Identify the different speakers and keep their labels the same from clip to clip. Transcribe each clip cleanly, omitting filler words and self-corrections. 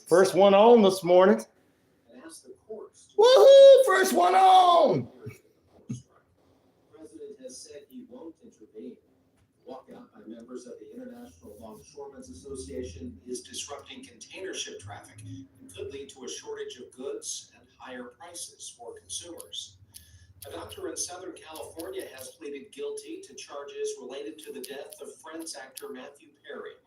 Speaker 1: First one on this morning. Woohoo! First one on.
Speaker 2: The president has said he won't intervene. Walkout by members of the International Longshoremen's Association is disrupting container ship traffic and could lead to a shortage of goods and higher prices for consumers. A doctor in Southern California has pleaded guilty to charges related to the death of Friends actor Matthew Perry.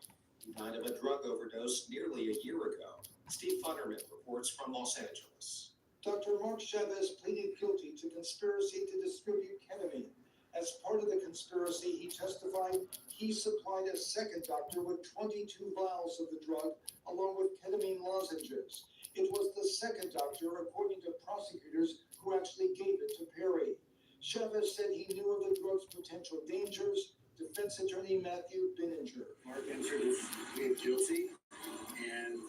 Speaker 2: He died of a drug overdose nearly a year ago. Steve Futterman reports from Los Angeles.
Speaker 3: Dr. Mark Chavez pleaded guilty to conspiracy to distribute ketamine. As part of the conspiracy, he testified he supplied a second doctor with 22 vials of the drug, along with ketamine lozenges. It was the second doctor, according to prosecutors, who actually gave it to Perry. Chavez said he knew of the drug's potential dangers. Defense attorney Matthew Binninger.
Speaker 4: Mark entered his plea of guilty, and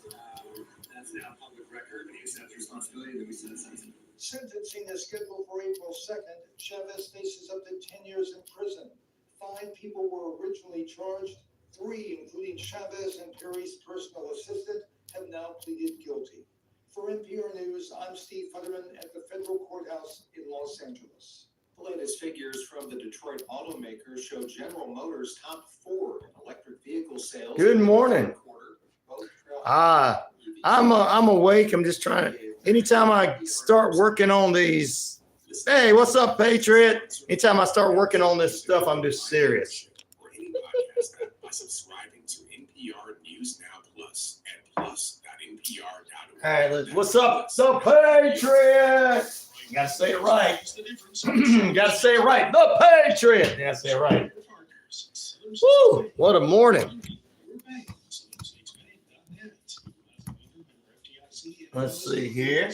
Speaker 4: that's now public record. He accepts responsibility, and then we send a sentencing.
Speaker 3: Sentencing is scheduled for April 2nd. Chavez faces up to 10 years in prison. 5 people were originally charged. 3, including Chavez and Perry's personal assistant, have now pleaded guilty. For NPR News, I'm Steve Futterman at the federal courthouse in Los Angeles.
Speaker 2: The latest figures from the Detroit automaker show General Motors topped Ford in electric vehicle sales.
Speaker 1: Good morning. I'm awake. I'm just trying to. Anytime I start working on these, hey, what's up, Patriot? Anytime I start working on this stuff, I'm just serious.
Speaker 5: Or any podcast app by subscribing to NPR News Now Plus at plus.npr.org.
Speaker 1: All right, what's up, the Patriot? You gotta say it right. Gotta say it right. The Patriot. Yeah, say it right. Woo! What a morning. Let's see here.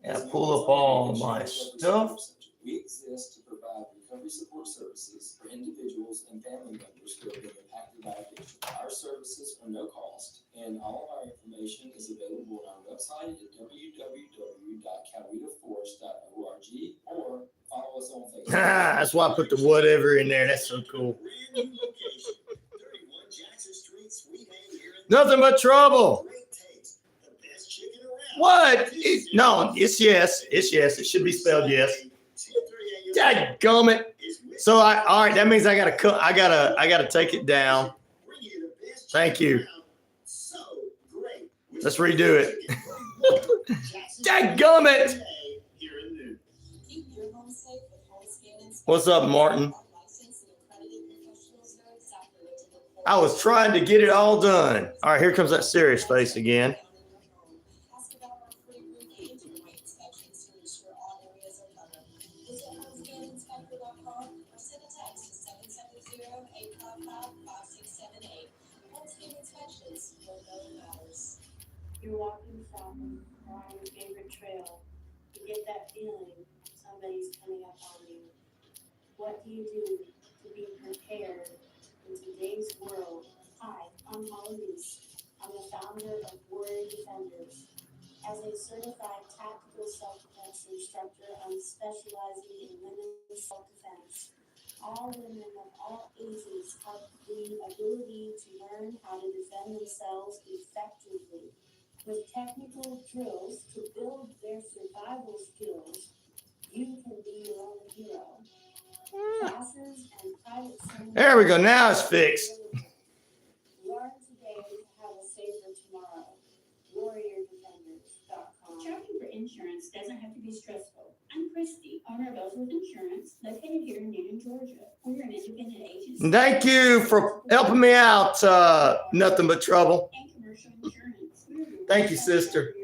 Speaker 1: Yeah, pull up all my stuff.
Speaker 6: We exist to provide recovery support services for individuals and family members who have been impacted by addiction. Our services are no cost, and all of our information is available on our website at www.cowetaforce.org or follow us on Facebook.
Speaker 1: That's why I put the whatever in there. That's so cool. Nothing but trouble. What? No, it's yes. It's yes. It should be spelled yes. Dadgummit. So all right, that means I gotta take it down. Thank you. Let's redo it. Dadgummit. What's up, Martin? I was trying to get it all done. All right, here comes that serious face again.
Speaker 7: You're walking from or on your favorite trail. You get that feeling somebody's coming up on you. What do you do to be prepared in today's world? Hi, I'm Holly Reese. I'm the founder of Warrior Defenders. As a certified tactical self-defense instructor, I'm specializing in women's self-defense. All women of all ages have the ability to learn how to defend themselves effectively. With technical drills to build their survival skills, you can be your own hero. Classes and private seminars.
Speaker 1: There we go. Now it's fixed.
Speaker 7: Learn today to have a safer tomorrow. WarriorDefenders.com.
Speaker 8: Shopping for insurance doesn't have to be stressful. I'm Christy, owner of Ellsworth Insurance, located here in Newton, Georgia. We're an independent agency.
Speaker 1: Thank you for helping me out. Nothing but trouble.
Speaker 8: And commercial insurance.
Speaker 1: Thank you, sister.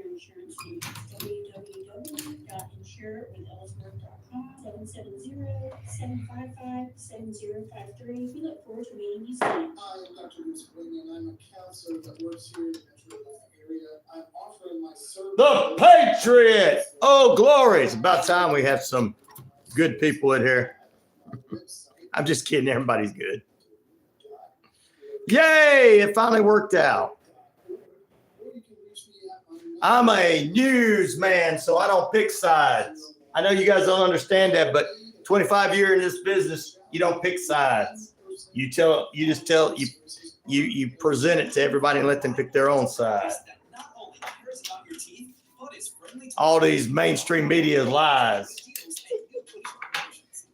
Speaker 8: www.insurewithellsworth.com 770-755-7053. We look forward to meeting you soon.
Speaker 3: Hi, I'm Dr. Bruce Blinken. I'm a counselor that works here in the metro area. I'm offering my service.
Speaker 1: The Patriot. Oh, glory. It's about time we have some good people in here. I'm just kidding. Everybody's good. Yay. It finally worked out. I'm a newsman, so I don't pick sides. I know you guys don't understand that, but 25 years in this business, you don't pick sides. You just tell you present it to everybody and let them pick their own side. All these mainstream media lies.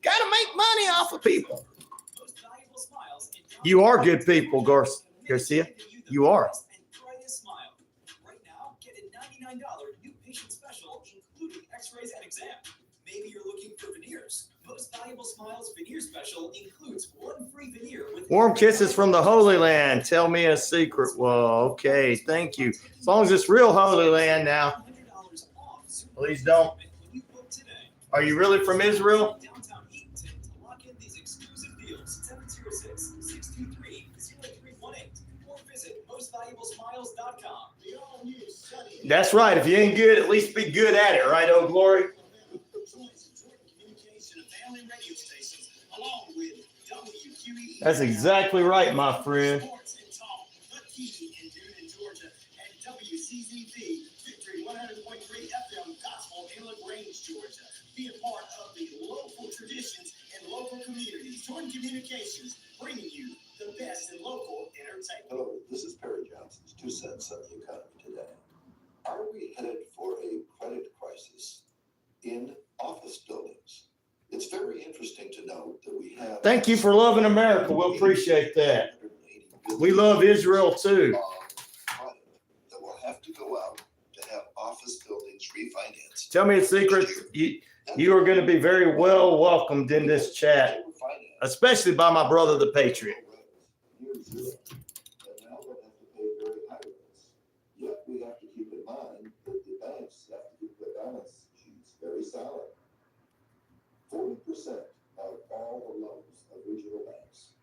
Speaker 1: Got to make money off of people. You are good people, Garcia. You are.
Speaker 2: Right now, get a $99 new patient special, including x-rays and exam. Maybe you're looking for veneers. Most Valuable Smiles veneer special includes one free veneer with
Speaker 1: Warm kisses from the Holy Land. Tell me a secret. Well, okay, thank you. As long as it's real Holy Land now. Please don't. Are you really from Israel?
Speaker 2: Lock in these exclusive deals. 706-623-0318 or visit mostvaluablesmiles.com.
Speaker 1: That's right. If you ain't good, at least be good at it, right, oh glory? That's exactly right, my friend.
Speaker 2: Be a part of the local traditions and local communities. Join Communications, bringing you the best in local entertainment.
Speaker 9: Hello, this is Perry Johnson's 2 cents on the economy today. Are we headed for a credit crisis in office buildings? It's very interesting to note that we have.
Speaker 1: Thank you for loving America. We'll appreciate that. We love Israel too.
Speaker 9: That will have to go out to have office buildings refinanced.
Speaker 1: Tell me a secret. You are going to be very well welcomed in this chat, especially by my brother, the Patriot.
Speaker 9: Yet we have to keep in mind that the banks have to keep their balance sheets very solid. 40% of all the loans of regional banks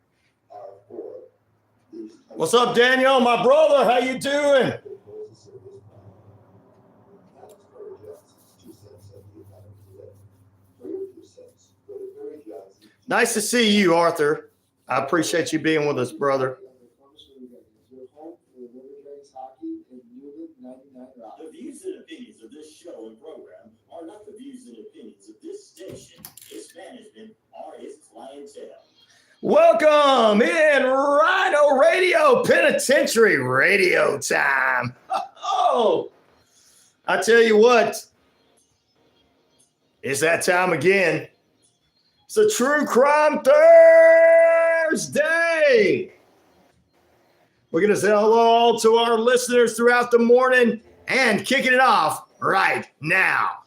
Speaker 9: are for these.
Speaker 1: What's up, Daniel, my brother? How you doing? Nice to see you, Arthur. I appreciate you being with us, brother.
Speaker 10: The views and opinions of this show and program are not the views and opinions of this station, its management, or its clientele.
Speaker 1: Welcome in Rhino Radio, Penitentiary Radio time. Oh, I tell you what, it's that time again. It's a True Crime Thursday. We're going to say hello to our listeners throughout the morning and kicking it off right now.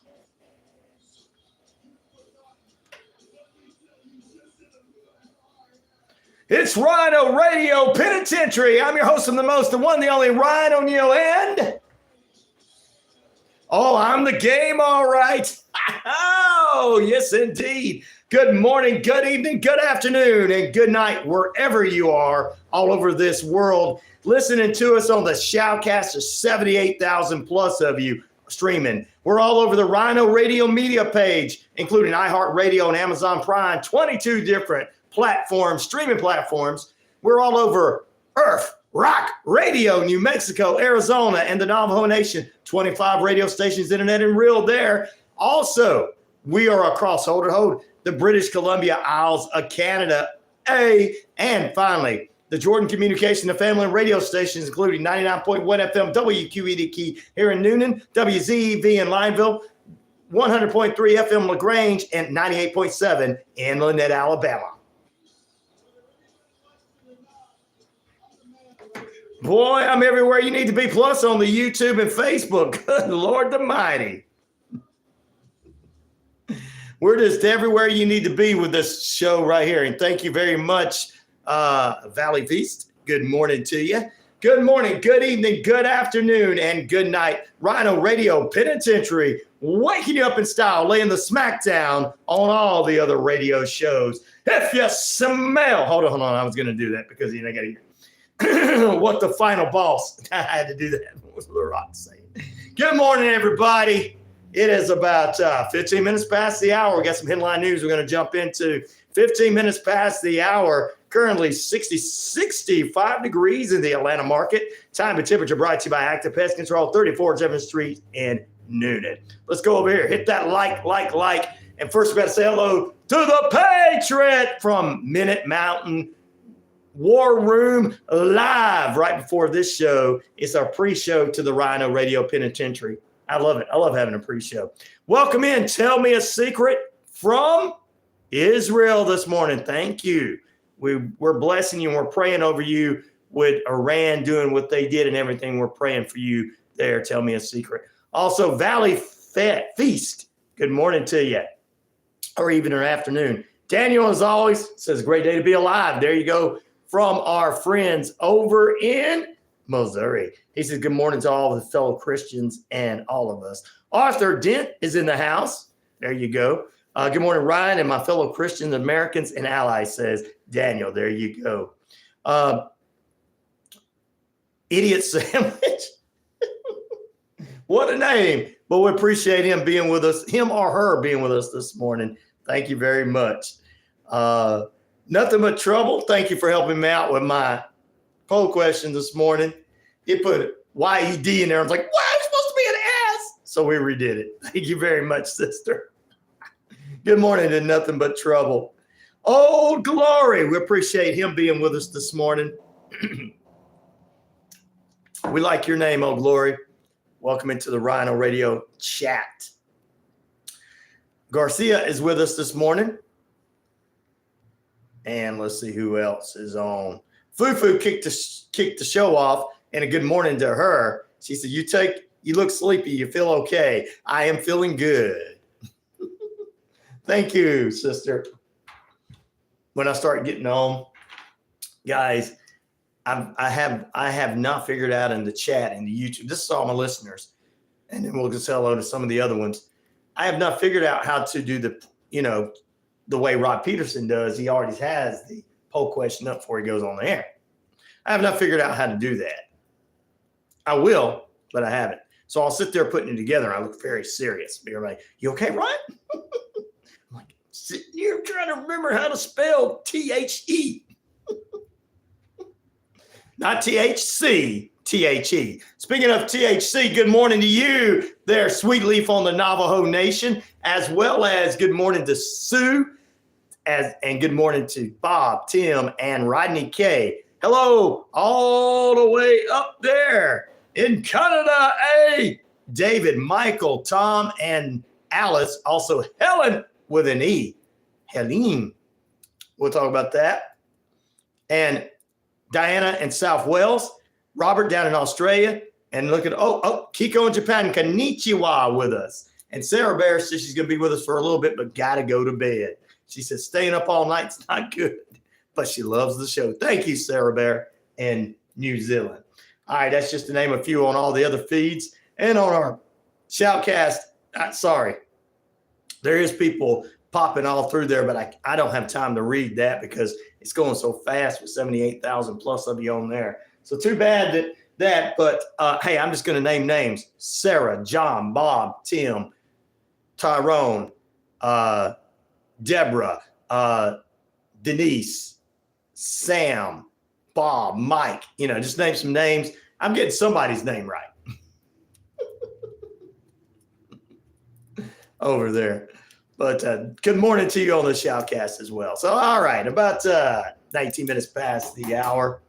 Speaker 1: It's Rhino Radio Penitentiary. I'm your host of the most, the one, the only Ryan O'Neal, and I'm the game, all right. Oh, yes, indeed. Good morning, good evening, good afternoon, and good night, wherever you are all over this world, listening to us on the Shoutcast. There's 78,000 plus of you streaming. We're all over the Rhino Radio media page, including iHeartRadio and Amazon Prime, 22 different platforms, streaming platforms. We're all over Earth, Rock, Radio, New Mexico, Arizona, and the Navajo Nation, 25 radio stations, internet and real there. Also, we are across, hold, the British Columbia Isles of Canada, and finally, the Jordan Communication and Family radio stations, including 99.1 FM WQEE here in Noonan, WZEV in Lineville, 100.3 FM LaGrange, and 98.7 in Lynette, Alabama. Boy, I'm everywhere you need to be, plus on the YouTube and Facebook. Good Lord Almighty. We're just everywhere you need to be with this show right here. And thank you very much, Valley Feast. Good morning to you. Good morning, good evening, good afternoon, and good night. Rhino Radio Penitentiary, waking you up in style, laying the smackdown on all the other radio shows. If you smell, hold on, I was going to do that because I got to hear what the final boss. I had to do that. What was the rock saying? Good morning, everybody. It is about 15 minutes past the hour. We got some headline news we're going to jump into. 15 minutes past the hour. Currently 65 degrees in the Atlanta market. Time and temperature brought to you by Active Pest Control, 34 7th Street in Noonan. Let's go over here. Hit that like. And first, we got to say hello to the Patriot from Minute Mountain, War Room live right before this show. It's our pre-show to the Rhino Radio Penitentiary. I love it. I love having a pre-show. Welcome in. Tell me a secret from Israel this morning. Thank you. We're blessing you and we're praying over you with Iran doing what they did and everything. We're praying for you there. Tell me a secret. Also, Valley Feast. Good morning to you, or even an afternoon. Daniel, as always, says great day to be alive. There you go from our friends over in Missouri. He says good morning to all the fellow Christians and all of us. Arthur Dent is in the house. There you go. Good morning, Ryan, and my fellow Christians, Americans, and allies, says Daniel. There you go. Idiot Sandwich. What a name. But we appreciate him being with us, him or her being with us this morning. Thank you very much. Nothing but trouble. Thank you for helping me out with my poll question this morning. He put YED in there. I was like, why am I supposed to be an ass? So we redid it. Thank you very much, sister. Good morning to Nothing But Trouble. Oh, Glory. We appreciate him being with us this morning. We like your name, Oh Glory. Welcome into the Rhino Radio chat. Garcia is with us this morning. And let's see who else is on. Fufu kicked the show off, and a good morning to her. She said, you look sleepy. You feel okay. I am feeling good. Thank you, sister. When I start getting on, guys, I have not figured out in the chat and the YouTube. This is all my listeners, and then we'll just say hello to some of the other ones. I have not figured out how to do the way Rod Peterson does. He already has the poll question up before he goes on the air. I have not figured out how to do that. I will, but I haven't. So I'll sit there putting it together. I look very serious. Everybody, you okay, Ryan? I'm like, you're trying to remember how to spell THE. Not THC, THE. Speaking of THC, good morning to you there, Sweet Leaf on the Navajo Nation, as well as good morning to Sue, and good morning to Bob, Tim, and Rodney K. Hello, all the way up there in Canada. Hey, David, Michael, Tom, and Alice. Also, Helen with an E. Helene. We'll talk about that. And Diana in South Wales, Robert down in Australia, and look at, Kiko in Japan, konnichiwa with us. And Sarah Bear says she's going to be with us for a little bit, but got to go to bed. She says staying up all night's not good, but she loves the show. Thank you, Sarah Bear in New Zealand. All right, that's just to name a few on all the other feeds. And on our Shoutcast, there is people popping all through there, but I don't have time to read that because it's going so fast with 78,000 plus of you on there. So too bad but hey, I'm just going to name names. Sarah, John, Bob, Tim, Tyrone, Deborah, Denise, Sam, Bob, Mike, just name some names. I'm getting somebody's name right over there. But good morning to you on the Shoutcast as well. So, all right, about 19 minutes past the hour.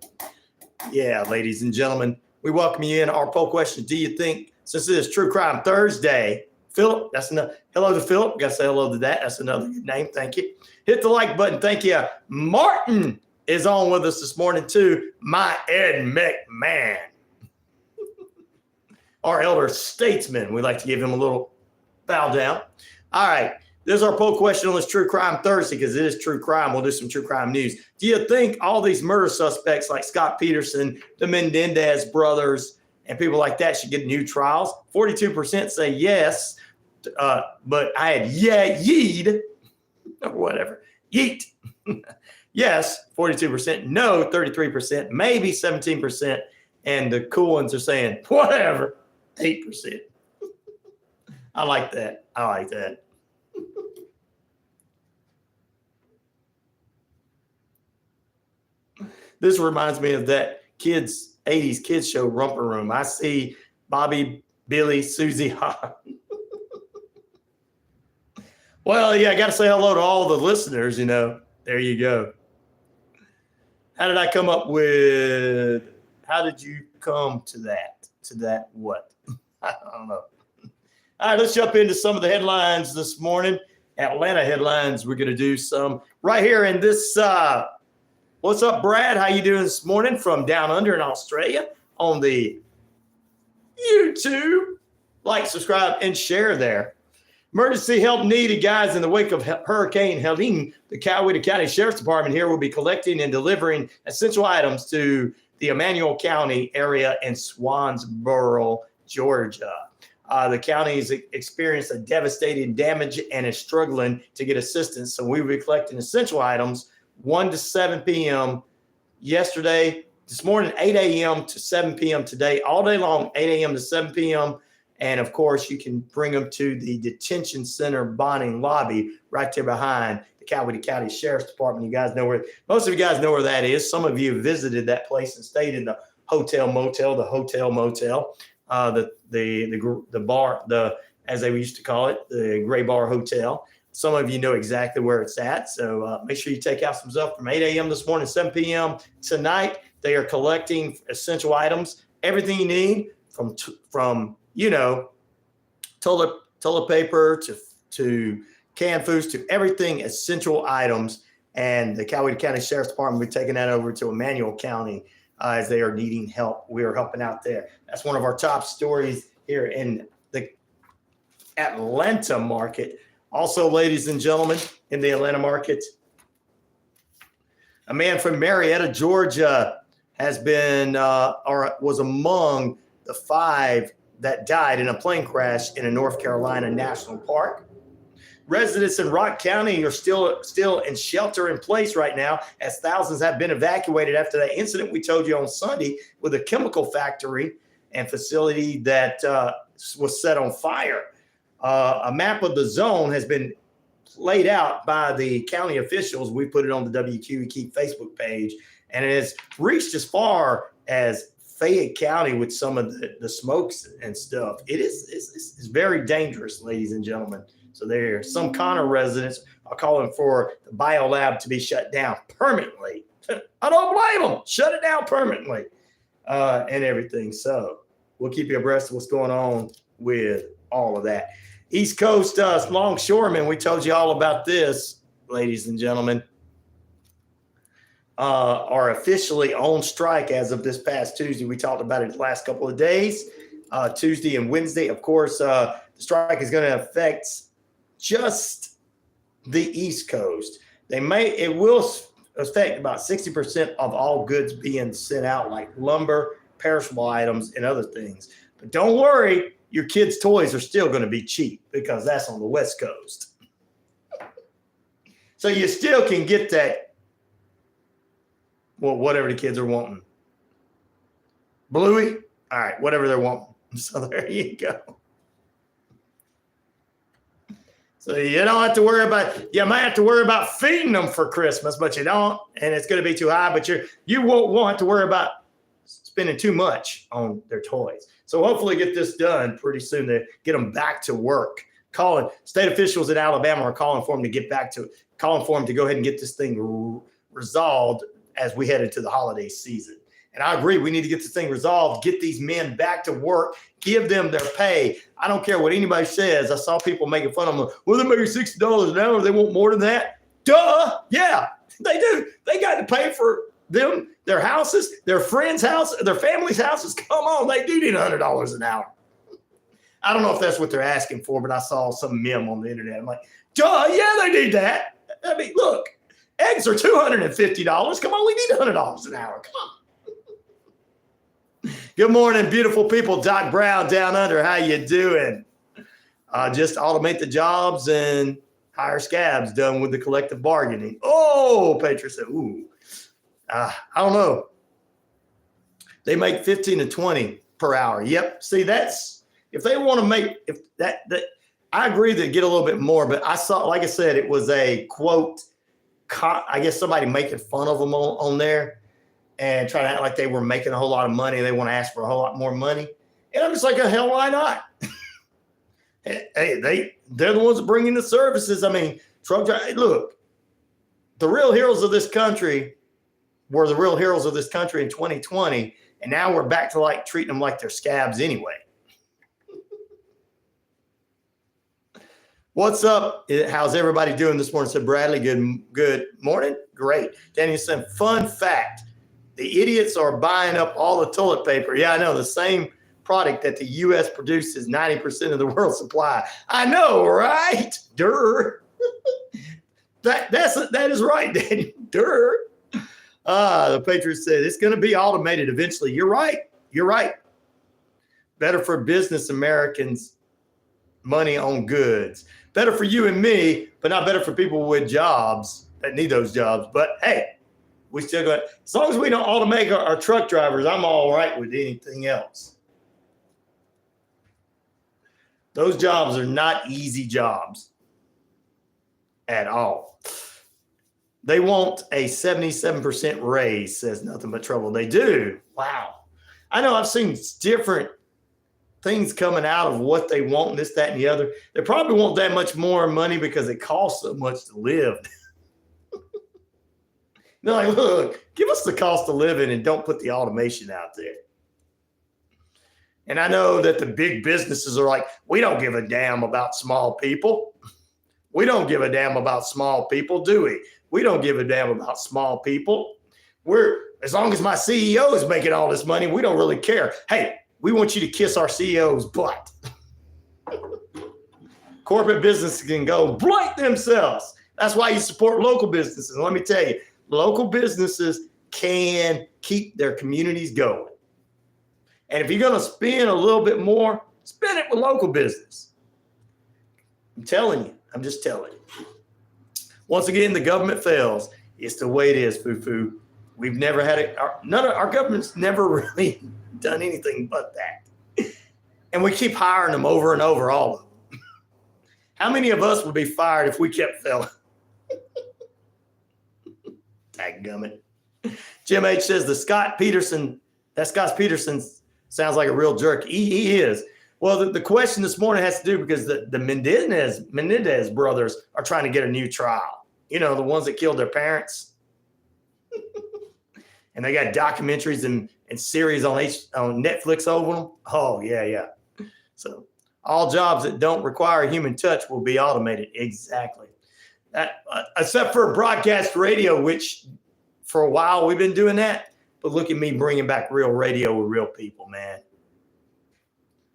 Speaker 1: Yeah, ladies and gentlemen, we welcome you in. Our poll question, do you think, since it is True Crime Thursday, Philip, that's enough. Hello to Philip. Got to say hello to that. That's another good name. Thank you. Hit the like button. Thank you. Martin is on with us this morning, too. My Ed McMahon. Our elder statesman. We like to give him a little bow down. All right. There's our poll question on this True Crime Thursday because it is true crime. We'll do some true crime news. Do you think all these murder suspects like Scott Peterson, the Menendez brothers, and people like that should get new trials? 42% say yes, but I had yeed or whatever. Yeet. Yes, 42%. No, 33%. Maybe 17%. And the cool ones are saying whatever, 8%. I like that. This reminds me of that 80s kids show, Romper Room. I see Bobby, Billy, Susie Hahn. Well, yeah, I got to say hello to all the listeners, There you go. How did I come up with, how did you come to that? To that what? I don't know. All right, let's jump into some of the headlines this morning. Atlanta headlines. We're going to do some right here in this. What's up, Brad? How you doing this morning from down under in Australia on the YouTube? Like, subscribe, and share there. Emergency help needed, guys, in the wake of Hurricane Helene. The Coweta County Sheriff's Department here will be collecting and delivering essential items to the Emmanuel County area in Swansboro, Georgia. The county has experienced a devastating damage and is struggling to get assistance. So we will be collecting essential items 1 to 7 p.m. yesterday, this morning, 8 a.m. to 7 p.m. today, all day long, 8 a.m. to 7 p.m. And, of course, you can bring them to the detention center bonding lobby right there behind the Coweta County Sheriff's Department. You guys know where, most of you guys know where that is. Some of you have visited that place and stayed in the hotel motel, the bar, as they used to call it, the Gray Bar Hotel. Some of you know exactly where it's at. So make sure you take out some stuff from 8 a.m. this morning, 7 p.m. tonight. They are collecting essential items, everything you need from toilet paper to canned foods to everything, essential items. And the Coweta County Sheriff's Department will be taking that over to Emmanuel County as they are needing help. We are helping out there. That's one of our top stories here in the Atlanta market. Also, ladies and gentlemen, in the Atlanta market, a man from Marietta, Georgia, has been was among the 5 that died in a plane crash in a North Carolina national park. Residents in Rock County are still in shelter in place right now, as thousands have been evacuated after that incident we told you on Sunday with a chemical factory and facility that was set on fire. A map of the zone has been laid out by the county officials. We put it on the WQEE Facebook page, and it has reached as far as Fayette County with some of the smokes and stuff. It's very dangerous, ladies and gentlemen. So there are some Connor residents are calling for the biolab to be shut down permanently. I don't blame them. Shut it down permanently and everything. So we'll keep you abreast of what's going on with all of that. East Coast longshoremen, we told you all about this, ladies and gentlemen, are officially on strike as of this past Tuesday. We talked about it the last couple of days, Tuesday and Wednesday. Of course, the strike is going to affect just the East Coast. It will affect about 60% of all goods being sent out, like lumber, perishable items, and other things. But don't worry, your kids' toys are still going to be cheap because that's on the West Coast. So you still can get that, well, whatever the kids are wanting. Bluey? All right, whatever they're wanting. So there you go. So you don't have to worry about, you might have to worry about feeding them for Christmas, but you don't, and it's going to be too high, but you won't have to worry about spending too much on their toys. So hopefully get this done pretty soon to get them back to work. State officials in Alabama are calling for them to go ahead and get this thing resolved as we head into the holiday season. And I agree, we need to get this thing resolved, get these men back to work, give them their pay. I don't care what anybody says. I saw people making fun of them. Well, they're making $60 an hour. They want more than that. Duh. Yeah, they do. They got to pay for them, their houses, their friends' house, their family's houses. Come on, they do need $100 an hour. I don't know if that's what they're asking for, but I saw some meme on the internet. I'm like, duh, yeah, they need that. I mean, look, eggs are $250. Come on, we need $100 an hour. Come on. Good morning, beautiful people. Doc Brown down under. How you doing? Just automate the jobs and hire scabs done with the collective bargaining. Oh, Patriot said, ooh. I don't know. They make 15 to 20 per hour. Yep. See, that's if they want to make that I agree to get a little bit more, but I saw, like I said, it was a quote. I guess somebody making fun of them on there and trying to act like they were making a whole lot of money. They want to ask for a whole lot more money. And I'm just like, hell, why not? Hey, they're the ones that bring in the services. I mean, truck drivers, look, the real heroes of this country were the real heroes of this country in 2020, and now we're back to like treating them like they're scabs anyway. What's up? How's everybody doing this morning? Said Bradley. Good morning. Great. Daniel said, fun fact. The idiots are buying up all the toilet paper. Yeah, I know. The same product that the U.S. produces 90% of the world's supply. I know, right? Durr. That is right, Daniel. Durr. The Patriots said it's going to be automated eventually. You're right. You're right. Better for business Americans, money on goods. Better for you and me, but not better for people with jobs that need those jobs. But hey, we still got, as long as we don't automate our truck drivers, I'm all right with anything else. Those jobs are not easy jobs at all. They want a 77% raise, says nothing but trouble. They do. Wow. I know I've seen different things coming out of what they want, this, that, and the other. They probably want that much more money because it costs so much to live. They're like, look, give us the cost of living and don't put the automation out there. And I know that the big businesses are like, we don't give a damn about small people. We don't give a damn about small people, do we? We don't give a damn about small people. As long as my CEO is making all this money, we don't really care. Hey, we want you to kiss our CEO's butt. Corporate businesses can go blight themselves. That's why you support local businesses. And let me tell you, local businesses can keep their communities going. And if you're going to spend a little bit more, spend it with local business. I'm telling you. I'm just telling you. Once again, the government fails. It's the way it is, foo-foo. We've never had it. Our government's never really done anything but that. And we keep hiring them over and over, all of them. How many of us would be fired if we kept failing? Dadgummit. Jim H says that Scott Peterson sounds like a real jerk. He is. Well, the question this morning has to do because the Menendez brothers are trying to get a new trial. You know, the ones that killed their parents. And they got documentaries and series on Netflix over them. Oh, yeah. So all jobs that don't require a human touch will be automated. Exactly. Except for broadcast radio, which for a while we've been doing that. But look at me bringing back real radio with real people, man.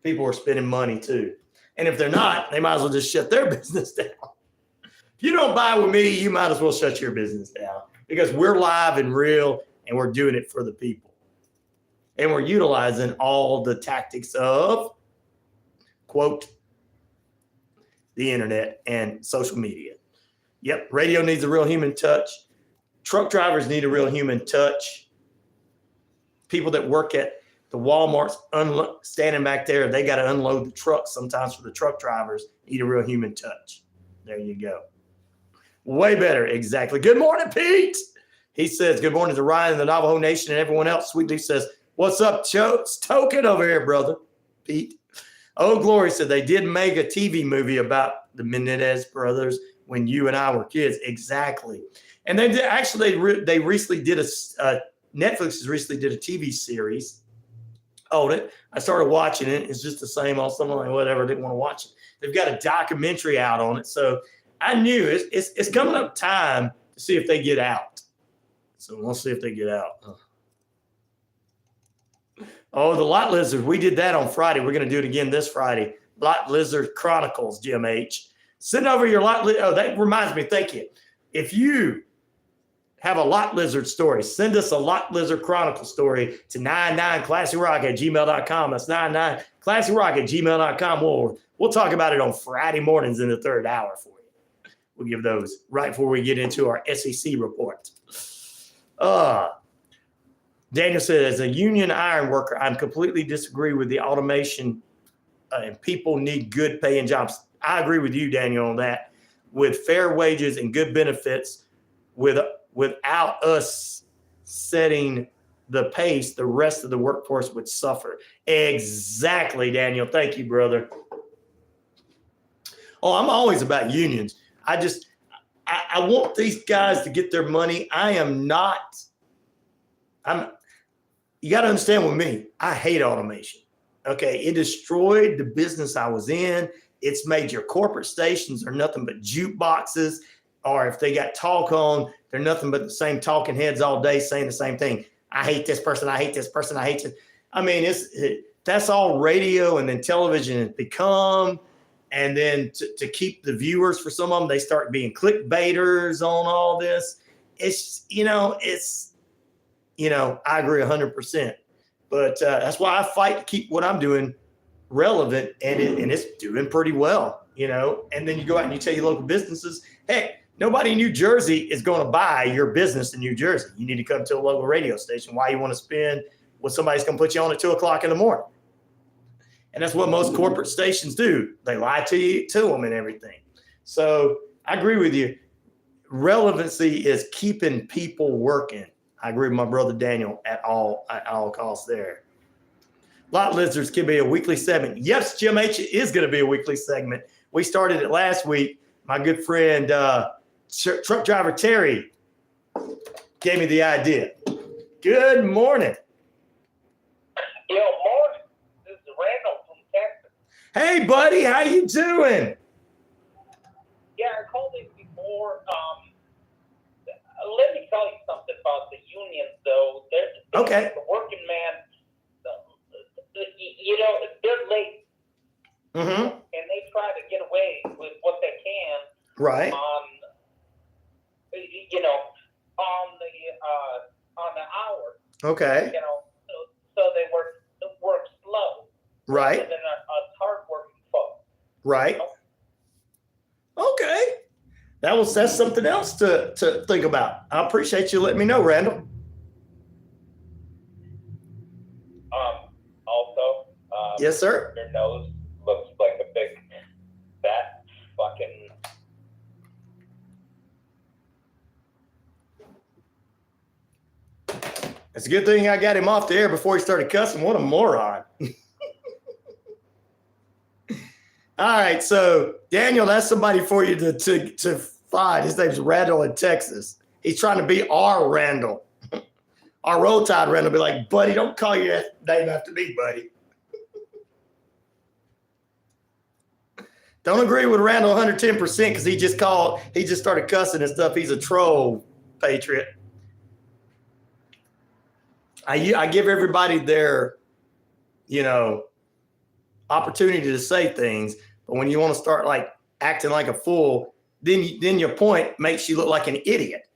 Speaker 1: People are spending money too. And if they're not, they might as well just shut their business down. If you don't buy with me, you might as well shut your business down because we're live and real and we're doing it for the people. And we're utilizing all the tactics of, quote, the internet and social media. Yep, radio needs a real human touch. Truck drivers need a real human touch. People that work at the Walmarts standing back there, they got to unload the trucks sometimes for the truck drivers, need a real human touch. There you go. Way better. Exactly. Good morning, Pete. He says, good morning to Ryan and the Navajo Nation and everyone else. Sweetly says, what's up, Token over here, brother? Pete. Oh, Glory said they did make a TV movie about the Menendez brothers when you and I were kids. Exactly. And they did, actually, they recently did Netflix has recently did a TV series on it. I started watching it. It's just the same old something like whatever. Didn't want to watch it. They've got a documentary out on it. So I knew it's coming up time to see if they get out. So we'll see if they get out. Oh, the Lot Lizard. We did that on Friday. We're going to do it again this Friday. Lot Lizard Chronicles, Jim H. Send over your Lot Lizard. Oh, that reminds me. Thank you. If you have a Lot Lizard story, send us a Lot Lizard Chronicle story to 99classyrock@gmail.com. That's 99classyrock@gmail.com. We'll talk about it on Friday mornings in the third hour for you. We'll give those right before we get into our SEC report. Daniel said, as a union iron worker, I completely disagree with the automation and people need good paying jobs. I agree with you, Daniel, on that. With fair wages and good benefits, without us setting the pace, the rest of the workforce would suffer. Exactly, Daniel. Thank you, brother. Oh, I'm always about unions. I want these guys to get their money. I am not You got to understand with me, I hate automation. Okay. It destroyed the business I was in. It's made your corporate stations are nothing but jukeboxes, or if they got talk on, they're nothing but the same talking heads all day saying the same thing. I hate this person. I hate this person. I hate this. I mean, that's all radio and then television has become. And then to keep the viewers, for some of them, they start being clickbaiters on all this. It's, I agree 100%. But that's why I fight to keep what I'm doing relevant, and it's doing pretty well, And then you go out and you tell your local businesses, hey, nobody in New Jersey is going to buy your business in New Jersey. You need to come to a local radio station. Why you want to spend what somebody's going to put you on at 2:00 in the morning? And that's what most corporate stations do. They lie to them and everything. So I agree with you. Relevancy is keeping people working. I agree with my brother Daniel at all costs there. Lot Lizards can be a weekly segment. Yes, Jim H is going to be a weekly segment. We started it last week. My good friend, truck driver Terry, gave me the idea. Good morning.
Speaker 11: Morning. This is Randall from Texas.
Speaker 1: Hey, buddy, how you doing?
Speaker 11: Yeah, I called in before. Let me tell you something about the unions, though.
Speaker 1: Okay.
Speaker 11: The working man, they're late.
Speaker 1: Mm-hmm.
Speaker 11: And they try to get away with what they can.
Speaker 1: Right.
Speaker 11: On the hour.
Speaker 1: Okay.
Speaker 11: So they work slow.
Speaker 1: Right.
Speaker 11: And then us hard-working folks.
Speaker 1: Right. Okay. That's something else to think about. I appreciate you letting me know, Randall.
Speaker 11: Also.
Speaker 1: Yes, sir.
Speaker 11: Your nose looks like a big, fat, fucking.
Speaker 1: It's a good thing I got him off the air before he started cussing. What a moron. All right, so Daniel, that's somebody for you to find. His name's Randall in Texas. He's trying to be our Randall. Our Roll Tide Randall be like, buddy, don't call your name after me, buddy. Don't agree with Randall 110% because he just started cussing and stuff. He's a troll, Patriot. I give everybody their, opportunity to say things, but when you want to start like acting like a fool, then your point makes you look like an idiot.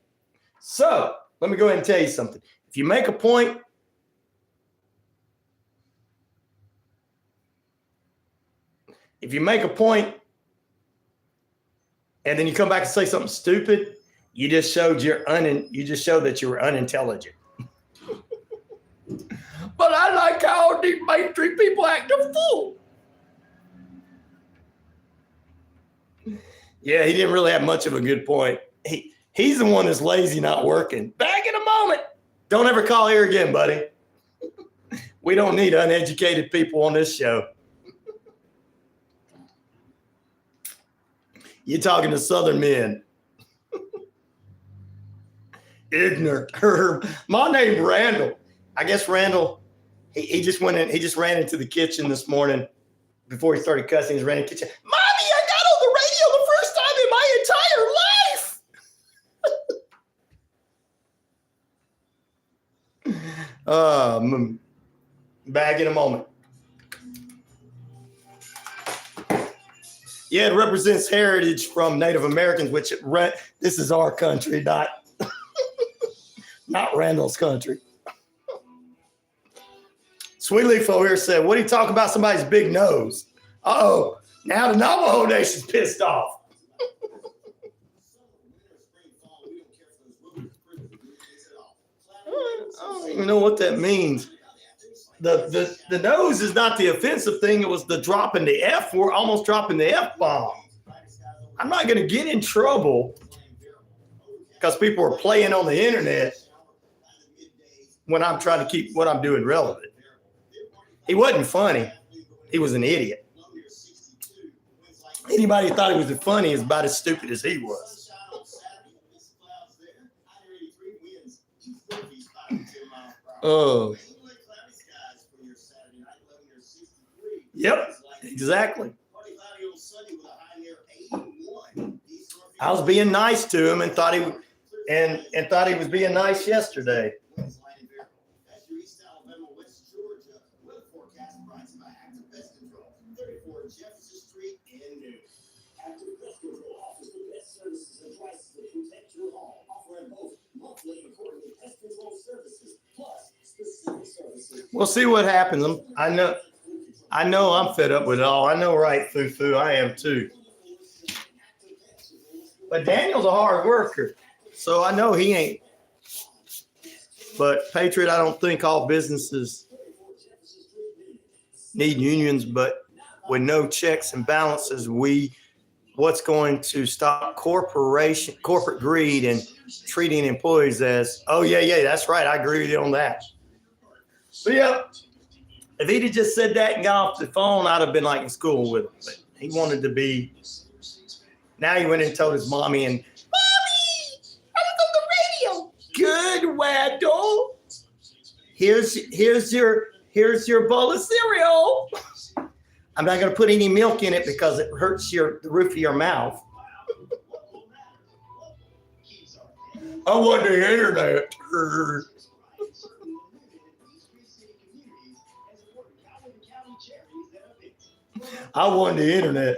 Speaker 1: So let me go ahead and tell you something. If you make a point, and then you come back and say something stupid, you just showed that you were unintelligent. But I like how these mainstream people act a fool. Yeah, he didn't really have much of a good point. He's the one that's lazy, not working. Back in a moment. Don't ever call here again, buddy. We don't need uneducated people on this show. You're talking to Southern men. Ignorant. My name's Randall. I guess Randall, he just went in. He just ran into the kitchen this morning before he started cussing. He ran in the kitchen. Mommy, I got on the radio the first time in my entire life. Back in a moment. Yeah, it represents heritage from Native Americans, which this is our country, not Randall's country. Sweet Leaf over here said, what do you talk about somebody's big nose? Uh-oh, now the Navajo Nation's pissed off. I don't even know what that means. The nose is not the offensive thing. It was the dropping the F. We're almost dropping the F-bomb. I'm not going to get in trouble because people are playing on the internet when I'm trying to keep what I'm doing relevant. He wasn't funny. He was an idiot. Anybody who thought he was funny is about as stupid as he was. Oh. Yep, exactly. I was being nice to him and thought he was being nice yesterday. We'll see what happens. I know I'm fed up with it all. I know, right, Foo? I am too. But Daniel's a hard worker, so I know he ain't. But Patriot, I don't think all businesses need unions, but with no checks and balances, what's going to stop corporate greed and treating employees as, oh yeah, that's right. I agree with you on that. But yeah, if he'd have just said that and got off the phone, I'd have been like in school with him. But he wanted to be. Now he went and told his mommy and, Mommy, I was on the radio. Good, Waddle. Here's your bowl of cereal. I'm not going to put any milk in it because it hurts the roof of your mouth. I want the internet. I want the internet.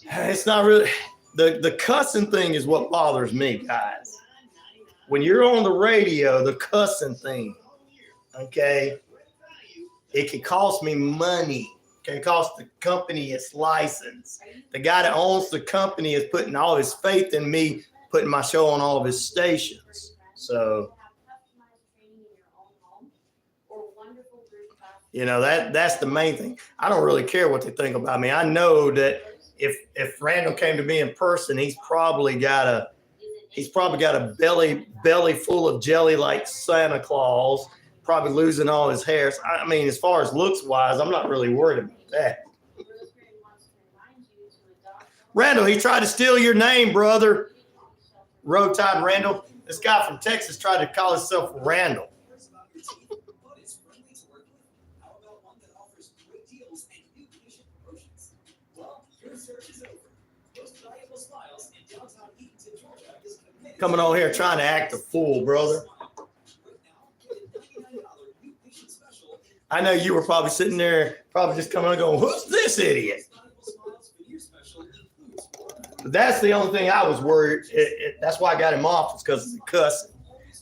Speaker 1: It's not really the cussing thing is what bothers me, guys. When you're on the radio, the cussing thing, okay, it can cost me money. It can cost the company its license. The guy that owns the company is putting all his faith in me, putting my show on all of his stations. So, you know, that's the main thing. I don't really care what they think about me. I know that if Randall came to me in person, he's probably got a belly full of jelly like Santa Claus, probably losing all his hairs. I mean, as far as looks wise, I'm not really worried about that. Randall, he tried to steal your name, brother. Road Tide Randall. This guy from Texas tried to call himself Randall. Coming on here trying to act a fool, brother. I know you were probably sitting there, probably just coming on going, who's this idiot? But that's the only thing I was worried. That's why I got him off, is because of the cussing.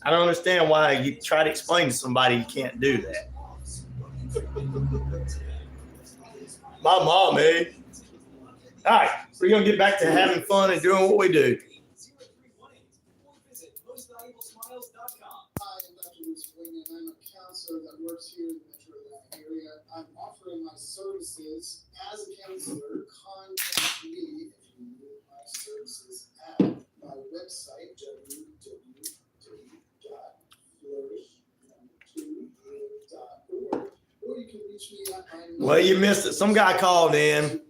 Speaker 1: I don't understand why you try to explain to somebody you can't do that. My mom, eh? All right, we're going to get back to having fun and doing what we do.
Speaker 12: That works here in the Metro Atlanta area. I'm offering my services as a counselor. Contact me if you need my services at my website, www.flourish2.org, or you can reach me at my number.
Speaker 1: Well, you missed it. Some guy called in.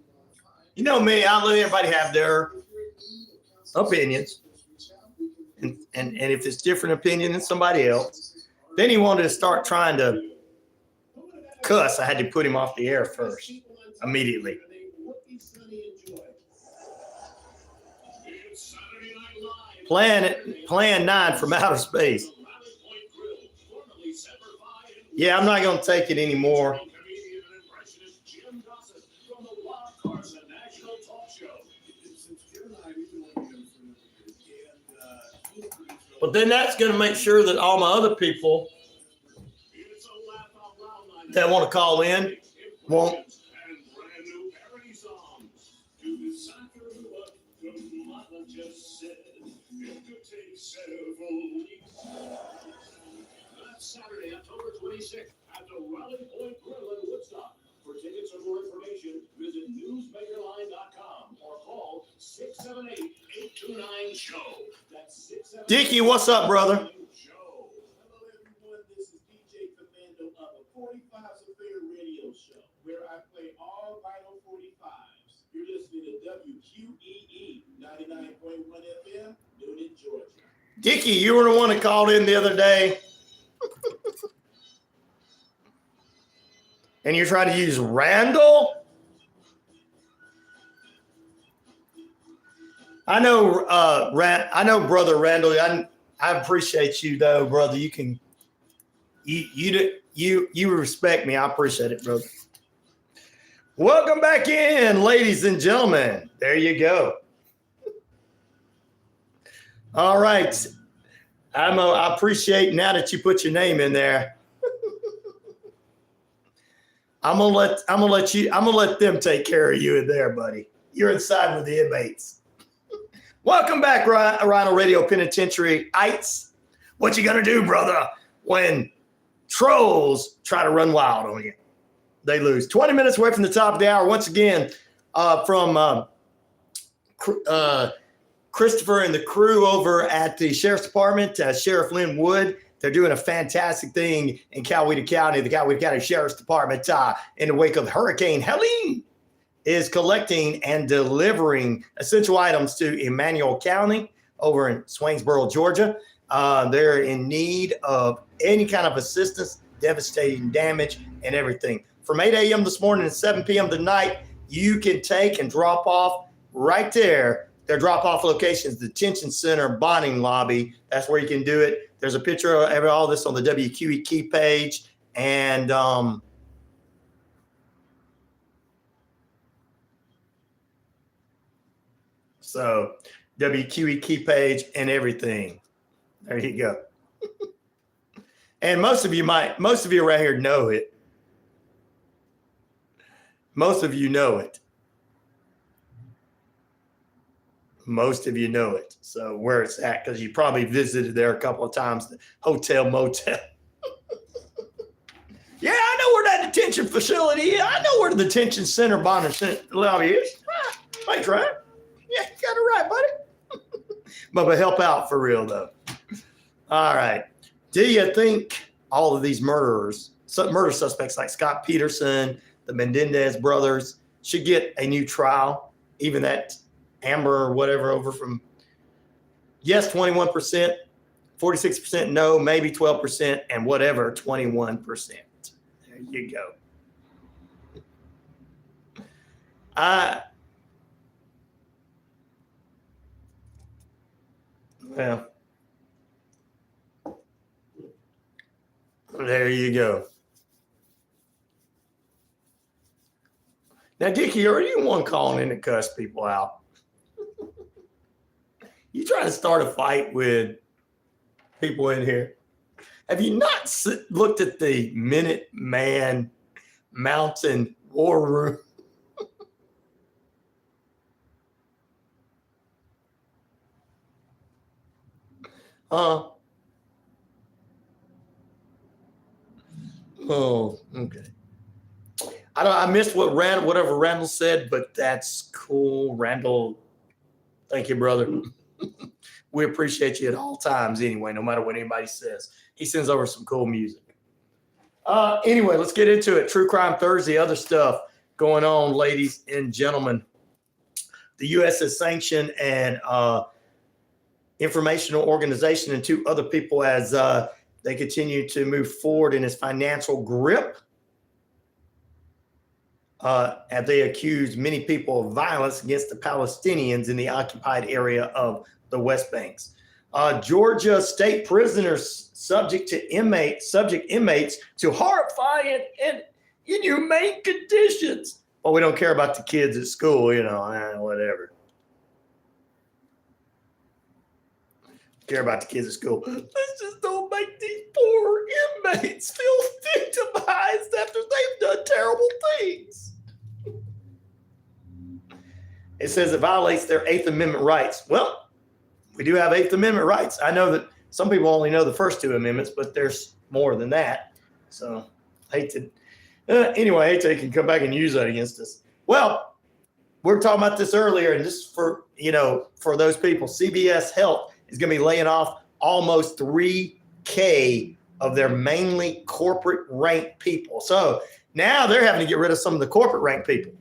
Speaker 1: You know me, I let everybody have their opinions. And if it's different opinion than somebody else, then he wanted to start trying to cuss. I had to put him off the air first, immediately. Plan 9 from outer space. Yeah, I'm not going to take it anymore. But then that's going to make sure that all my other people that want to call in won't.
Speaker 13: Saturday, October 26th at the Rally Point Grill in Woodstock. For tickets or more information, visit newsmakerline.com or call 678-829-SHOW. That's 678.
Speaker 1: Dickie, what's up, brother?
Speaker 12: Hello, everyone. This is DJ Commando of a 45's Affair radio show where I play all vinyl 45s. You're listening to WQEE 99.1 FM, Noonan, Georgia.
Speaker 1: Dickie, Dickie, you were the one that called in the other day. And you're trying to use Randall? I know, brother Randall. I appreciate you, though, brother. You can, you respect me. I appreciate it, brother. Welcome back in, ladies and gentlemen. There you go. All right. I appreciate now that you put your name in there. I'm gonna let them take care of you in there, buddy. You're inside with the inmates. Welcome back, Rhino Radio Penitentiary ites. What you gonna do, brother, when trolls try to run wild on you? They lose. 20 minutes away from the top of the hour. Once again, from Christopher and the crew over at the Sheriff's Department, Sheriff Lynn Wood. They're doing a fantastic thing in Coweta County. The Coweta County Sheriff's Department, in the wake of Hurricane Helene, is collecting and delivering essential items to Emmanuel County over in Swainsboro, Georgia. They're in need of any kind of assistance, devastating damage, and everything. From 8 a.m. this morning to 7 p.m. tonight, you can take and drop off right there. Their drop-off locations, the detention center, bonding lobby. That's where you can do it. There's a picture of all this on the WQEE page. And so WQEE page and everything. There you go. And most of you around here know it. Most of you know it. Most of you know it. So where it's at, because you probably visited there a couple of times, the hotel, motel. Yeah, I know where that detention facility is. I know where the detention center bonding lobby is. Thanks, right? Yeah, you got it right, buddy. But help out for real, though. All right. Do you think all of these murder suspects like Scott Peterson, the Mendendez brothers, should get a new trial? Even that Amber or whatever over from, yes, 21%, 46% no, maybe 12%, and whatever, 21%. There you go. Well, there you go. Now, Dickie, are you one calling in to cuss people out? You trying to start a fight with people in here? Have you not looked at the Minuteman Mountain War Room? Oh, okay. I missed whatever Randall said, but that's cool. Randall, thank you, brother. We appreciate you at all times anyway, no matter what anybody says. He sends over some cool music. Anyway, let's get into it. True Crime Thursday, other stuff going on, ladies and gentlemen. The U.S. has sanctioned an informational organization and 2 other people as they continue to move forward in its financial grip. And they accuse many people of violence against the Palestinians in the occupied area of the West Banks. Georgia state prisoners subject inmates to horrifying and inhumane conditions. Well, we don't care about the kids at school, whatever. Care about the kids at school. Let's just don't make these poor inmates feel victimized after they've done terrible things. It says it violates their 8th Amendment rights. Well, we do have 8th Amendment rights. I know that some people only know the first 2 amendments, but there's more than that. So I hate to they can come back and use that against us. Well, we were talking about this earlier, and this is for those people. CVS Health is going to be laying off almost 3K of their mainly corporate ranked people. So now they're having to get rid of some of the corporate ranked people.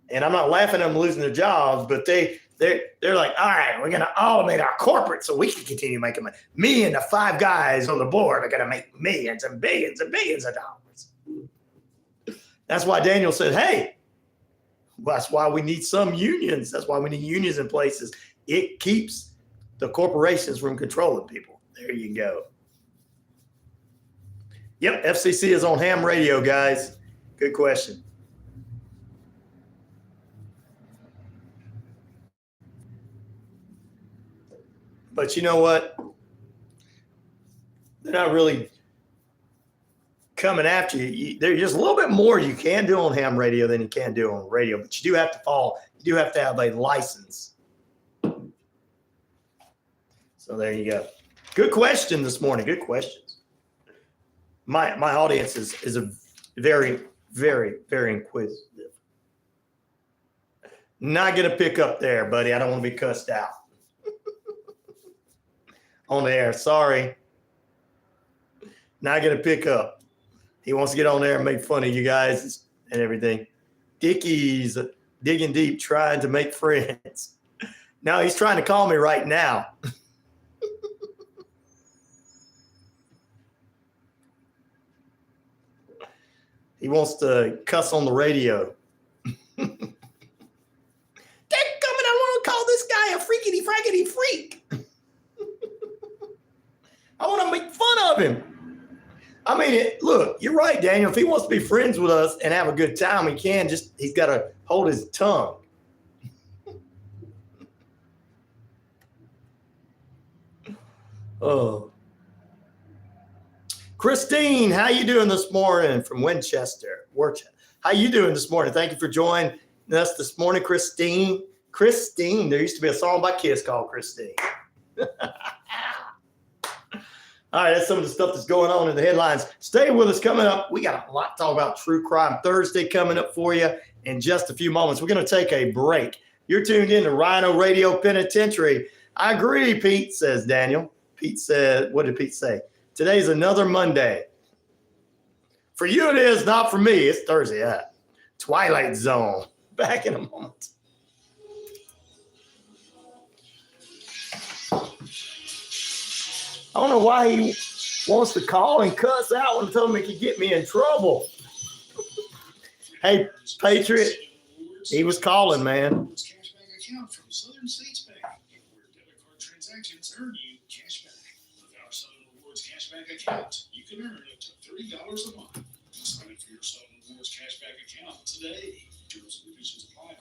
Speaker 1: And I'm not laughing at them losing their jobs, but they're like, all right, we're going to automate our corporate so we can continue making money. Me and the 5 guys on the board are going to make millions and billions and billions of dollars. That's why Daniel said, hey, that's why we need some unions. That's why we need unions in places. It keeps the corporations from controlling people. There you go. Yep, FCC is on ham radio, guys. Good question. But you know what? They're not really coming after you. There's just a little bit more you can do on ham radio than you can do on radio. But you do have to follow. You do have to have a license. So there you go. Good question this morning. Good questions. My audience is a very, very, very inquisitive. Not going to pick up there, buddy. I don't want to be cussed out. On the air. Sorry. Not going to pick up. He wants to get on there and make fun of you guys and everything. Dickie's digging deep, trying to make friends. No, he's trying to call me right now. He wants to cuss on the radio. Dadgummit, I want to call this guy a freakity frackety freak. I want to make fun of him. I mean, look, you're right, Daniel. If he wants to be friends with us and have a good time, he can. He's got to hold his tongue. Oh. Christine, how you doing this morning from Winchester? How you doing this morning? Thank you for joining us this morning, Christine. Christine, there used to be a song by Kiss called Christine. All right, that's some of the stuff that's going on in the headlines. Stay with us. Coming up, we got a lot to talk about. True Crime Thursday coming up for you in just a few moments. We're going to take a break. You're tuned in to Rhino Radio Penitentiary. I agree, Pete, says Daniel. Pete said, what did Pete say? Today's another Monday. For you it is, not for me. It's Thursday. Twilight Zone. Back in a moment. I don't know why he wants to call and cuss out when I told him he could get me in trouble. Hey, Patriot, he was calling, man.
Speaker 13: Account from Southern States Bank, where debit card transactions earn you cash back. With our Southern Rewards cashback account, you can earn up to $30 a month. Sign up for your Southern Rewards cashback account today.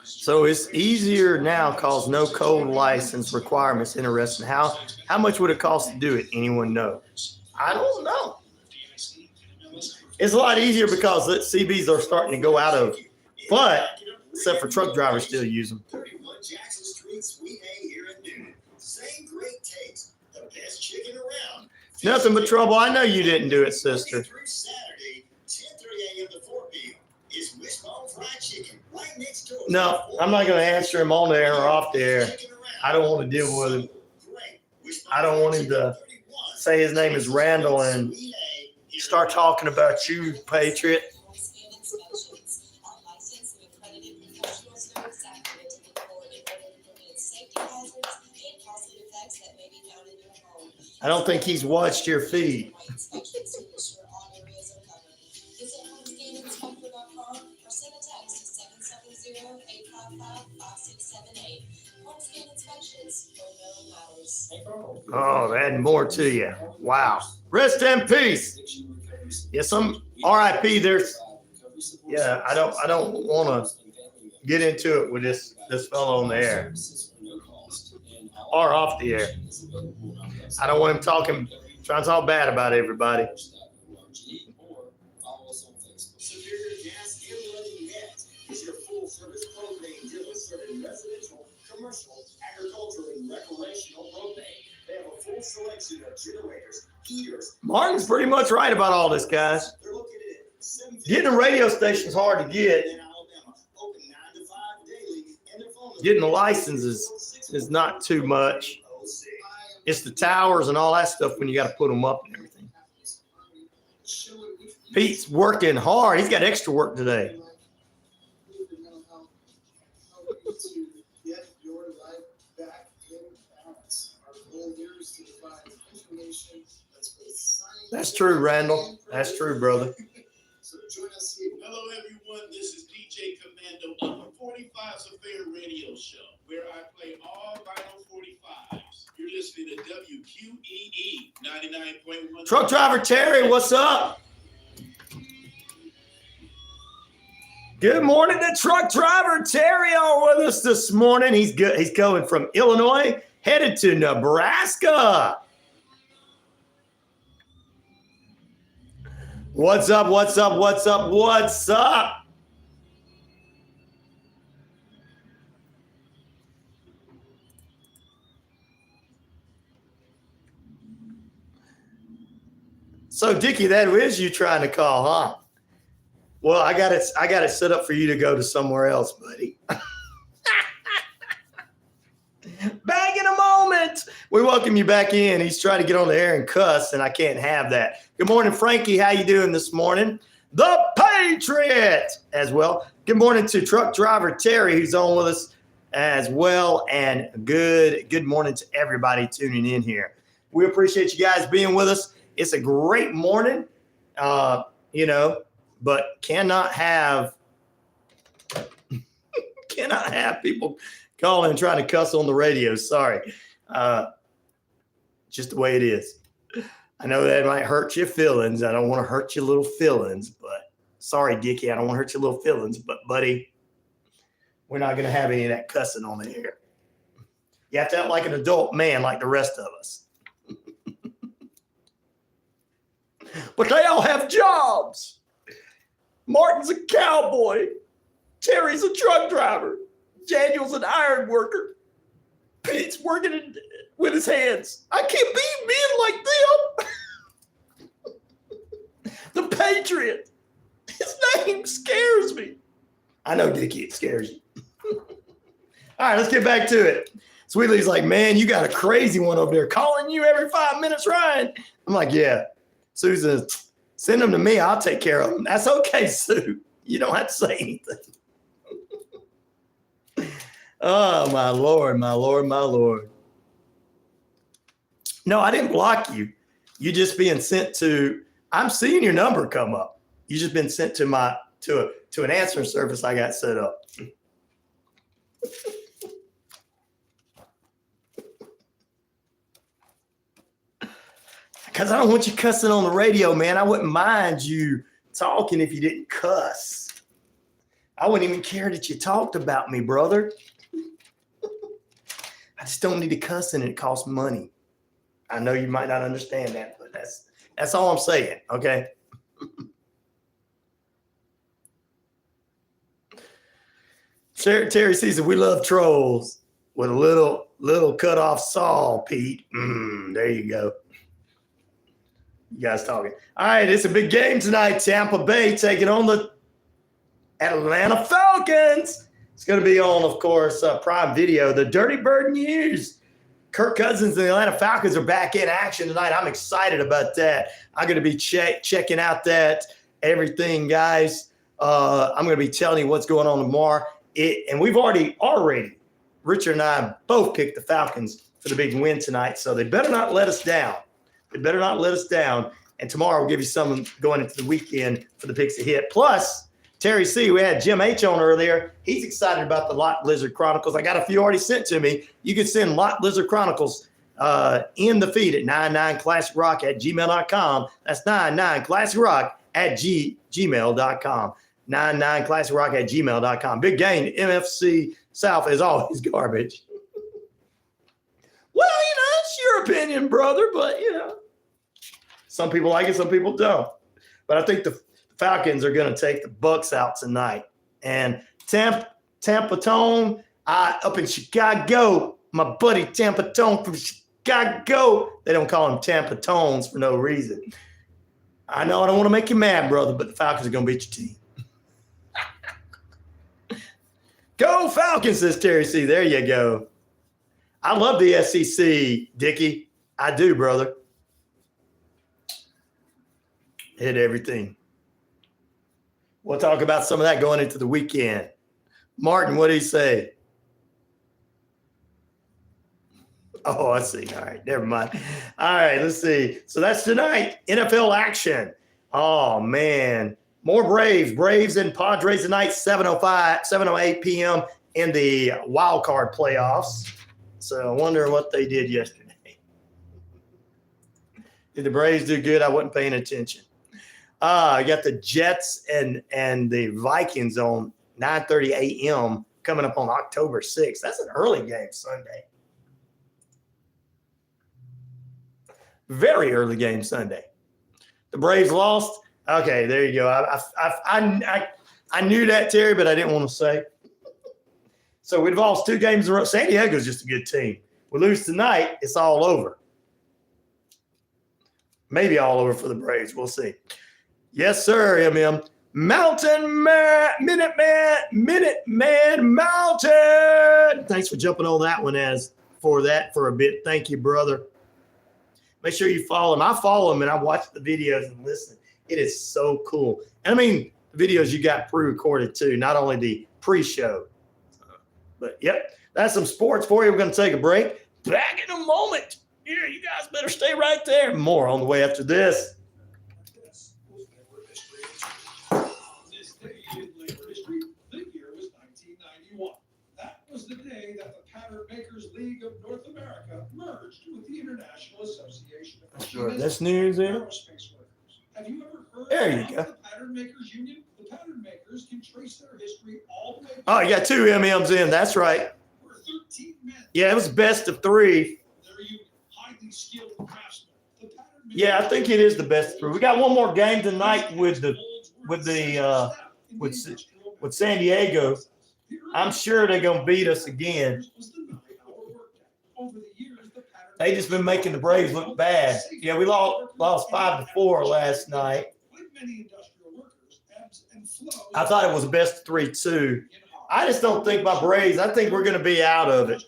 Speaker 1: So it's easier now because no code license requirements. Interesting. How much would it cost to do it? Anyone know? I don't know. It's a lot easier because the CBs are starting to go out of, but except for truck drivers still use them.
Speaker 10: 31 Jackson Street, Suite A here in Newton. Same great taste, the best chicken around.
Speaker 1: Nothing but trouble. I know you didn't do it, sister.
Speaker 10: Through Saturday, 10:30 a.m. to 4 p.m. is Wishbone Fried Chicken right next door.
Speaker 1: No, I'm not going to answer him on the air or off the air. I don't want to deal with him. I don't want him to say his name is Randall and start talking about you, Patriot. I don't think he's watched your feed. Oh, adding more to you. Wow. Rest in peace. Yeah, some RIP. There's. Yeah, I don't want to get into it with this fellow on the air or off the air. I don't want him trying to talk bad about everybody.
Speaker 10: Superior Gas and Letting Net is your full-service propane dealer serving residential, commercial, agricultural, and recreational propane. They have a full selection of generators, heaters.
Speaker 1: Martin's pretty much right about all this, guys.
Speaker 10: They're located at 750
Speaker 1: Getting a radio station is hard to get.
Speaker 10: in Alabama, open 9 to 5 daily, and their phone
Speaker 1: Getting the license is not too much. It's the towers and all that stuff when you got to put them up and everything. Pete's working hard. He's got extra work today.
Speaker 12: to get your life back in balance. Our goal here is to provide information that's both science.
Speaker 1: That's true, Randall. That's true, brother.
Speaker 12: So join us here.
Speaker 13: Hello, everyone. This is DJ Commando of the 45's Affair Radio Show, where I play all vinyl 45s. You're listening to WQEE 99.1.
Speaker 1: Truck driver Terry, what's up? Good morning to truck driver Terry on with us this morning. He's good. He's going from Illinois, headed to Nebraska. What's up? What's up? What's up? What's up? So, Dickie, that is you trying to call, huh? Well, I got it set up for you to go to somewhere else, buddy. Back in a moment. We welcome you back in. He's trying to get on the air and cuss, and I can't have that. Good morning, Frankie. How you doing this morning? The Patriot as well. Good morning to truck driver Terry, who's on with us as well. And good morning to everybody tuning in here. We appreciate you guys being with us. It's a great morning, but cannot have people calling and trying to cuss on the radio. Sorry. Just the way it is. I know that might hurt your feelings. I don't want to hurt your little feelings, but sorry, Dickie. I don't want to hurt your little feelings, but buddy, we're not going to have any of that cussing on the air. You have to act like an adult man like the rest of us. But they all have jobs. Martin's a cowboy. Terry's a truck driver. Daniel's an iron worker. Pete's working with his hands. I can't be men like them. The Patriot. His name scares me. I know, Dickie, it scares you. All right, let's get back to it. Sweetly's like, man, you got a crazy one over there calling you every 5 minutes, Ryan. I'm like, yeah. Susan, send them to me. I'll take care of them. That's okay, Sue. You don't have to say anything. Oh, my Lord, my Lord, my Lord. No, I didn't block you. You just being sent to, I'm seeing your number come up. You just been sent to to an answering service I got set up. Because I don't want you cussing on the radio, man. I wouldn't mind you talking if you didn't cuss. I wouldn't even care that you talked about me, brother. I just don't need to cuss and it costs money. I know you might not understand that, but that's all I'm saying, okay? Terry sees that we love trolls with a little cut off saw, Pete. There you go. You guys talking. All right, it's a big game tonight. Tampa Bay taking on the Atlanta Falcons. It's going to be on, of course, Prime Video. The Dirty Bird News. Kirk Cousins and the Atlanta Falcons are back in action tonight. I'm excited about that. I'm going to be checking out everything, guys. I'm going to be telling you what's going on tomorrow. And we've already, Richard and I both picked the Falcons for the big win tonight, so they better not let us down. They better not let us down. And tomorrow we'll give you some going into the weekend for the picks to hit. Plus, Terry C., we had Jim H. on earlier. He's excited about the Lot Lizard Chronicles. I got a few already sent to me. You can send Lot Lizard Chronicles in the feed at 99classicrock@gmail.com. That's 99classicrock@gmail.com. 99classicrock@gmail.com. Big game. MFC South is always garbage. Well, it's your opinion, brother, but, some people like it, some people don't. But I think the Falcons are going to take the Bucs out tonight. And Tampa Tone, up in Chicago, my buddy Tampa Tone from Chicago. They don't call them Tampa Tones for no reason. I know I don't want to make you mad, brother, but the Falcons are going to beat your team. Go Falcons, says Terry C. There you go. I love the SEC, Dickie. I do, brother. Hit everything. We'll talk about some of that going into the weekend. Martin, what did he say? Oh, I see. All right, never mind. All right, let's see. So that's tonight. NFL action. Oh man, more Braves and Padres tonight. 7:08 p.m. in the wild card playoffs. So I wonder what they did yesterday. Did the Braves do good? I wasn't paying attention. I got the Jets and the Vikings on 9:30 a.m. coming up on October 6th. That's an early game Sunday. Very early game Sunday. The Braves lost. Okay, there you go. I knew that, Terry, but I didn't want to say. So we've lost 2 games in a row. San Diego's just a good team. We lose tonight, it's all over. Maybe all over for the Braves. We'll see. Yes, sir, MM. Mountain Man, Minuteman Mountain. Thanks for jumping on that one for a bit. Thank you, brother. Make sure you follow him. I follow him and I watch the videos and listen. It is so cool. And I mean, the videos you got pre-recorded too, not only the pre-show. But yep, that's some sports for you. We're going to take a break. Back in a moment. Yeah, you guys better stay right there. More on the way after this.
Speaker 13: This day in labor history, the year was 1991. That was the day that the Pattern Makers League of North America merged with the International Association of
Speaker 1: This news in.
Speaker 13: Aerospace Workers. Have you ever heard
Speaker 1: There you
Speaker 13: of
Speaker 1: go.
Speaker 13: the Pattern Makers Union? The Pattern Makers can trace their history all the way back.
Speaker 1: Oh, you got 2 MMs in. That's right.
Speaker 13: We're 13 men.
Speaker 1: Yeah, it was best of 3.
Speaker 13: Their union, highly skilled craftsmen. The Pattern Makers
Speaker 1: Yeah, I think it is the best of 3. We got one more game tonight with San Diego. I'm sure they're gonna beat us again. They just been making the Braves look bad. Yeah, we lost 5-4 last night. I thought it was best of 3 too. I just don't think my Braves. I think we're gonna be out of it.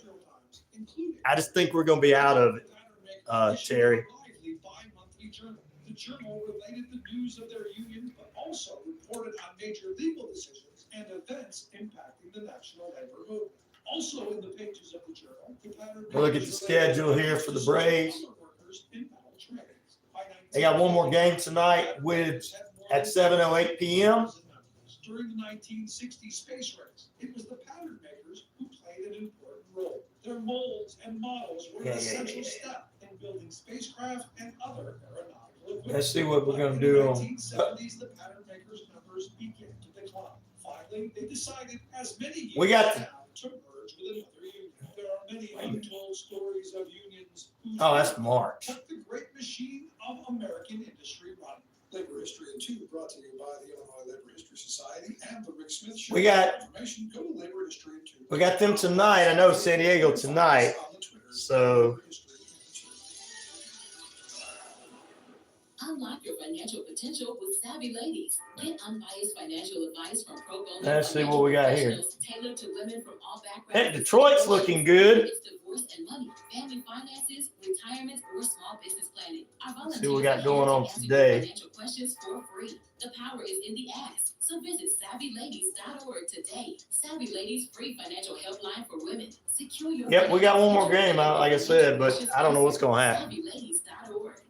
Speaker 1: I just think we're gonna be out of it, Terry.
Speaker 13: The journal related the news of their union, but also reported on major legal decisions and events impacting the national labor movement. Also in the pages of the journal, the Pattern
Speaker 1: We'll look at the schedule here for the Braves. They got one more game tonight at 7:08 p.m.
Speaker 13: During the 1960 space race, it was the pattern makers who played an important role. Their molds and models were an essential step in building spacecraft and other aeronautical equipment.
Speaker 1: Let's see what we're gonna do.
Speaker 13: In the 1970s, the pattern makers' numbers began to decline. Finally, they decided, as many years
Speaker 1: We got the-
Speaker 13: now, to merge with another union. There are many untold stories of unions who
Speaker 1: that's March.
Speaker 13: kept the great machine of American industry running. Labor History in 2 brought to you by the Illinois Labor History Society and the Rick Smith Show.
Speaker 1: We got-
Speaker 13: information. Go to Labor History in 2.
Speaker 1: We got them tonight. I know San Diego tonight. So
Speaker 14: Unlock your financial potential with Savvy Ladies. Get unbiased financial advice from pro bono
Speaker 1: let's see what we got here.
Speaker 14: professionals tailored to women from all backgrounds.
Speaker 1: Hey, Detroit's looking good.
Speaker 14: It's divorce and money, family finances, retirement, or small business planning. Our
Speaker 1: Let's see what we got
Speaker 14: volunteers are
Speaker 1: going
Speaker 14: here
Speaker 1: on
Speaker 14: to answer your
Speaker 1: today.
Speaker 14: financial questions for free. The power is in the ask. So visit SavvyLadies.org today. Savvy Ladies free financial helpline for women. Secure your
Speaker 1: Yep, we got one more game, like I said, but I don't know what's gonna happen.
Speaker 14: SavvyLadies.org.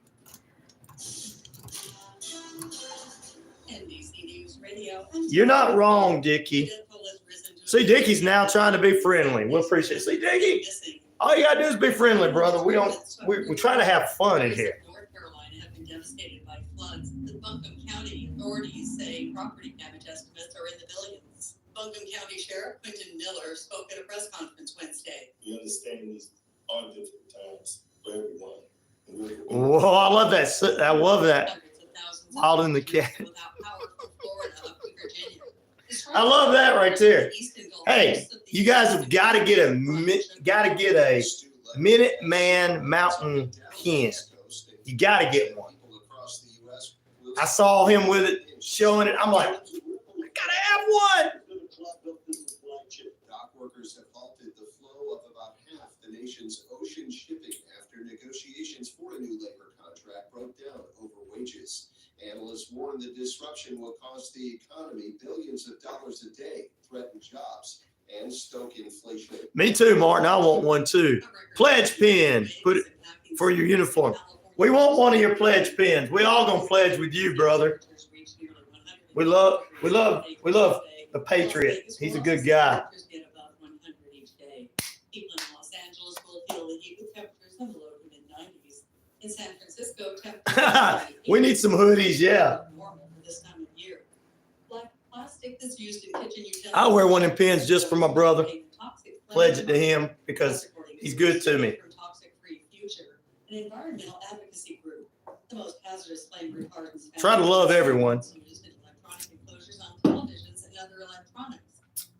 Speaker 1: You're not wrong, Dickie. See, Dickie's now trying to be friendly. We'll appreciate it. See, Dickie, all you gotta do is be friendly, brother. We're trying to have fun in here.
Speaker 15: North Carolina have been devastated by floods. The Buncombe County authorities say property damage estimates are in the billions. Buncombe County Sheriff Quentin Miller spoke at a press conference Wednesday.
Speaker 16: We understand these are difficult times for everyone.
Speaker 1: Whoa, I love that. I love that. Wild in the cat. I love that right there. Hey, you guys have got to get a Minuteman Mountain pin. You got to get one. I saw him with it, showing it. I'm like, I gotta have one.
Speaker 17: Dock workers have halted the flow of about half the nation's ocean shipping after negotiations for a new labor contract broke down over wages. Analysts warn the disruption will cost the economy billions of dollars a day, threaten jobs, and stoke inflation.
Speaker 1: Me too, Martin. I want one too. Pledge pin. Put it for your uniform. We want one of your pledge pins. We all gonna pledge with you, brother. We love the Patriot. He's a good guy.
Speaker 15: People in Los Angeles will feel the heat with temperatures in the low to mid-90s. In San Francisco, temperatures
Speaker 1: We need some hoodies, yeah.
Speaker 15: normal for this time of year. Black plastic that's used in kitchen utensils.
Speaker 1: I'll wear one of them pins just for my brother. Pledge it to him because he's good to me.
Speaker 15: Toxic-free future, an environmental advocacy group. The most hazardous flame retardants.
Speaker 1: Try to love everyone.
Speaker 15: Used in electronic enclosures on televisions and other electronics.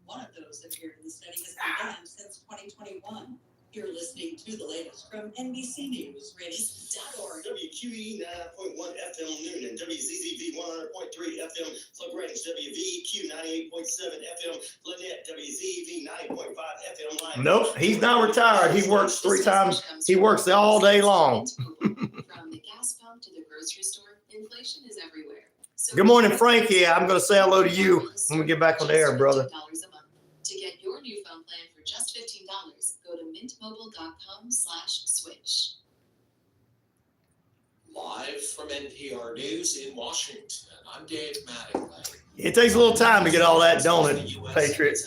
Speaker 15: One of those appeared in the study has been banned since 2021. You're listening to the latest from NBC News, radio.org.
Speaker 10: WQEE 9.1 FM noon and WZZV 100.3 FM Plug Range, WVEQ 98.7 FM Lynette, WZEV 90.5 FM Line.
Speaker 1: Nope, he's not retired. He works 3 times. He works all day long.
Speaker 14: From the gas pump to the grocery store, inflation is everywhere. So
Speaker 1: Good morning, Frankie. I'm going to say hello to you when we get back on the air, brother.
Speaker 14: $15 a month. To get your new phone plan for just $15, go to mintmobile.com/switch.
Speaker 2: Live from NPR News in Washington, I'm Dave Mattingly.
Speaker 1: It takes a little time to get all that, don't it, Patriot?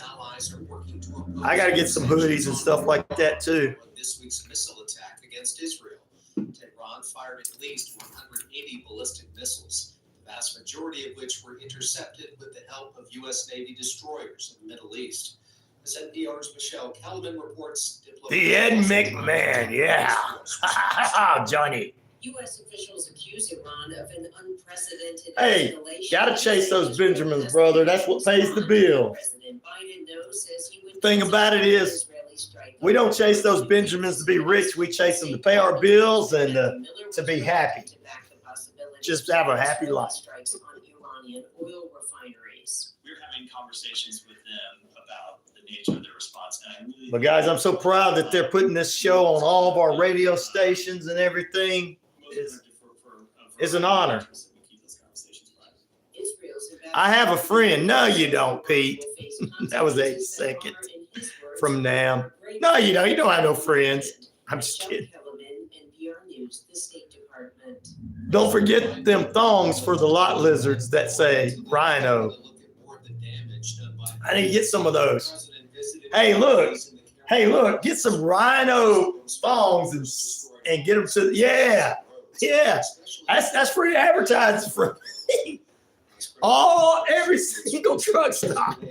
Speaker 1: I got to get some hoodies and stuff like that, too.
Speaker 2: This week's missile attack against Israel. Tehran fired at least 180 ballistic missiles, the vast majority of which were intercepted with the help of U.S. Navy destroyers in the Middle East. As NPR's Michelle Kellerman reports,
Speaker 1: The Ed McMahon, yeah. Johnny.
Speaker 18: U.S. officials accuse Iran of an unprecedented
Speaker 1: Hey,
Speaker 18: escalation.
Speaker 1: got to chase those Benjamins, brother. That's what pays the bill.
Speaker 18: President Biden knows says he would
Speaker 1: Thing about it is, we don't chase those Benjamins to be rich. We chase them to pay our bills and to be happy. Just have a happy life.
Speaker 18: Strikes on Iranian oil refineries.
Speaker 19: We're having conversations with them about the nature of their response. And I really
Speaker 1: But guys, I'm so proud that they're putting this show on all of our radio stations and everything. Is an honor. I have a friend. No, you don't, Pete. That was 8 seconds from now. No, you don't. You don't have no friends. I'm just kidding.
Speaker 18: NPR News, the State Department.
Speaker 1: Don't forget them thongs for the lot lizards that say Rhino. I need to get some of those. Hey, look. Get some Rhino thongs and get them to, yeah. That's free advertising for me. Every single truck stop.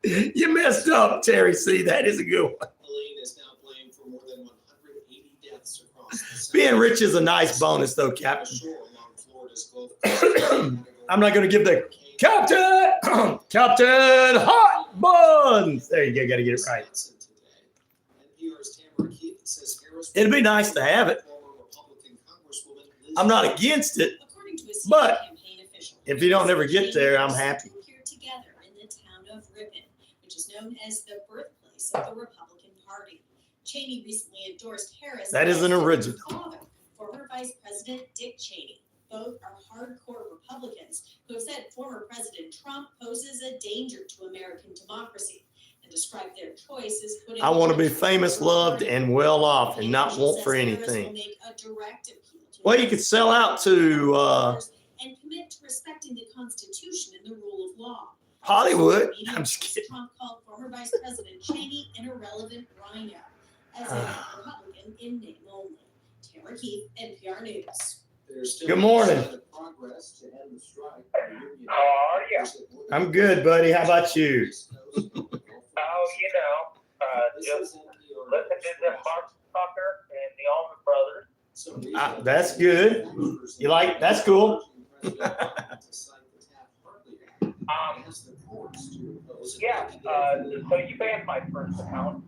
Speaker 1: You messed up, Terry C. That is a good one. Being rich is a nice bonus, though, Captain. I'm not going to give the Captain Hot Buns. There you go. Got to get it right. It'd be nice to have it. I'm not against it, but if you don't ever get there, I'm happy.
Speaker 15: Together in the town of Ripon, which is known as the birthplace of the Republican Party. Cheney recently endorsed Harris.
Speaker 1: That is an original.
Speaker 15: Father, former Vice President Dick Cheney. Both are hardcore Republicans who have said former President Trump poses a danger to American democracy and described their choice as putting.
Speaker 1: I want to be famous, loved, and well off and not want for anything. Well, you could sell out to
Speaker 15: and commit to respecting the Constitution and the rule of law.
Speaker 1: Hollywood. I'm just kidding.
Speaker 15: Trump called former Vice President Cheney an irrelevant rhino, as a Republican in name only. Tamara Keith, NPR News.
Speaker 1: Good morning.
Speaker 11: How are you?
Speaker 1: I'm good, buddy. How about you?
Speaker 11: Just listen to the Mark Tucker and the Allman Brothers.
Speaker 1: That's good. You like? That's cool.
Speaker 11: So you banned my first account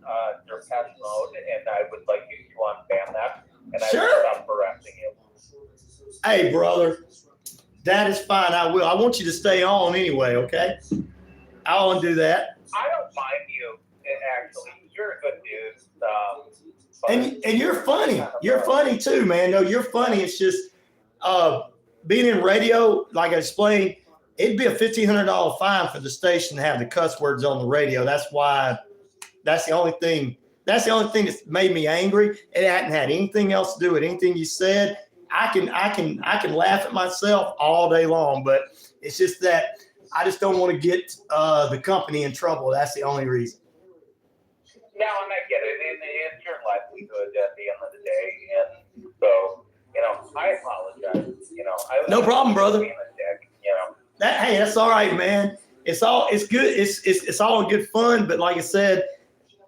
Speaker 11: during patch mode, and I would like you to unban that, and I will stop harassing you.
Speaker 1: Hey, brother, that is fine. I will. I want you to stay on anyway, okay? I'll undo that.
Speaker 11: I don't mind you, actually. You're a good dude.
Speaker 1: And you're funny. You're funny too, man. No, you're funny. It's just being in radio, like I explained, it'd be a $1,500 fine for the station to have the cuss words on the radio. That's why. That's the only thing. That's the only thing that's made me angry. It hadn't had anything else to do with anything you said. I can laugh at myself all day long, but it's just that I just don't want to get the company in trouble. That's the only reason.
Speaker 11: No, and I get it. It's your livelihood at the end of the day, and so I apologize.
Speaker 1: No problem, brother.
Speaker 11: Being a dick,
Speaker 1: Hey, that's all right, man. It's good. It's all good fun, but like I said,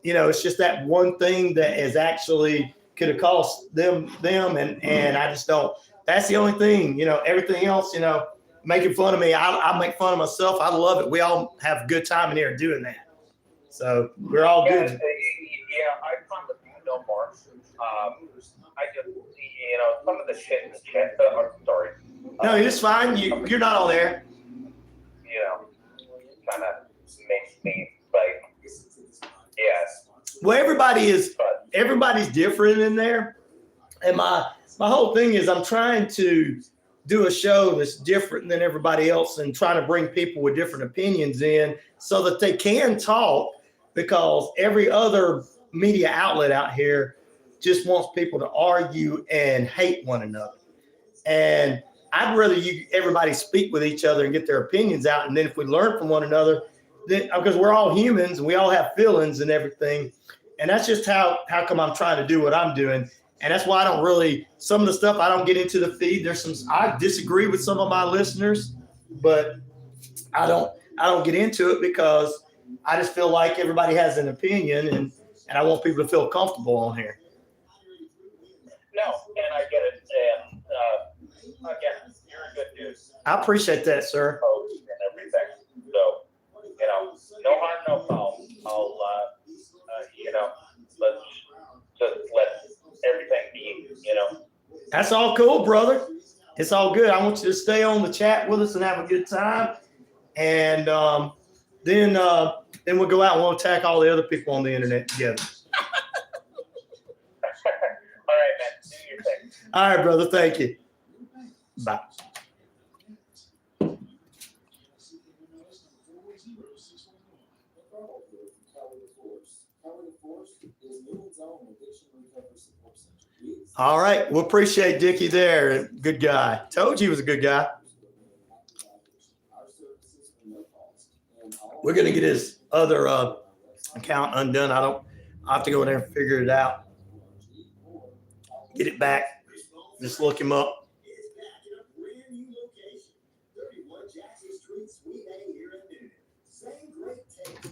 Speaker 1: it's just that one thing that is actually could have cost them, and I just don't. That's the only thing. Everything else, making fun of me. I make fun of myself. I love it. We all have a good time in here doing that. So we're all good.
Speaker 11: I promise you no more. I just, some of the shit in the chat. Sorry.
Speaker 1: No, it's fine. You're not all there.
Speaker 11: Kind of makes me like, yes.
Speaker 1: Well, everybody's different in there, and my whole thing is I'm trying to do a show that's different than everybody else and trying to bring people with different opinions in so that they can talk, because every other media outlet out here just wants people to argue and hate one another. And I'd rather everybody speak with each other and get their opinions out. And then if we learn from one another, then, because we're all humans and we all have feelings and everything. And that's just how come I'm trying to do what I'm doing. And that's why I don't really, some of the stuff I don't get into the feed. I disagree with some of my listeners, but I don't get into it because I just feel like everybody has an opinion and I want people to feel comfortable on here.
Speaker 11: No, and I get it. And again, you're a good dude.
Speaker 1: I appreciate that, sir.
Speaker 11: And everything. So, no harm, no foul. I'll, let's just let everything be,
Speaker 1: That's all cool, brother. It's all good. I want you to stay on the chat with us and have a good time. And then we'll go out and we'll attack all the other people on the internet together.
Speaker 11: All right, man. Do your thing.
Speaker 1: All right, brother. Thank you. Bye. All right. We appreciate Dickie there. Good guy. Told you he was a good guy. We're going to get his other account undone. I'll have to go in there and figure it out. Get it back. Just look him up.
Speaker 10: Same great taste, the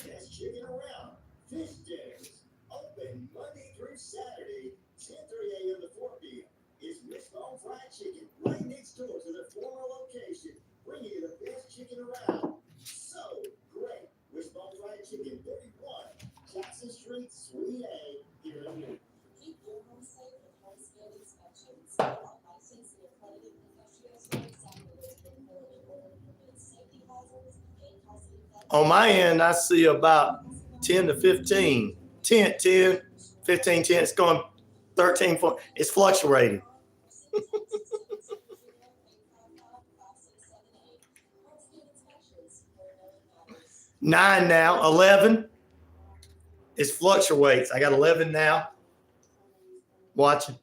Speaker 10: best chicken around. Fish dinners, open Monday through Saturday, 10:30 a.m. to 4 p.m. It's Wishbone Fried Chicken, right next door to the former location, bringing you the best chicken around. So great. Wishbone Fried Chicken, 31 Jackson Street, Suite A, here in Neal.
Speaker 14: Keep your home safe with home skill inspections. Licensed and accredited professionals know exactly what's been for in order to prevent safety hazards and custody theft.
Speaker 1: On my end, I see about 10 to 15. 10, 15, 10. It's going 13, 4. It's fluctuating. 9 now, 11. It fluctuates. I got 11 now. Watching.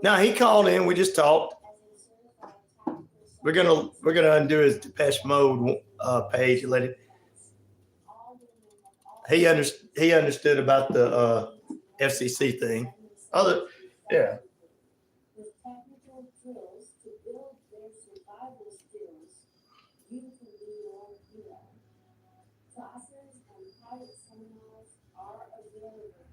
Speaker 1: Now he called in. We just talked. We're gonna undo his Depeche Mode page and let it. He understood about the FCC thing. Yeah.
Speaker 7: With technical drills to build their survival skills, you can be your hero. Classes and private seminars are available.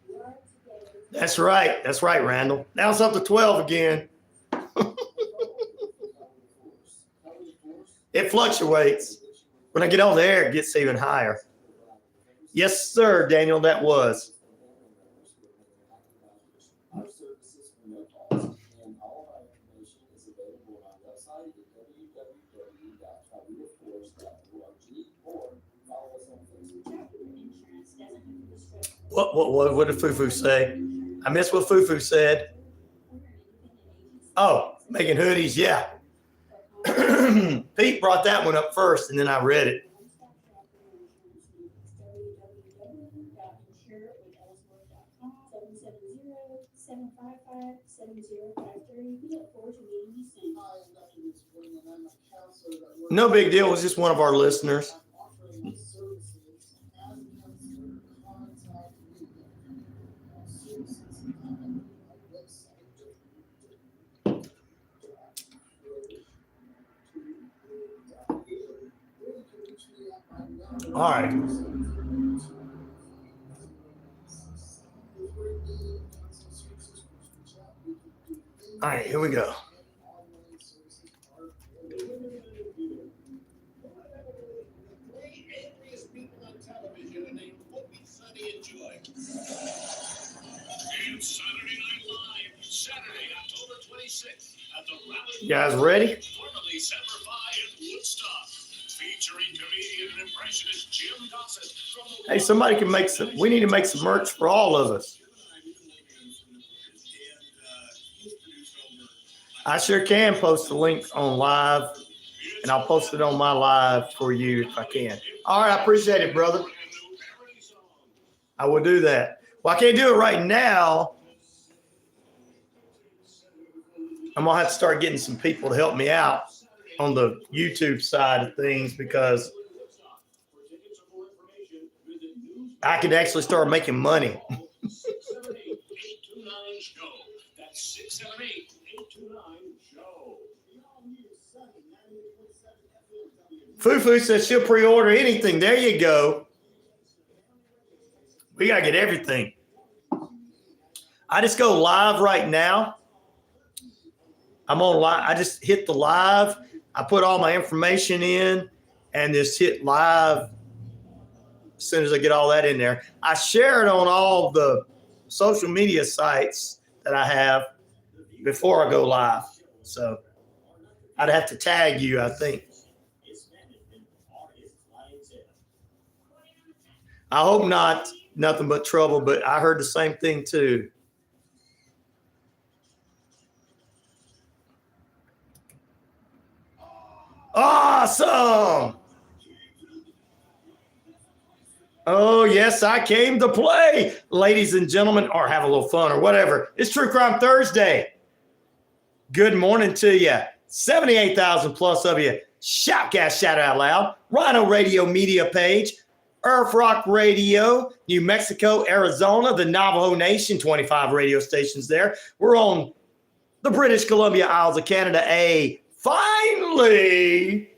Speaker 7: Learn today.
Speaker 1: That's right. That's right, Randall. Now it's up to 12 again. It fluctuates. When I get on the air, it gets even higher. Yes, sir, Daniel, that was.
Speaker 6: Our services for no cost, and all of our information is available on our website at www.careerforce.org or follow us on Facebook.
Speaker 1: What did Fufu say? I missed what Fufu said. Oh, making hoodies, yeah. Pete brought that one up first, and then I read it. No big deal. It was just one of our listeners. All right. All right, here we go.
Speaker 13: It's Saturday Night Live, Saturday, October 26th at the Rally.
Speaker 1: You guys ready?
Speaker 13: Formerly Semper Fi in Woodstock, featuring comedian and impressionist Jim Gossett.
Speaker 1: Hey, somebody can make some. We need to make some merch for all of us. I sure can post the link on live, and I'll post it on my live for you if I can. All right, I appreciate it, brother. I will do that. Well, I can't do it right now. I'm going to have to start getting some people to help me out on the YouTube side of things because I could actually start making money. Fufu says she'll pre-order anything. There you go. We got to get everything. I just go live right now. I'm on live. I just hit the live. I put all my information in and just hit live as soon as I get all that in there. I share it on all the social media sites that I have before I go live. So I'd have to tag you, I think. I hope not. Nothing but trouble, but I heard the same thing too. Awesome. Oh, yes, I came to play, ladies and gentlemen, or have a little fun or whatever. It's True Crime Thursday. Good morning to you. 78,000 plus of you. Shoutcast, shout out loud. Rhino Radio media page. Earth Rock Radio, New Mexico, Arizona, the Navajo Nation, 25 radio stations there. We're on the British Columbia Isles of Canada, finally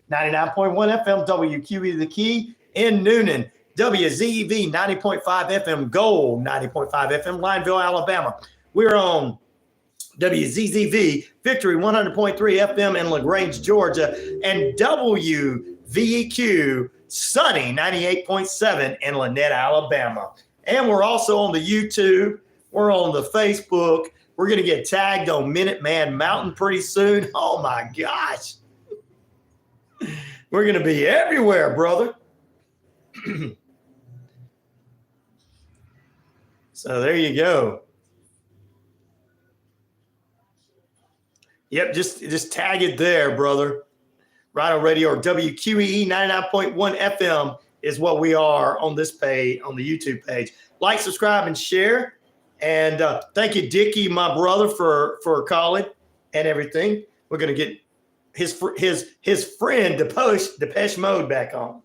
Speaker 1: 99.1 FM, WQEE The Key in Noonan, WZEV 90.5 FM, Gold 90.5 FM, Lineville, Alabama. We're on WZZV, Victory 100.3 FM in LaGrange, Georgia, and WVEQ, Sunny 98.7 in Lynette, Alabama. And we're also on the YouTube. We're on the Facebook. We're going to get tagged on Minuteman Mountain pretty soon. Oh, my gosh. We're going to be everywhere, brother. So there you go. Yep, just tag it there, brother. Rhino Radio or WQEE 99.1 FM is what we are on this page, on the YouTube page. Like, subscribe, and share. And thank you, Dickie, my brother, for calling and everything. We're going to get his friend Depeche Mode back on.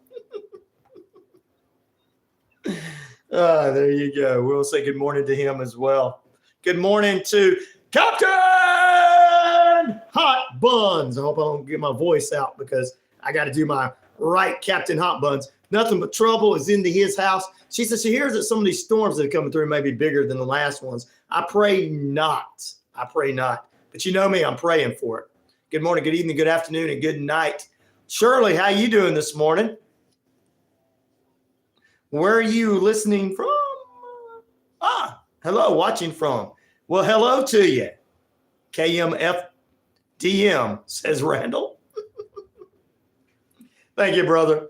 Speaker 1: There you go. We'll say good morning to him as well. Good morning to Captain Hot Buns. I hope I don't get my voice out because I got to do my right Captain Hot Buns. Nothing but trouble is into his house. She says she hears that some of these storms that are coming through may be bigger than the last ones. I pray not. I pray not. But you know me, I'm praying for it. Good morning, good evening, good afternoon, and good night. Shirley, how you doing this morning? Where are you listening from? Hello, watching from. Well, hello to you. KMFDM, says Randall. Thank you, brother.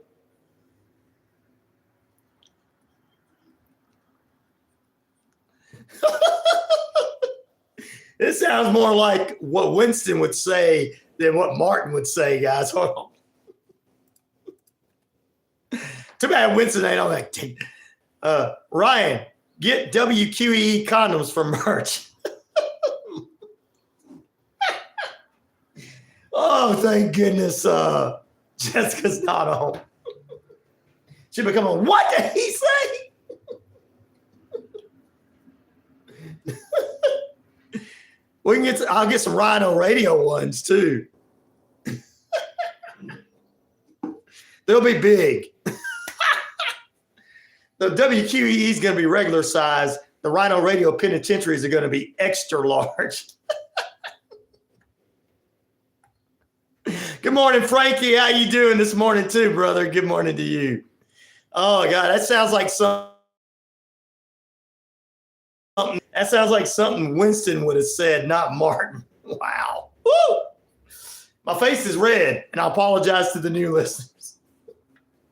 Speaker 1: This sounds more like what Winston would say than what Martin would say, guys. Hold on. Too bad Winston ain't on that team. Ryan, get WQEE condoms for merch. Oh, thank goodness Jessica's not on. She become on. What did he say? We can get. I'll get some Rhino Radio ones too. They'll be big. The WQEE is going to be regular size. The Rhino Radio Penitentiaries are going to be extra large. Good morning, Frankie. How you doing this morning too, brother? Good morning to you. Oh, God, that sounds like something. That sounds like something Winston would have said, not Martin. Wow. Woo! My face is red, and I apologize to the new listeners.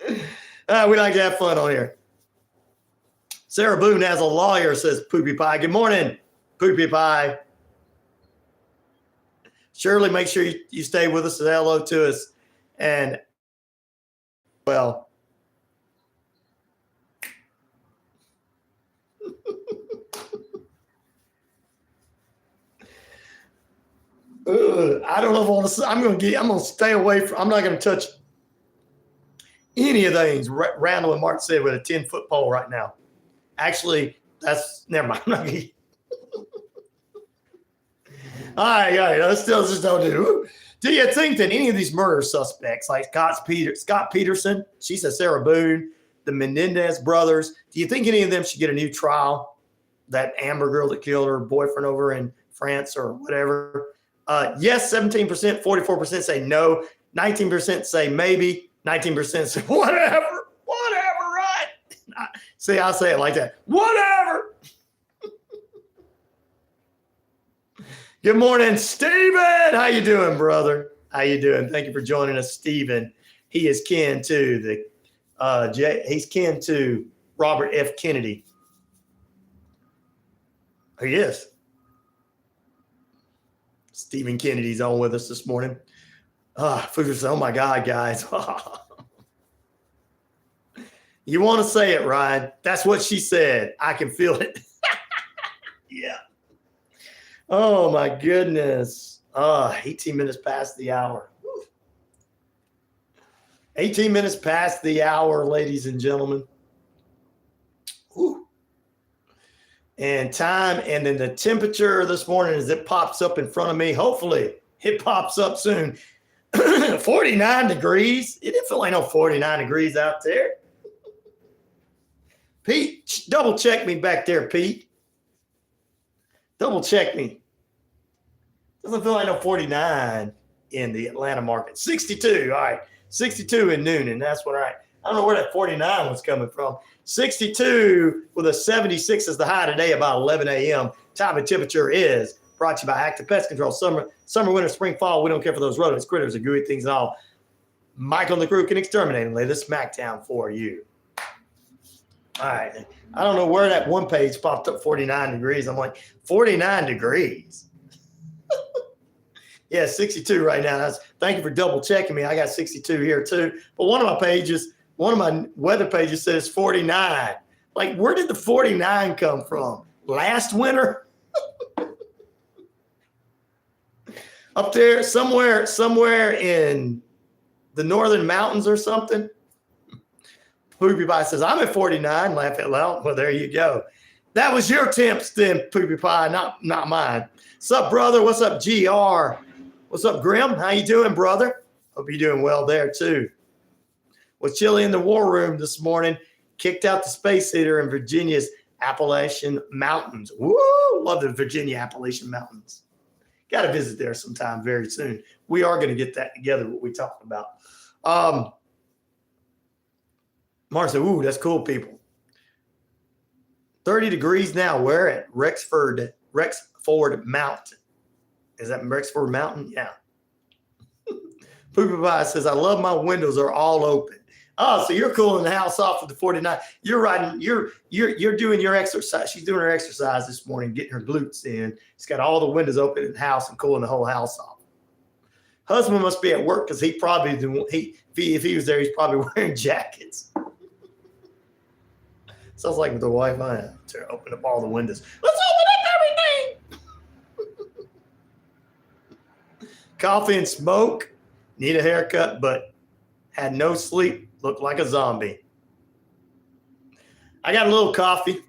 Speaker 1: We like to have fun on here. Sarah Boone as a lawyer, says Poopy Pie. Good morning, Poopy Pie. Shirley, make sure you stay with us. Say hello to us. And, well, I don't know if I want to. I'm going to stay away from. I'm not going to touch any of things. Randall and Martin said with a 10-foot pole right now. Actually, that's never mind. I'm not gonna, all right. Let's still just don't do. Do you think that any of these murder suspects, like Scott Peterson, she said Sarah Boone, the Menendez brothers, do you think any of them should get a new trial? That Amber girl that killed her boyfriend over in France or whatever. Yes, 17%, 44% say no, 19% say maybe, 19% say whatever, right? See, I'll say it like that. Whatever. Good morning, Stephen. How you doing, brother? How you doing? Thank you for joining us, Stephen. He is kin to he's kin to Robert F. Kennedy. He is. Stephen Kennedy's on with us this morning. Oh my God, guys. You want to say it, Ryan? That's what she said. I can feel it. Yeah. Oh, my goodness. 18 minutes past the hour. 18 minutes past the hour, ladies and gentlemen. Whew. And time, and then the temperature this morning as it pops up in front of me. Hopefully, it pops up soon. 49 degrees. It didn't feel like no 49 degrees out there. Pete, double check me back there, Pete. Double check me. Doesn't feel like no 49 in the Atlanta market. 62, all right. 62 in noon, and that's what, all right. I don't know where that 49 was coming from. 62 with a 76 is the high today, about 11 a.m. Time and temperature is brought to you by Active Pest Control. Summer, winter, spring, fall. We don't care for those rodents, critters, and gooey things and all. Michael and the crew can exterminate and lay the smackdown for you. All right. I don't know where that one page popped up 49 degrees. I'm like, 49 degrees. Yeah, 62 right now. Thank you for double checking me. I got 62 here too. But one of my weather pages says 49. Like, where did the 49 come from? Last winter? Up there, somewhere in the northern mountains or something? Poopy Pie says, I'm at 49. Laugh out loud. Well, there you go. That was your temps then, Poopy Pie, not mine. What's up, brother? What's up, GR? What's up, Grim? How you doing, brother? Hope you're doing well there, too. Was chilly in the war room this morning. Kicked out the space heater in Virginia's Appalachian Mountains. Woo! Love the Virginia Appalachian Mountains. Got to visit there sometime very soon. We are going to get that together, what we talked about. Mark said, ooh, that's cool, people. 30 degrees now. We're at Rexford Mountain. Is that Rexford Mountain? Yeah. Poopy Pie says, I love my windows are all open. Oh, so you're cooling the house off with the 49. You're riding. You're doing your exercise. She's doing her exercise this morning, getting her glutes in. She's got all the windows open in the house and cooling the whole house off. Husband must be at work because if he was there, he's probably wearing jackets. Sounds like with the wife. I have to open up all the windows. Let's open up everything. Coffee and smoke. Need a haircut, but had no sleep. Looked like a zombie. I got a little coffee.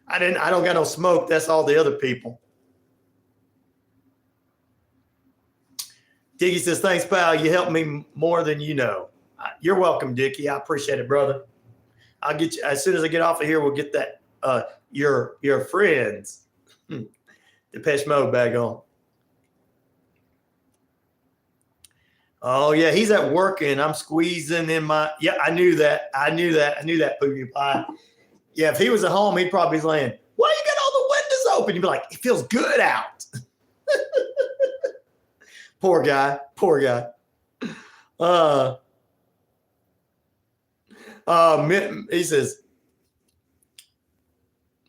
Speaker 1: I don't got no smoke. That's all the other people. Dickie says, thanks, pal. You helped me more than you know. You're welcome, Dickie. I appreciate it, brother. I'll get you as soon as I get off of here. We'll get that your friends Depeche Mode back on. Oh yeah, he's at work and I'm squeezing in my. Yeah, I knew that. Poopy pie. Yeah, if he was at home, he'd probably be saying, "Why you got all the windows open?" You'd be like, "It feels good out." Poor guy. He says,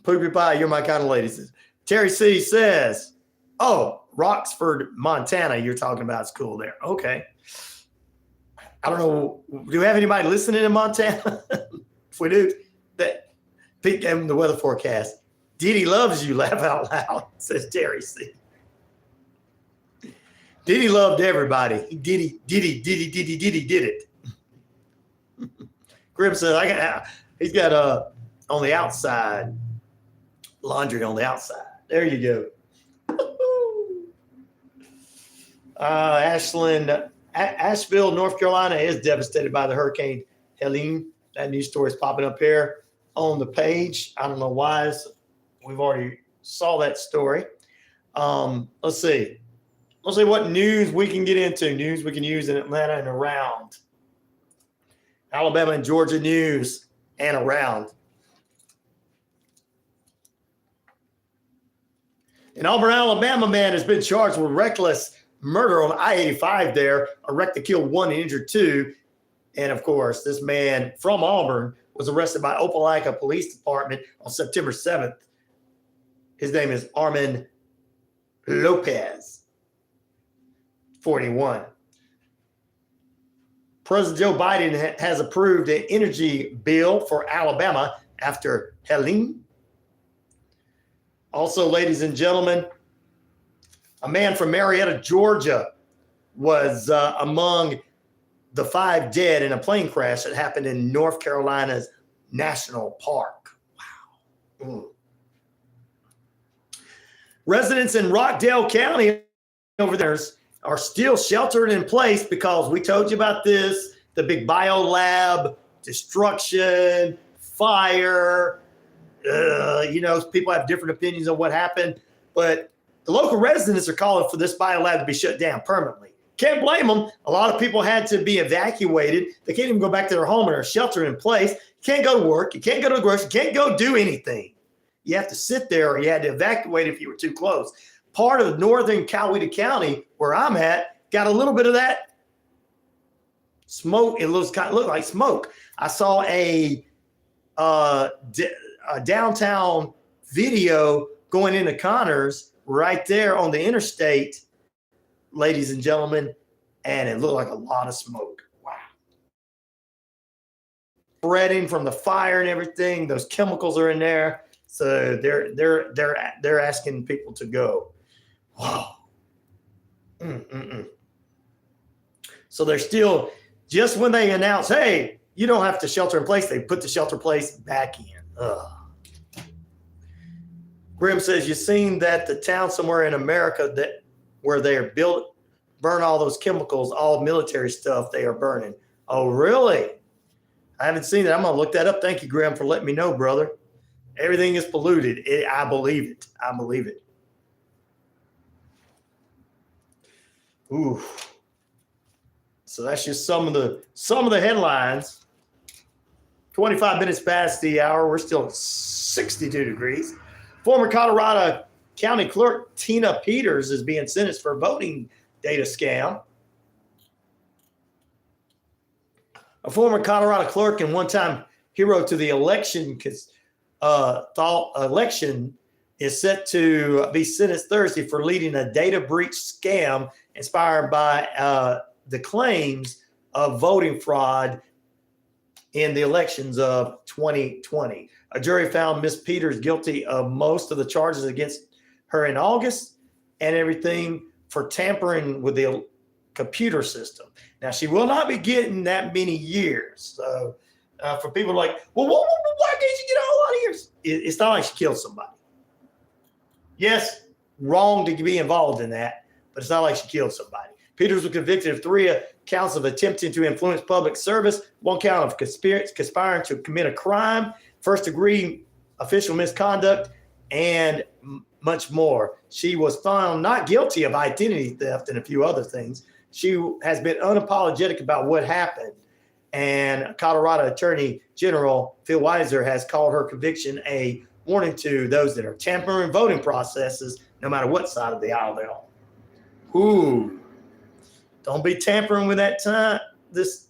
Speaker 1: Poopy Pie, you're my kind of lady. Says, Terry C says, oh, Roxford, Montana, you're talking about. It's cool there. Okay. I don't know. Do we have anybody listening in Montana? If we do, that peek in the weather forecast. Diddy loves you, laugh out loud, says Terry C. Diddy loved everybody. Diddy did it. Grim says, he's got on the outside, laundry on the outside. There you go. Asheville, North Carolina is devastated by the Hurricane Helene. That news story is popping up here on the page. I don't know why. We've already saw that story. Let's see what news we can get into. News we can use in Atlanta and around. Alabama and Georgia news and around. An Auburn, Alabama man has been charged with reckless murder on I-85 there. A wreck that killed one and injured two. And, of course, this man from Auburn was arrested by Opelika Police Department on September 7th. His name is Armin Lopez, 41. President Joe Biden has approved an energy bill for Alabama after Helene. Also, ladies and gentlemen, a man from Marietta, Georgia, was among the 5 dead in a plane crash that happened in North Carolina's National Park. Wow. Residents in Rockdale County over there are still sheltered in place because we told you about this, the big biolab, destruction, fire. People have different opinions on what happened, but the local residents are calling for this biolab to be shut down permanently. Can't blame them. A lot of people had to be evacuated. They can't even go back to their home and are sheltered in place. You can't go to work. You can't go to the grocery. You can't go do anything. You have to sit there, or you had to evacuate if you were too close. Part of northern Coweta County, where I'm at, got a little bit of that smoke. It looked like smoke. I saw a downtown video going into Connors right there on the interstate, ladies and gentlemen, and it looked like a lot of smoke. Wow. Spreading from the fire and everything. Those chemicals are in there. So they're asking people to go. Wow. So they're still, just when they announce, hey, you don't have to shelter in place, they put the shelter place back in. Ugh. Grim says, you've seen that the town somewhere in America where they're burn all those chemicals, all military stuff they are burning. Oh, really? I haven't seen it. I'm going to look that up. Thank you, Grim, for letting me know, brother. Everything is polluted. I believe it. Ooh. So that's just some of the headlines. 25 minutes past the hour. We're still at 62 degrees. Former Colorado County Clerk Tina Peters is being sentenced for a voting data scam. A former Colorado clerk and one-time hero to the election is set to be sentenced Thursday for leading a data breach scam inspired by the claims of voting fraud in the elections of 2020. A jury found Ms. Peters guilty of most of the charges against her in August and everything for tampering with the computer system. Now, she will not be getting that many years. So for people like, well, why can't you get a whole lot of years? It's not like she killed somebody. Yes, wrong to be involved in that, but it's not like she killed somebody. Peters was convicted of 3 counts of attempting to influence public service, 1 count of conspiring to commit a crime, first-degree official misconduct, and much more. She was found not guilty of identity theft and a few other things. She has been unapologetic about what happened, and Colorado Attorney General Phil Weiser has called her conviction a warning to those that are tampering voting processes, no matter what side of the aisle they're on. Ooh, don't be tampering with that time. This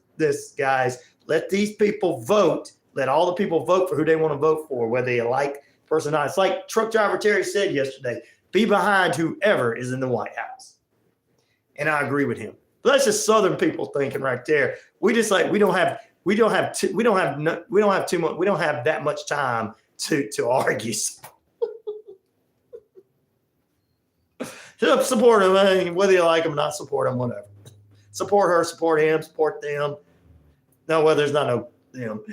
Speaker 1: guys, let these people vote. Let all the people vote for who they want to vote for, whether they like the person or not. It's like truck driver Terry said yesterday, be behind whoever is in the White House. And I agree with him. But that's just Southern people thinking right there. We just like, we don't have that much time to argue. Just support them, whether you like them or not, support them, whatever. Support her, support him, support them. No, well, there's not no,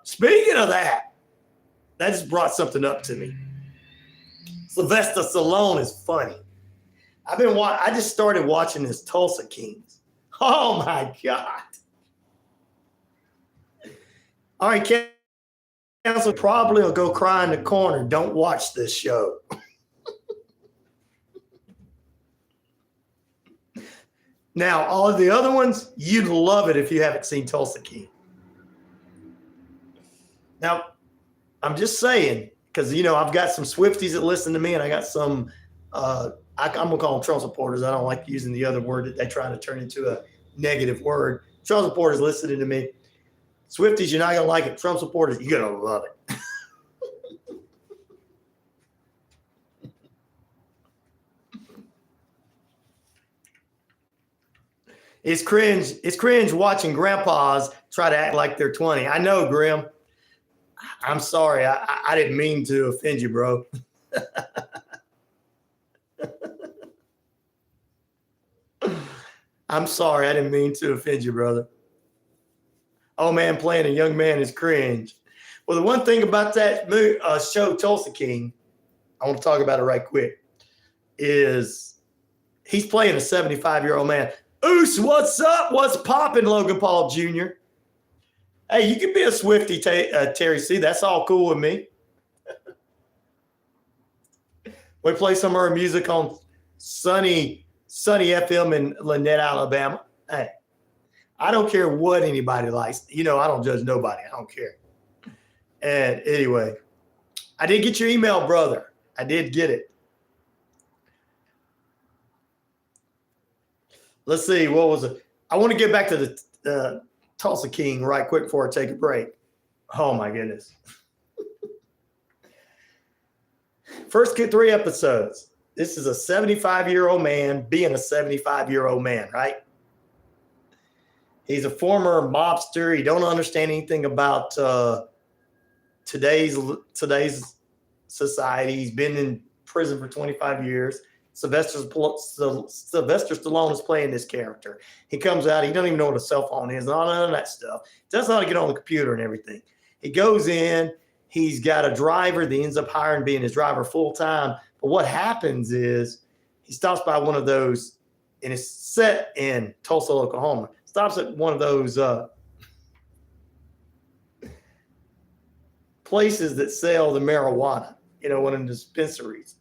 Speaker 1: speaking of that just brought something up to me. Sylvester Stallone is funny. I just started watching this Tulsa Kings. Oh my God. All right, counsel probably will go cry in the corner. Don't watch this show. Now, all of the other ones, you'd love it if you haven't seen Tulsa King. Now, I'm just saying, because, I've got some Swifties that listen to me, and I got some, I'm going to call them Trump supporters. I don't like using the other word that they try to turn into a negative word. Trump supporters listening to me. Swifties, you're not going to like it. Trump supporters, you're going to love it. It's cringe. It's cringe watching grandpas try to act like they're 20. I know, Grim. I'm sorry. I didn't mean to offend you, bro. I'm sorry. I didn't mean to offend you, brother. Old man playing a young man is cringe. Well, the one thing about that show, Tulsa King, I want to talk about it right quick, is he's playing a 75-year-old man. Oos, what's up? What's popping, Logan Paul Jr.? Hey, you can be a Swiftie, Terry C. That's all cool with me. We play some of our music on sunny FM in Lynette, Alabama. Hey, I don't care what anybody likes. I don't judge nobody. I don't care. And anyway, I did get your email, brother. I did get it. Let's see. What was it? I want to get back to the Tulsa King right quick before I take a break. Oh, my goodness. First 3 episodes. This is a 75-year-old man being a 75-year-old man, right? He's a former mobster. He don't understand anything about today's society. He's been in prison for 25 years. Sylvester Stallone is playing this character. He comes out. He doesn't even know what a cell phone is. None of that stuff. He doesn't know how to get on the computer and everything. He goes in. He's got a driver that ends up hiring being his driver full time. But what happens is he stops by one of those, and it's set in Tulsa, Oklahoma. Stops at one of those places that sell the marijuana. One of them dispensaries,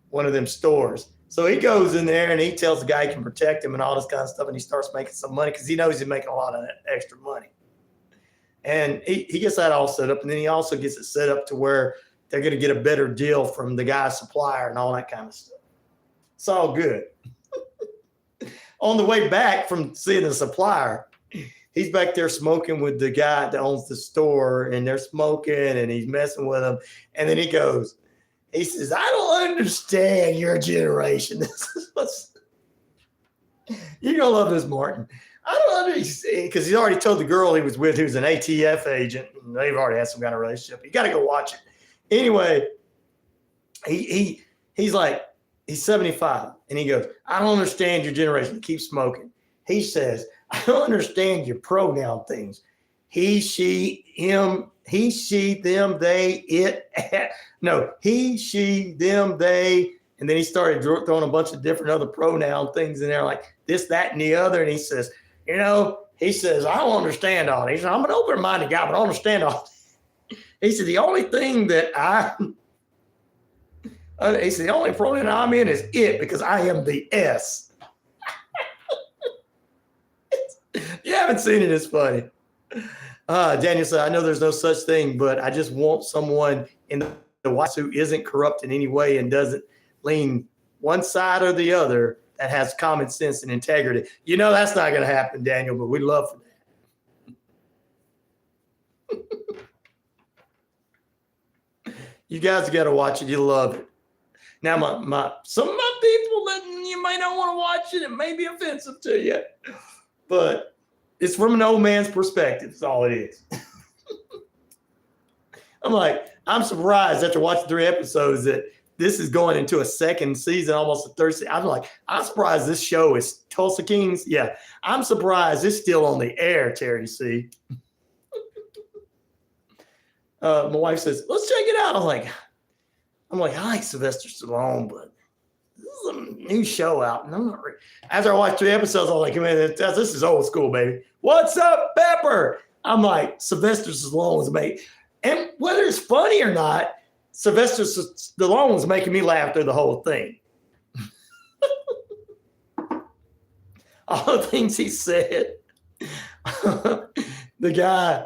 Speaker 1: one of them stores. So he goes in there and he tells the guy he can protect him and all this kind of stuff. And he starts making some money because he knows he's making a lot of extra money. And he gets that all set up. And then he also gets it set up to where they're going to get a better deal from the guy's supplier and all that kind of stuff. It's all good. On the way back from seeing the supplier, he's back there smoking with the guy that owns the store, and they're smoking, and he's messing with him. And then he says, I don't understand your generation. This is what's, you're going to love this, Martin. I don't understand, because he's already told the girl he was with, who's an ATF agent, and they've already had some kind of relationship. You got to go watch it. Anyway, he's like, he's 75, and he goes, I don't understand your generation. Keep smoking. He says, I don't understand your pronoun things. He, she, him, he, she, them, they, it. No, he, she, them, they. And then he started throwing a bunch of different other pronoun things in there, like this, that, and the other. And he says, I don't understand all these. I'm an open-minded guy, but I don't understand all. He said, the only thing that he said, the only pronoun I'm in is it, because I am the S. You haven't seen it, it's funny. Daniel said, I know there's no such thing, but I just want someone in the White House who isn't corrupt in any way and doesn't lean one side or the other, that has common sense and integrity. You know that's not going to happen, Daniel, but we'd love for that. You guys got to watch it. You'll love it. Now, some of my people that you might not want to watch it, it may be offensive to you, but it's from an old man's perspective. That's all it is. I'm surprised after watching 3 episodes that this is going into a second season, almost a third season. I'm surprised this show is Tulsa Kings. Yeah, I'm surprised it's still on the air, Terry C. My wife says, let's check it out. I'm like, I like Sylvester Stallone, but this is a new show out. And I'm not after I watched 3 episodes, I'm like, man, this is old school, baby. What's up, Pepper? I'm like, Sylvester Stallone was made. And whether it's funny or not, Sylvester Stallone was making me laugh through the whole thing. All the things he said. The guy's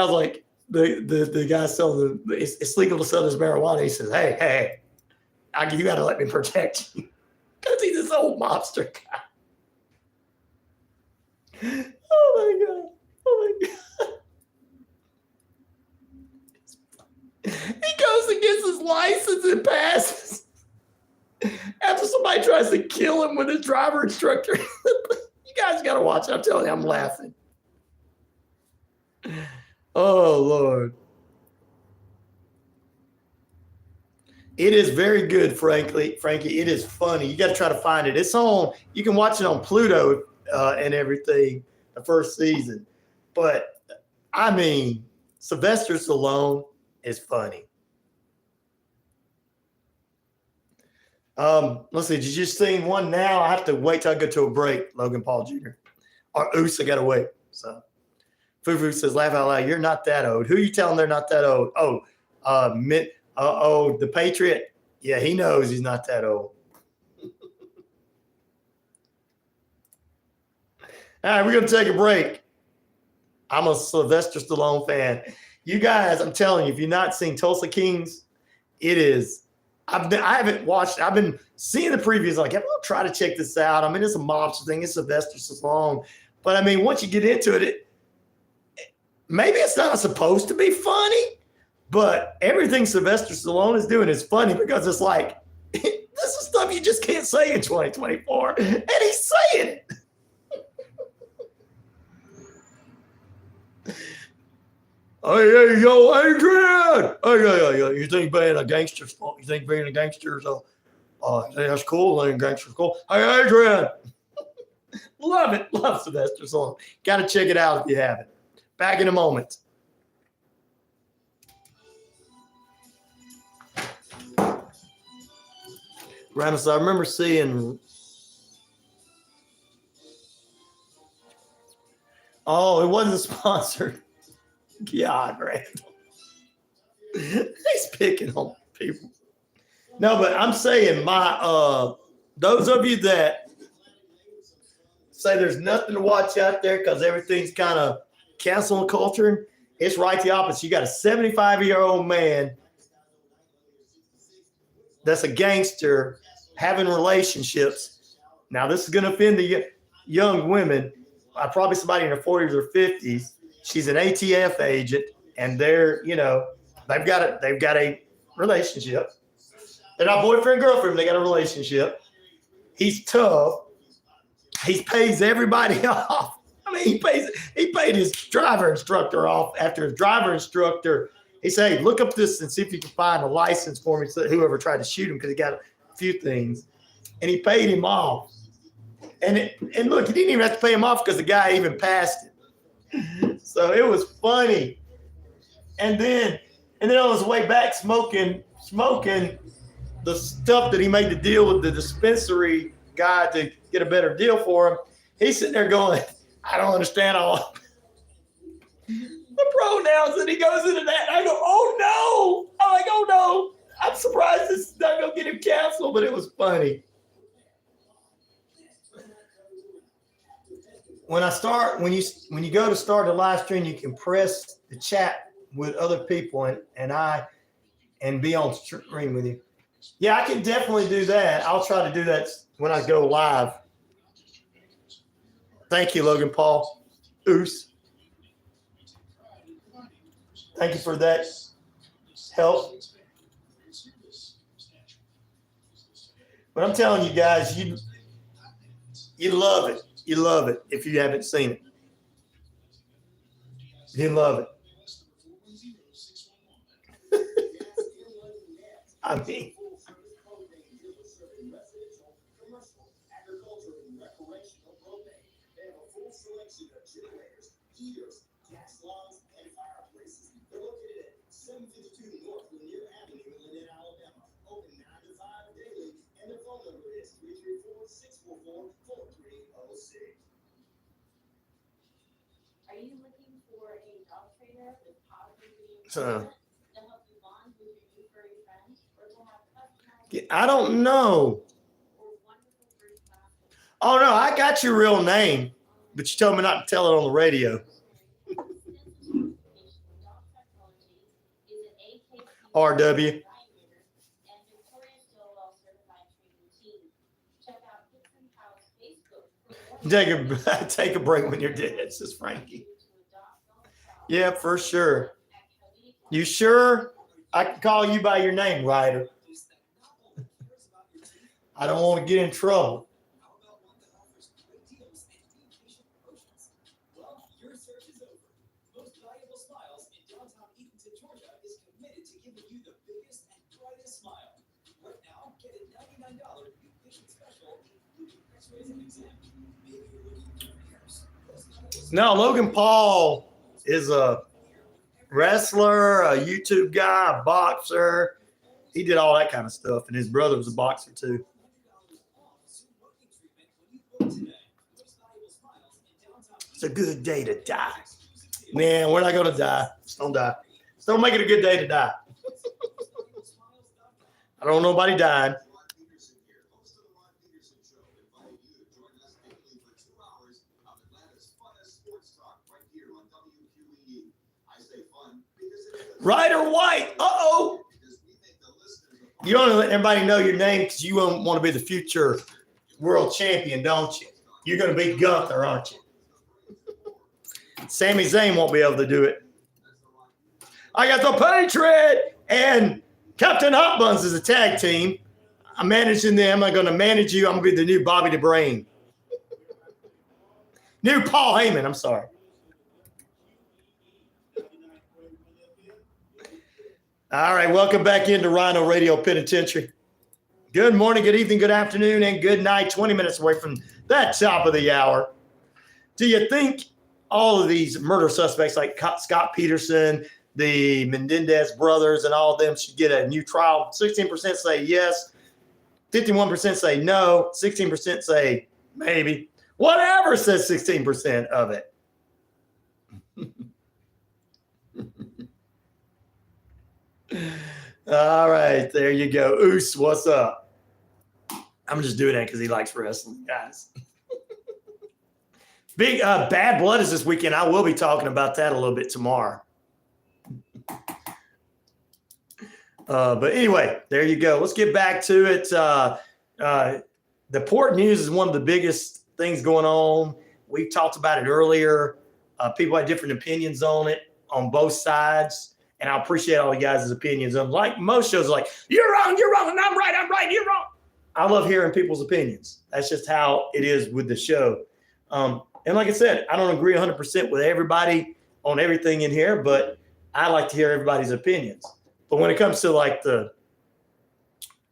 Speaker 1: like, the guy selling it's legal to sell this marijuana. He says, hey, you got to let me protect you. Because he's this old mobster guy. Oh my God. He goes and gets his license and passes after somebody tries to kill him with his driver instructor. You guys got to watch it. I'm telling you, I'm laughing. Oh, Lord. It is very good, Frankie. It is funny. You got to try to find it. It's on. You can watch it on Pluto and everything, the first season. But, I mean, Sylvester Stallone is funny. Let's see. Did you see one now? I have to wait till I go to a break, Logan Paul Jr. Or Oos, I got to wait. So, Fufu says, laugh out loud. You're not that old. Who are you telling they're not that old? The Patriot. Yeah, he knows he's not that old. All right, we're going to take a break. I'm a Sylvester Stallone fan. You guys, I'm telling you, if you've not seen Tulsa Kings, it is. I haven't watched. I've been seeing the previews. I'm going to try to check this out. I mean, it's a mobster thing. It's Sylvester Stallone. But, I mean, once you get into it, maybe it's not supposed to be funny, but everything Sylvester Stallone is doing is funny because it's like, this is stuff you just can't say in 2024. And he's saying it. Hey, yo, Adrian! Hey, you think being a gangster? You think being a gangster is that's cool? Being a gangster's cool. Hey, Adrian! Love it. Love Sylvester Stallone. Got to check it out if you haven't. Back in a moment. Rhino, I remember seeing. Oh, it wasn't sponsored. God, Randall. He's picking on people. No, but I'm saying those of you that say there's nothing to watch out there because everything's kind of cancel culture, it's right the opposite. You got a 75-year-old man that's a gangster having relationships. Now, this is going to offend the young women. probably somebody in her 40s or 50s. She's an ATF agent, and they've got a relationship. They're not boyfriend girlfriend. They got a relationship. He's tough. He pays everybody off. I mean, he paid his driver instructor off after his driver instructor. He said, "Hey, look up this and see if you can find a license for me." So whoever tried to shoot him, because he got a few things, and he paid him off. And look, he didn't even have to pay him off because the guy even passed it. So it was funny. And then on his way back, smoking the stuff that he made the deal with the dispensary guy to get a better deal for him. He's sitting there going, "I don't understand all the pronouns," and he goes into that. And I go, "Oh no!" I'm like, "Oh no!" I'm surprised this is not gonna get him canceled, but it was funny. When you go to start the live stream, you can press the chat with other people and be on stream with you. Yeah, I can definitely do that. I'll try to do that when I go live. Thank you, Logan Paul. Oos. Thank you for that help. But I'm telling you guys, you love it. You love it if you haven't seen it. You love it. I mean,
Speaker 7: Are you looking for a dog trainer with positive
Speaker 1: so,
Speaker 7: to help you bond with your new furry friends, or to have customized
Speaker 1: I don't know. Oh no, I got your real name, but you told me not to tell it on the radio. RW. Take a break when you're dead, says Frankie. Yeah, for sure. You sure? I can call you by your name, Ryder. I don't want to get in trouble.
Speaker 2: Well, your search is over. Most Valuable Smiles in downtown Eatonton, Georgia is committed to giving you the biggest and brightest smile. Right now, get a $99 new patient special, including x-rays and exam. Maybe you're looking for hairs.
Speaker 1: No, Logan Paul is a wrestler, a YouTube guy, a boxer. He did all that kind of stuff, and his brother was a boxer too. It's a good day to die. Man, we're not going to die. Just don't die. Just don't make it a good day to die. I don't want nobody dying. Ryder White. Uh-oh. You don't let everybody know your name because you want to be the future world champion, don't you? You're going to be Gunther, aren't you? Sami Zayn won't be able to do it. I got the Patriot and Captain Hot Buns as a tag team. I'm managing them. I'm going to manage you. I'm going to be the new Bobby the Brain. New Paul Heyman. I'm sorry. All right. Welcome back into Rhino Radio Penitentiary. Good morning, good evening, good afternoon, and good night. 20 minutes away from that top of the hour. Do you think all of these murder suspects like Scott Peterson, the Menendez brothers, and all of them should get a new trial? 16% say yes. 51% say no. 16% say maybe. Whatever says 16% of it. All right, there you go. Oos, what's up? I'm just doing that because he likes wrestling, guys. Big Bad Blood is this weekend. I will be talking about that a little bit tomorrow. But anyway, there you go. Let's get back to it. The Port News is one of the biggest things going on We've talked about it earlier. People had different opinions on it on both sides. And I appreciate all you guys' opinions. Like most shows, like, you're wrong, and I'm right, you're wrong. I love hearing people's opinions. That's just how it is with the show. And like I said, I don't agree 100% with everybody on everything in here, but I like to hear everybody's opinions. But when it comes to like the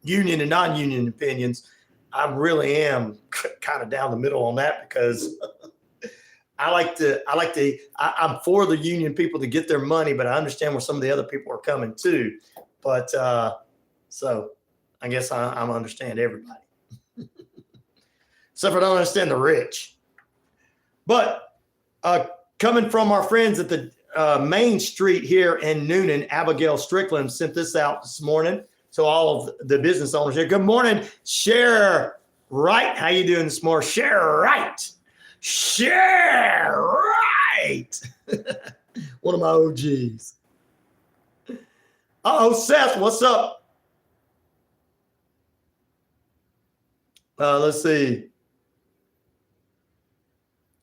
Speaker 1: union and non-union opinions, I really am kind of down the middle on that because I'm for the union people to get their money, but I understand where some of the other people are coming too. But so I guess I understand everybody. Except for I don't understand the rich. But coming from our friends at the Main Street here in Noonan, Abigail Strickland sent this out this morning to all of the business owners here. Good morning, Share Right. How you doing this morning? Share Right. Share Right. One of my OGs. Seth, what's up? Let's see.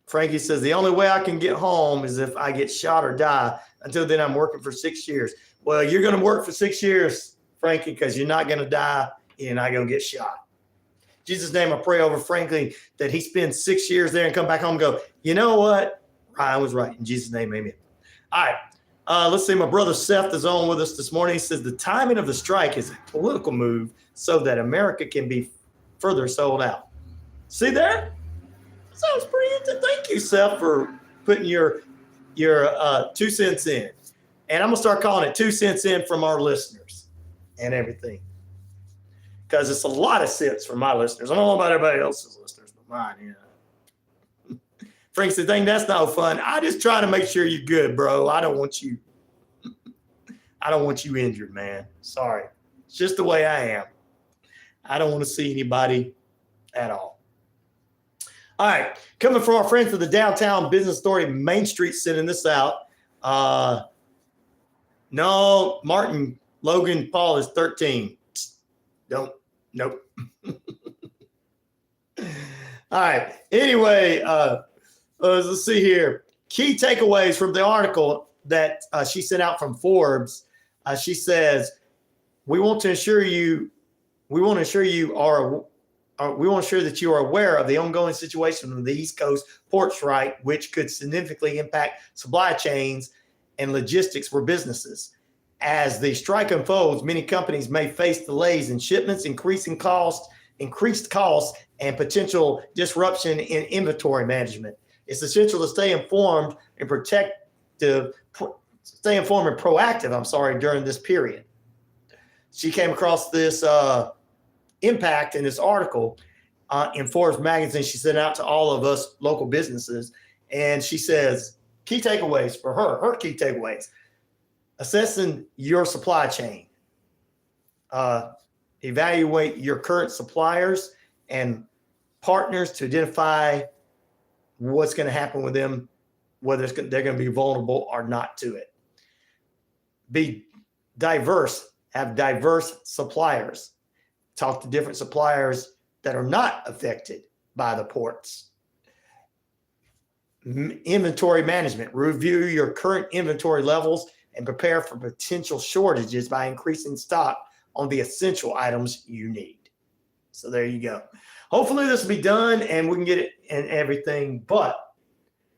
Speaker 1: Frankie says, the only way I can get home is if I get shot or die. Until then, I'm working for 6 years. Well, you're going to work for 6 years, Frankie, because you're not going to die and you're not going to get shot. In Jesus' name, I pray over Frankie that he spends 6 years there and come back home and go, you know what? Ryan was right. In Jesus' name, amen. All right. Let's see. My brother Seth is on with us this morning. He says the timing of the strike is a political move so that America can be further sold out. See there? Sounds pretty interesting. Thank you, Seth, for putting your 2 cents in. And I'm going to start calling it 2 cents in from our listeners and everything. Because it's a lot of cents from my listeners. I don't know about everybody else's listeners, but mine, yeah. Frank said, dang, that's no fun. I just try to make sure you're good, bro. I don't want you injured, man. Sorry. It's just the way I am. I don't want to see anybody at all. All right, coming from our friends at the Downtown Business Story Main Street, sending this out. No, Martin Logan Paul is 13. Nope. All right. Anyway, let's see here. Key takeaways from the article that she sent out from Forbes. She says, we want to ensure that you are aware of the ongoing situation on the East Coast port strike, which could significantly impact supply chains and logistics for businesses. As the strike unfolds, many companies may face delays in shipments, increased costs, and potential disruption in inventory management. It's essential to stay informed and proactive, during this period. She came across this impact in this article in Forbes magazine. She sent out to all of us local businesses, and she says key takeaways for her key takeaways: assessing your supply chain, evaluate your current suppliers and partners to identify what's going to happen with them, whether they're going to be vulnerable or not to it. Be diverse, have diverse suppliers. Talk to different suppliers that are not affected by the ports. Inventory management. Review your current inventory levels and prepare for potential shortages by increasing stock on the essential items you need. So there you go. Hopefully this will be done and we can get it and everything. But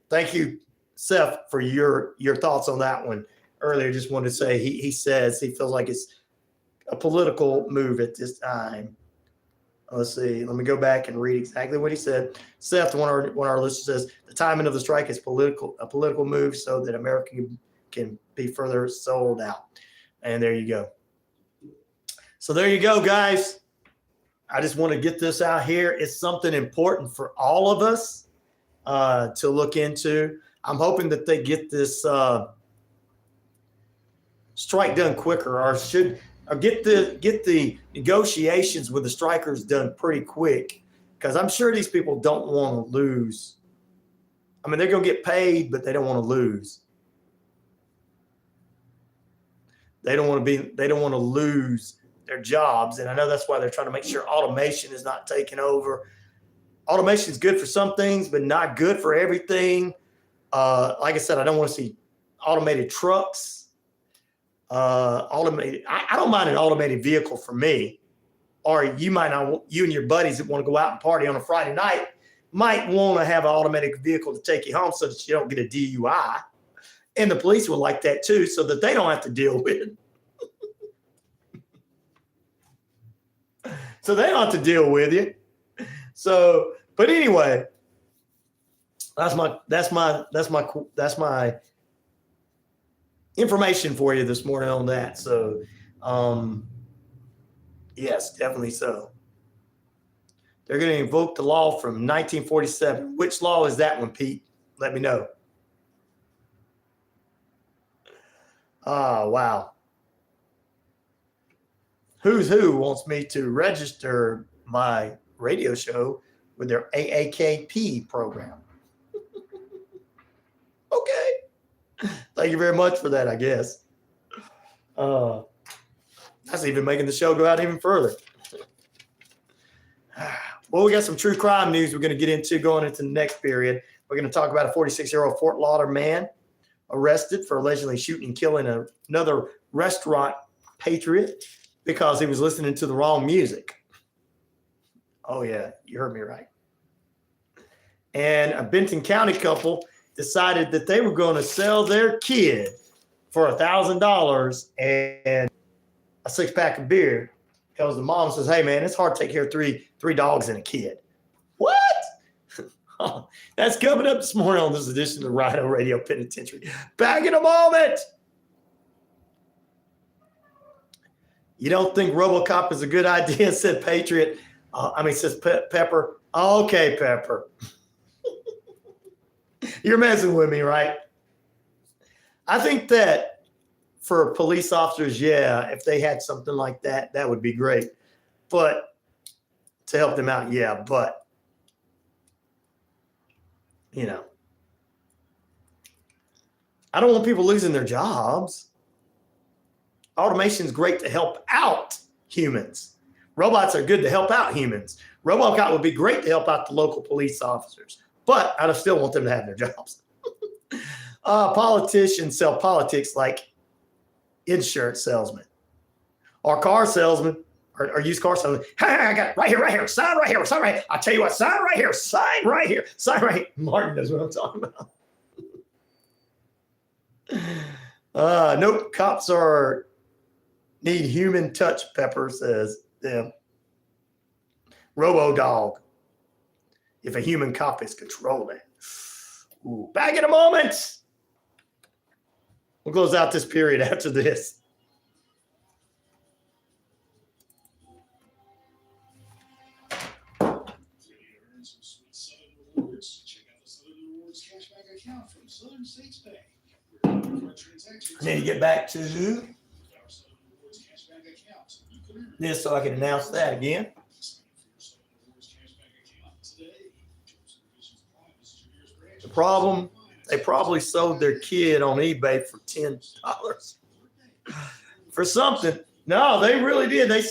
Speaker 1: thank you, Seth, for your thoughts on that one earlier. Just wanted to say he says he feels like it's a political move at this time. Let's see. Let me go back and read exactly what he said. Seth, one of our listeners, says the timing of the strike is a political move so that America can be further sold out. And there you go. So there you go, guys. I just want to get this out here. It's something important for all of us to look into. I'm hoping that they get this strike done quicker, or get the negotiations with the strikers done pretty quick, because I'm sure these people don't want to lose. I mean, they're going to get paid, but they don't want to lose. They don't want to lose their jobs. And I know that's why they're trying to make sure automation is not taking over. automation is good for some things, but not good for everything. Like I said, I don't want to see automated trucks. Automated. I don't mind an automated vehicle for me. Or you might not. You and your buddies that want to go out and party on a Friday night might want to have an automatic vehicle to take you home so that you don't get a DUI. And the police would like that too, so that they don't have to deal with it. So they don't have to deal with you. So, but anyway, that's my information for you this morning on that. So, yes, definitely so. They're going to invoke the law from 1947. Which law is that one, Pete? Let me know. Oh, wow. Who's Who wants me to register my radio show with their AAKP program. Okay. Thank you very much for that, I guess. That's even making the show go out even further. Well, we got some true crime news we're going to get into going into the next period. We're going to talk about a 46-year-old Fort Lauderdale man arrested for allegedly shooting and killing another restaurant patriot because he was listening to the wrong music. Oh, yeah, you heard me right. And a Benton County couple decided that they were going to sell their kid for $1,000 and a 6-pack of beer because the mom says, hey, man, it's hard to take care of three dogs and a kid. What? That's coming up this morning on this edition of the Rhino Radio Penitentiary. Back in a moment. You don't think RoboCop is a good idea, said Patriot. Says Pepper. Okay, Pepper. You're messing with me, right? I think that for police officers, yeah, if they had something like that, that would be great. But to help them out, yeah, but you know, I don't want people losing their jobs. Automation is great to help out humans. Robots are good to help out humans. RoboCop would be great to help out the local police officers, but I still want them to have their jobs. Politicians sell politics like insurance salesmen or car salesmen or used car salesmen. Hey, I got it right here, sign right here, sign right here. I'll tell you what, sign right here, sign right here, sign right here. Martin knows what I'm talking about. Nope, cops need human touch, Pepper says. Yeah. Robo-Dog. If a human cop is controlling. Ooh, back in a moment. We'll close out this period after this. I need to get back to this so I can announce that again. The problem, they probably sold their kid on eBay for $10 for something. No, they really did. They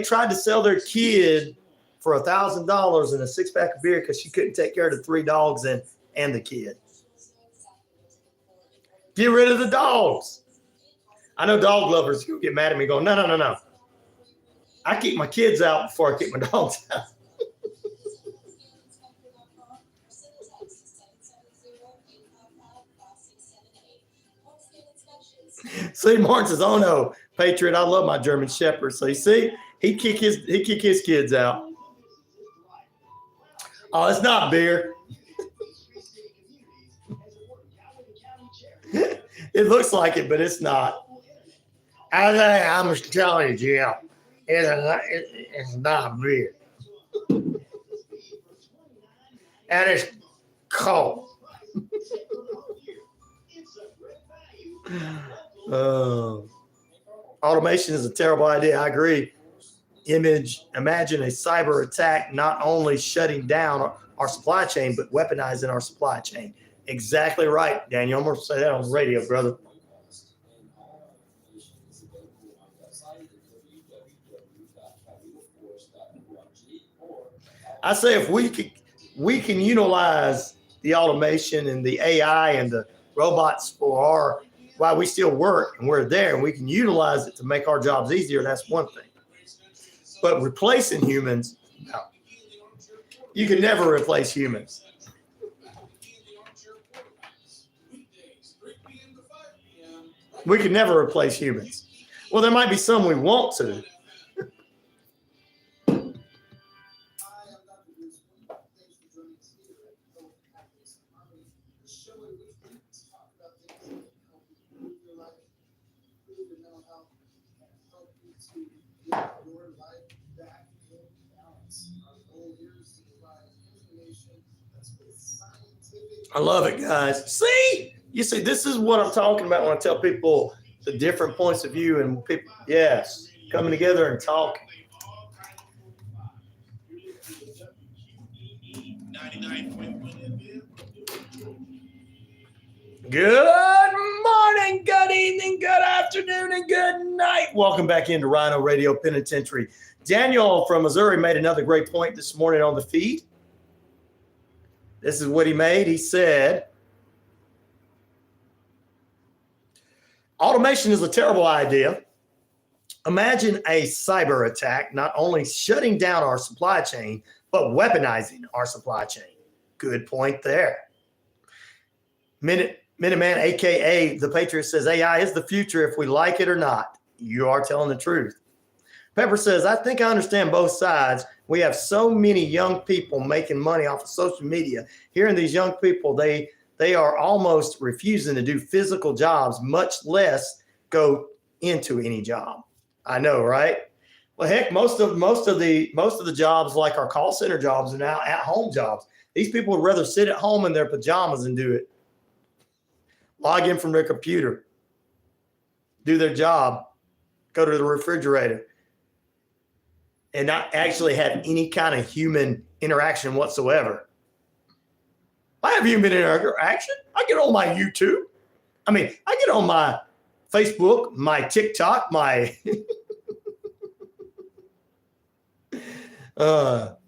Speaker 1: tried to sell their kid for $1,000 and a 6-pack of beer because she couldn't take care of the 3 dogs and the kid. Get rid of the dogs. I know dog lovers who get mad at me going, no. I keep my kids out before I keep my dogs out. See, Martin says, oh no, Patriot, I love my German Shepherd. So you see, he'd kick his kids out. Oh, it's not beer. It looks like it, but it's not. I'm just telling you, Jim, it's not beer. And it's cold. Automation is a terrible idea. I agree. Imagine a cyber attack not only shutting down our supply chain, but weaponizing our supply chain. Exactly right, Daniel. I'm going to say that on the radio, brother. I say if we can utilize the automation and the AI and the robots for while we still work and we're there and we can utilize it to make our jobs easier, that's one thing. But replacing humans, no. You can never replace humans. We can never replace humans. Well, there might be some we want to. I love it, guys. See, you see, this is what I'm talking about when I tell people the different points of view and people, yes, coming together and talking. Good morning, good evening, good afternoon, and good night. Welcome back into Rhino Radio Penitentiary. Daniel from Missouri made another great point this morning on the feed. This is what he made. He said, automation is a terrible idea. Imagine a cyber attack not only shutting down our supply chain, but weaponizing our supply chain. Good point there. Minuteman, a.k.a. The Patriot, says AI is the future if we like it or not. You are telling the truth. Pepper says, I think I understand both sides. We have so many young people making money off of social media. Hearing these young people, they are almost refusing to do physical jobs, much less go into any job. I know, right? Well, heck, most of the jobs, like our call center jobs, are now at-home jobs. These people would rather sit at home in their pajamas and do it. Log in from their computer, do their job, go to the refrigerator, and not actually have any kind of human interaction whatsoever. I have human interaction. I get on my YouTube. I get on my Facebook, my TikTok, my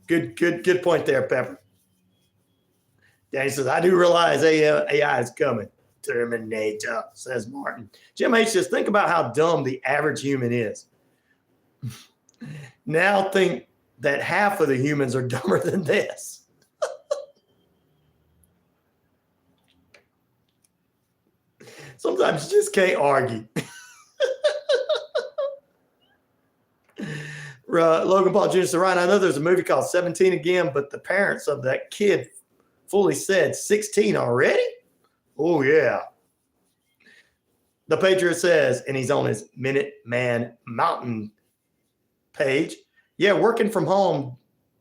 Speaker 1: good point there, Pepper. Danny says, I do realize AI is coming. Terminator, says Martin. Jim H says, think about how dumb the average human is. Now think that half of the humans are dumber than this. Sometimes you just can't argue. Logan Paul Jr. said, Ryan, I know there's a movie called 17 Again, but the parents of that kid fully said 16 already? Oh, yeah. The Patriot says, and he's on his Minuteman Mountain page, yeah, working from home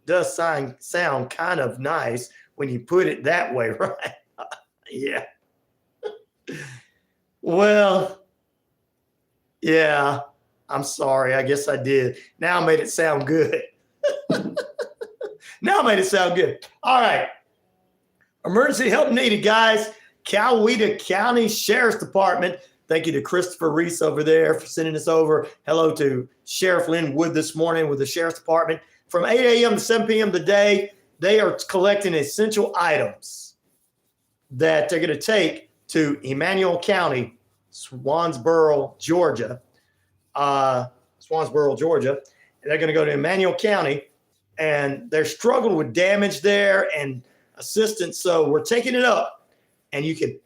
Speaker 1: does sound kind of nice when you put it that way, right? Yeah. Well, yeah, I'm sorry. I guess I did. Now I made it sound good. Now I made it sound good. All right. Emergency help needed, guys. Coweta County Sheriff's Department. Thank you to Christopher Reese over there for sending us over. Hello to Sheriff Lynn Wood this morning with the Sheriff's Department. From 8 a.m. to 7 p.m. today, they are collecting essential items that they're going to take to Emmanuel County, Swansboro, Georgia. And they're going to go to Emmanuel County, and they're struggling with damage there and assistance. So we're taking it up, and you can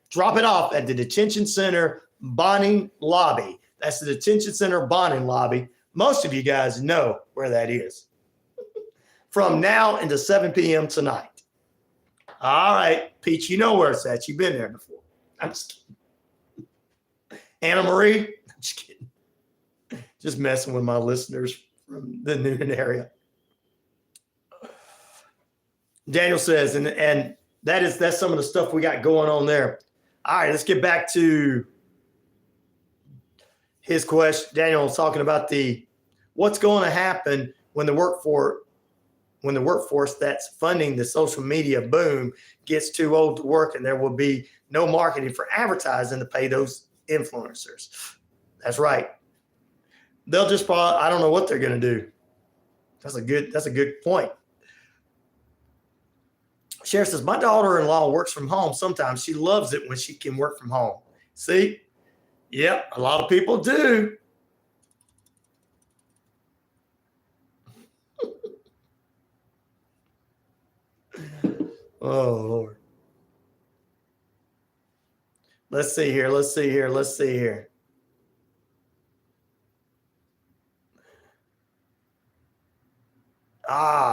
Speaker 1: drop it off at the detention center bonding lobby. That's the detention center bonding lobby. Most of you guys know where that is. From now into 7 p.m. tonight. All right, Peach, you know where it's at. You've been there before. I'm just kidding. Anna Marie, I'm just kidding. Just messing with my listeners from the Noonan area. Daniel says, and that's some of the stuff we got going on there. All right, let's get back to his question. Daniel was talking about what's going to happen when the workforce that's funding the social media boom gets too old to work, and there will be no marketing for advertising to pay those influencers. That's right. They'll just probably, I don't know what they're going to do. That's a good point. Sheriff says, my daughter-in-law works from home sometimes. She loves it when she can work from home. See? Yep, a lot of people do. Oh, Lord. Let's see here.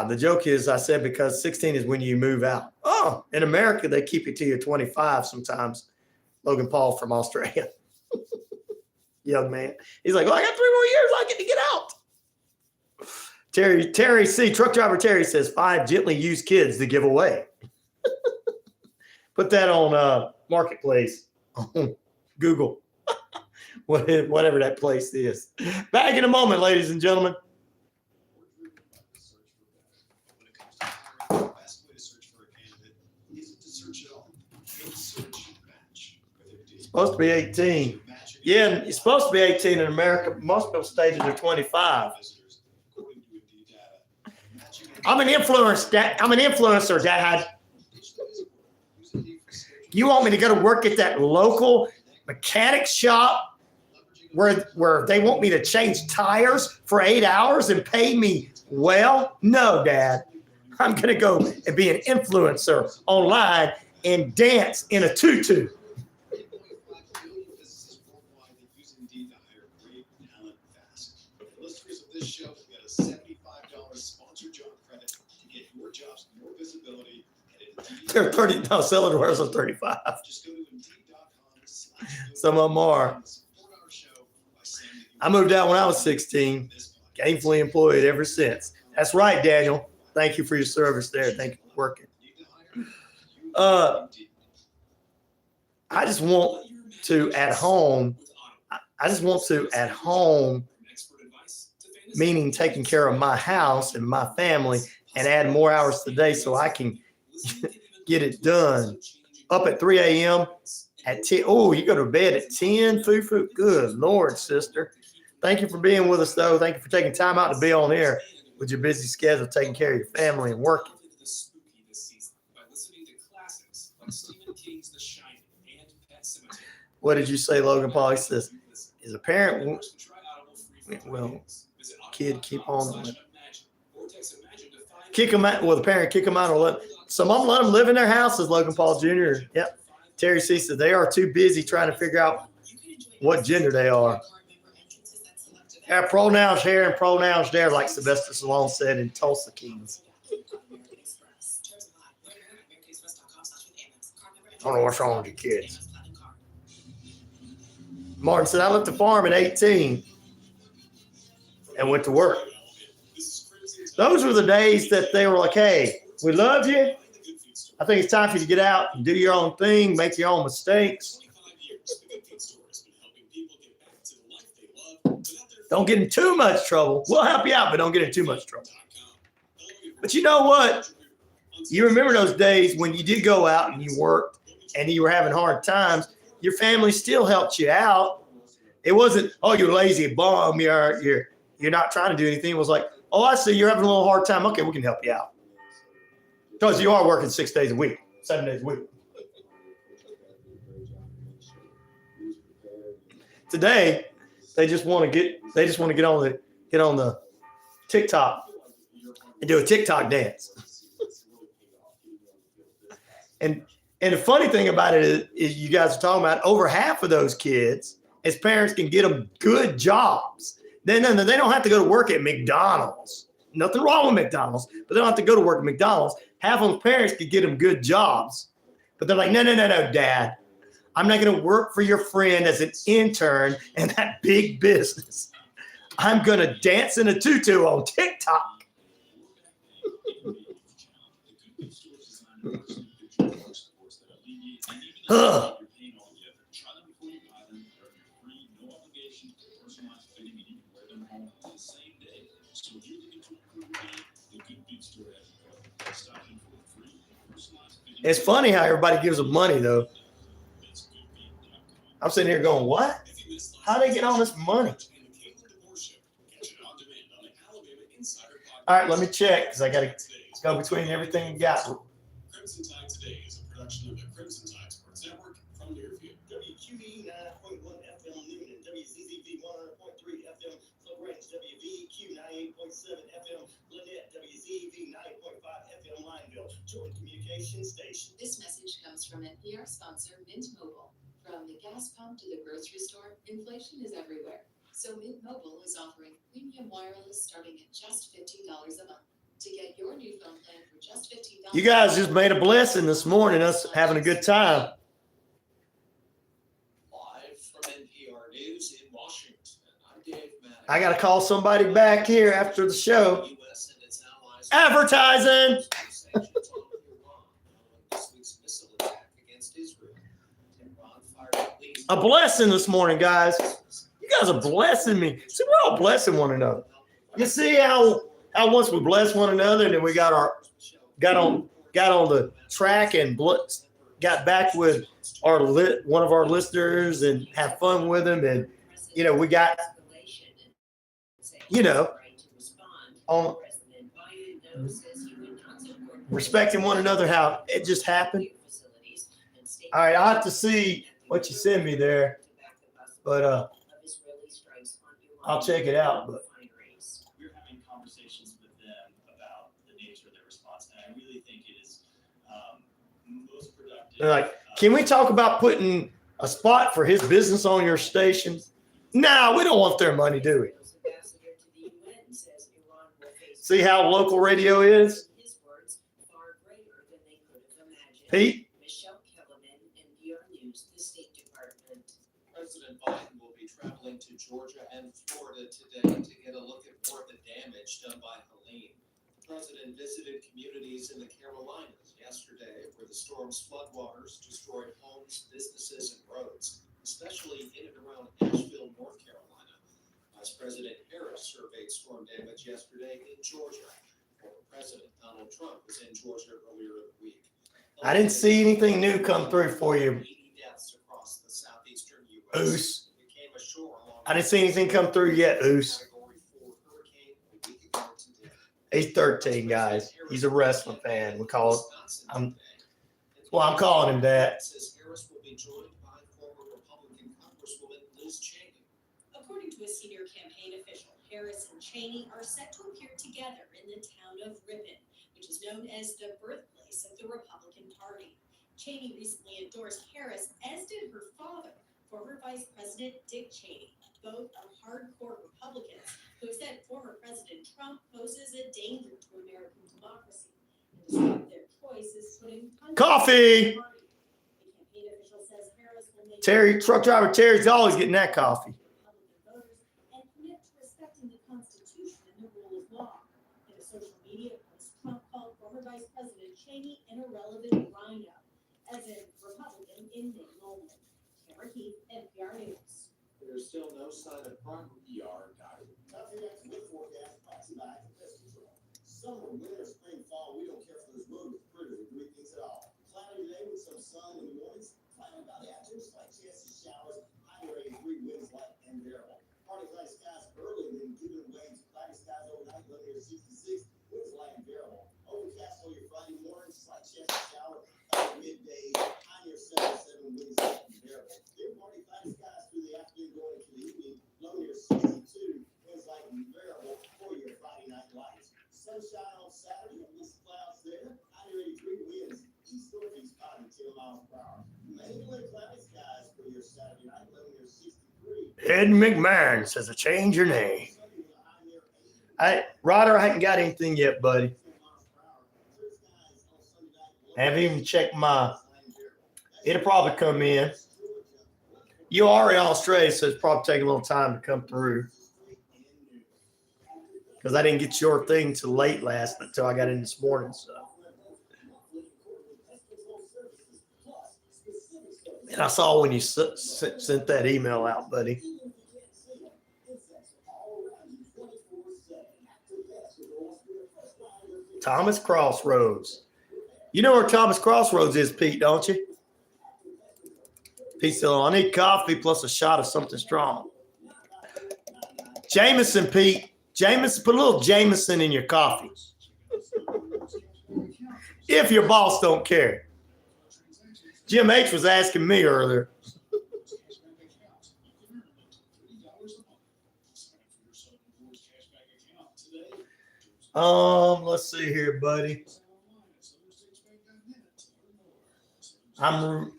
Speaker 1: The joke is I said because 16 is when you move out. Oh, in America, they keep you till you're 25 sometimes. Logan Paul from Australia. Young man. He's like, well, I got 3 more years. I get to get out. Terry C. Truck driver Terry says 5 gently used kids to give away. Put that on Marketplace. Google. Whatever that place is. Back in a moment, ladies and gentlemen. Supposed to be 18. Yeah, it's supposed to be 18 in America. Most people stated they're 25. I'm an influencer, Dad. You want me to go to work at that local mechanic shop where they want me to change tires for 8 hours and pay me well? No, Dad. I'm going to go and be an influencer online and dance in a tutu.
Speaker 13: Show will get a $75 sponsored job credit to get your jobs more visibility.
Speaker 1: They're 30. No, selling wares are 35. Some of them are. I moved out when I was 16. Gainfully employed ever since. That's right, Daniel. Thank you for your service there. Thank you for working. I just want to at home. Meaning taking care of my house and my family and add more hours today so I can get it done. Up at 3 a.m. at 10. Oh, you go to bed at 10? Foo. Good Lord, sister. Thank you for being with us, though. Thank you for taking time out to be on air with your busy schedule, taking care of your family and working. What did you say, Logan Paul? He says, is a parent, well, kid keep on kick them out. Well, the parent kick them out or let some of them let them live in their houses. Logan Paul Jr. Yep. Terry C said they are too busy trying to figure out what gender they are. Yeah, pronouns here and pronouns there, like Sylvester Stallone said in Tulsa Kings. I don't know what's wrong with your kids. Martin said, I left the farm at 18 and went to work. Those were the days that they were like, hey, we love you. I think it's time for you to get out and do your own thing, make your own mistakes. Don't get in too much trouble. We'll help you out, but don't get in too much trouble. But you know what? You remember those days when you did go out and you worked and you were having hard times. Your family still helped you out. It wasn't, oh, you're lazy bum. You're not trying to do anything. It was like, oh, I see you're having a little hard time. Okay, we can help you out. Because you are working 6 days a week, 7 days a week. Today, they just want to get on the TikTok and do a TikTok dance. And the funny thing about it is you guys are talking about over half of those kids, as parents, can get them good jobs. They don't have to go to work at McDonald's. Nothing wrong with McDonald's, but they don't have to go to work at McDonald's. Half of those parents could get them good jobs. But they're like, no, Dad. I'm not going to work for your friend as an intern in that big business. I'm going to dance in a tutu on TikTok. Ugh. It's funny how everybody gives them money, though. I'm sitting here going, what? How do they get all this money? All right, let me check because I got to go between everything you got.
Speaker 13: Crimson Tide Today is a production of the Crimson Tide Sports Network from Deerfield.
Speaker 10: WQEE 9.1 FM Noon and WZZV 100.3 FM Florence, WVQ 98.7 FM Lynette, WZV 9.5 FM Lineville, Joint Communication Station.
Speaker 18: This message comes from NPR sponsor Mint Mobile. From the gas pump to the grocery store, inflation is everywhere. So Mint Mobile is offering premium wireless starting at just $15 a month. To get your new phone plan for just $15.
Speaker 1: You guys just made a blessing this morning, us having a good time.
Speaker 2: Live from NPR News in Washington, I'm Dave Maddox.
Speaker 1: I got to call somebody back here after the show. Advertising. A blessing this morning, guys. You guys are blessing me. See, we're all blessing one another. You see how once we bless one another, and then we got on the track and got back with one of our listeners and have fun with them, and we got on respecting one another. How it just happened. All right, I'll have to see what you send me there, but I'll check it out. But
Speaker 19: we're having conversations with them about the nature of their response, and I really think it is most productive.
Speaker 1: they're like, can we talk about putting a spot for his business on your station? No, we don't want their money, do we? See how local radio is? Pete?
Speaker 2: President Biden will be traveling to Georgia and Florida today to get a look at more of the damage done by Helene. The president visited communities in the Carolinas yesterday where the storm's floodwaters destroyed homes, businesses, and roads, especially in and around Asheville, North Carolina. Vice President Harris surveyed storm damage yesterday in Georgia. Former President Donald Trump was in Georgia earlier in the week.
Speaker 1: I didn't see anything new come through for you. Oos. I didn't see anything come through yet, Oos. He's 13, guys. He's a wrestling fan. I'm calling him that.
Speaker 8: According to a senior campaign official, Harris and Cheney are set to appear together in the town of Ripon, which is known as the birthplace of the Republican Party. Cheney recently endorsed Harris, as did her father, former Vice President Dick Cheney. Both are hardcore Republicans who have said former President Trump poses a danger to American democracy and described their choice as putting
Speaker 1: Coffee!
Speaker 8: The campaign official says Harris will make
Speaker 1: Truck driver Terry's always getting that coffee.
Speaker 8: Republican voters and commit to respecting the Constitution and the rule of law. In a social media post, Trump called former Vice President Cheney an irrelevant rhino, as in Republican in name only. Keith, NPR News.
Speaker 2: There's still no sign of progress.
Speaker 10: Tonight's wind forecast brought to you by Pest Control. Summer, winter, spring, fall, we don't care for those rodents, critters, or green things at all. Cloudy today with some sun in the mornings. Cloudy about the afternoon, slight chance of showers. High near 83, winds light and variable. Partly cloudy skies early, then giving way to cloudy skies overnight, low near 66, winds light and variable. Overcast on your Friday morning, slight chance of shower. Midday, high near 77, winds light and variable. Then partly cloudy skies through the afternoon going into the evening, low near 62, winds light and variable for your Friday night lights. Sunshine on Saturday, mixed clouds there, high near 83, winds east northeast out 10 miles per hour. Mainly cloudy skies for your Saturday night, low near 63.
Speaker 1: Ed McMahon says to change your name. Ryder, I haven't got anything yet, buddy. I haven't even checked it'll probably come in. You are in Australia, so it's probably taking a little time to come through. Because I didn't get your thing till late until I got in this morning. So. And I saw when you sent that email out, buddy. Thomas Crossroads. You know where Thomas Crossroads is, Pete, don't you? Pete said, I need coffee plus a shot of something strong. Jameson, Pete. Put a little Jameson in your coffee. if your boss don't care. Jim H was asking me earlier. Let's see here, buddy. I'm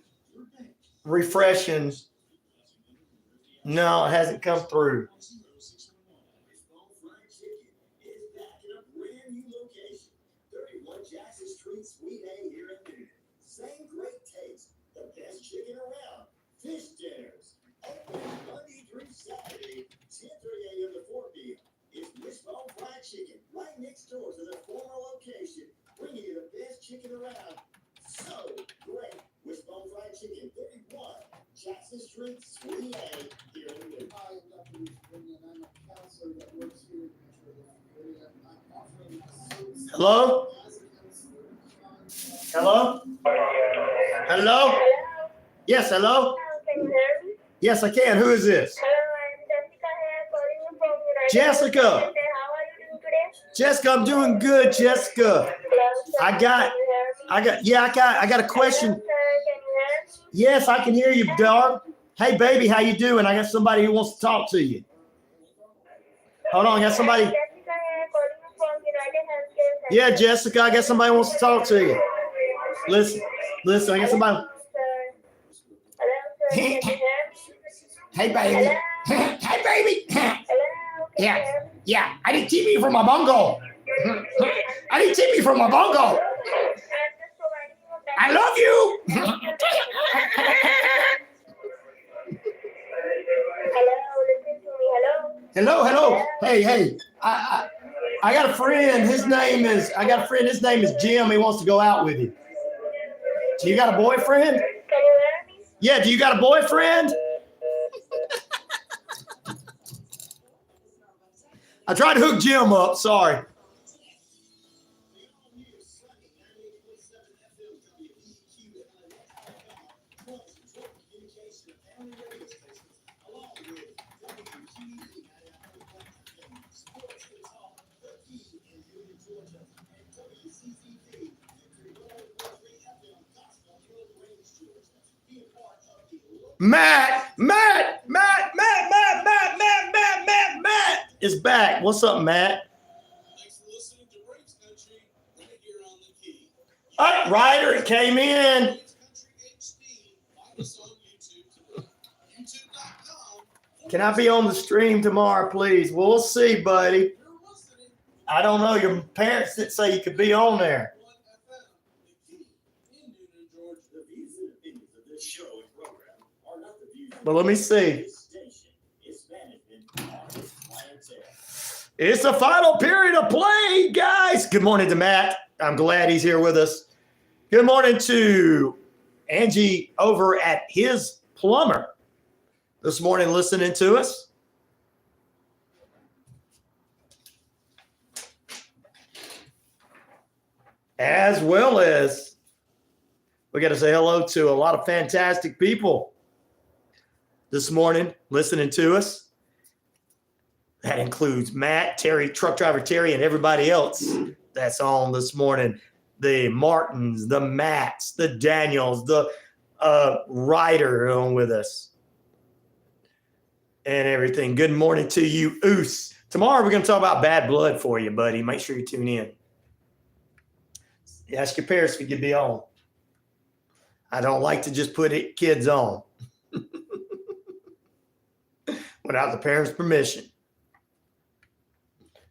Speaker 1: refreshing. No, it hasn't come through.
Speaker 10: Same great taste, the best chicken around. Fish dinners, open Monday through Saturday, 10:30 a.m. to 4 p.m. It's Wishbone Fried Chicken, right next door to the former location, bringing you the best chicken around. So great, Wishbone Fried Chicken, 31 Jackson Street, Suite A, here in Newton.
Speaker 12: Hi, I'm Dr. Bruce Brennan. I'm a counselor that works here in the metro area. I'm offering my services
Speaker 1: Hello?
Speaker 12: as a counselor.
Speaker 1: Hello? Hello? Yes, hello?
Speaker 20: Can you hear me?
Speaker 1: Yes, I can. Who is this?
Speaker 20: Hello, I'm Jessica here calling you from United
Speaker 1: Jessica.
Speaker 20: States. How are you doing today?
Speaker 1: Jessica, I'm doing good, Jessica. I got a question.
Speaker 20: Hello, sir, can you hear me?
Speaker 1: Yes, I can hear you, dog. Hey, baby, how you doing? I got somebody who wants to talk to you. Hold on, I got somebody.
Speaker 20: Jessica here calling you from United Healthcare Center.
Speaker 1: Yeah, Jessica, I got somebody who wants to talk to you. Listen, I got somebody.
Speaker 20: Hello, sir, can you hear me?
Speaker 1: Hey, baby. Hey, baby.
Speaker 20: Hello, can you hear me?
Speaker 1: Yeah, I need TV for my bungo. I need TV for my bungo.
Speaker 20: I'm just providing you a
Speaker 1: I love you.
Speaker 20: Hello, listen to me. Hello.
Speaker 1: Hello. Hey. I got a friend. His name is Jim. He wants to go out with you. Do you got a boyfriend?
Speaker 20: Can you hear me?
Speaker 1: Yeah, do you got a boyfriend? I tried to hook Jim up. Sorry. Matt is back. What's up, Matt?
Speaker 5: Thanks for listening to Brakes Country right here on the key.
Speaker 1: All right, Ryder, it came in.
Speaker 5: Brakes Country HD. Find us on YouTube today. YouTube.com.
Speaker 1: Can I be on the stream tomorrow, please? We'll see, buddy. I don't know. Your parents didn't say you could be on there. But let me see. It's the final period of play, guys. Good morning to Matt. I'm glad he's here with us. Good morning to Angie over at his plumber this morning listening to us. As well as we got to say hello to a lot of fantastic people this morning listening to us. That includes Matt, Terry, truck driver Terry, and everybody else that's on this morning. The Martins, the Matts, the Daniels, the Ryder on with us and everything. Good morning to you, Oos. Tomorrow we're going to talk about bad blood for you, buddy. Make sure you tune in. Ask your parents if you could be on. I don't like to just put kids on without the parents' permission.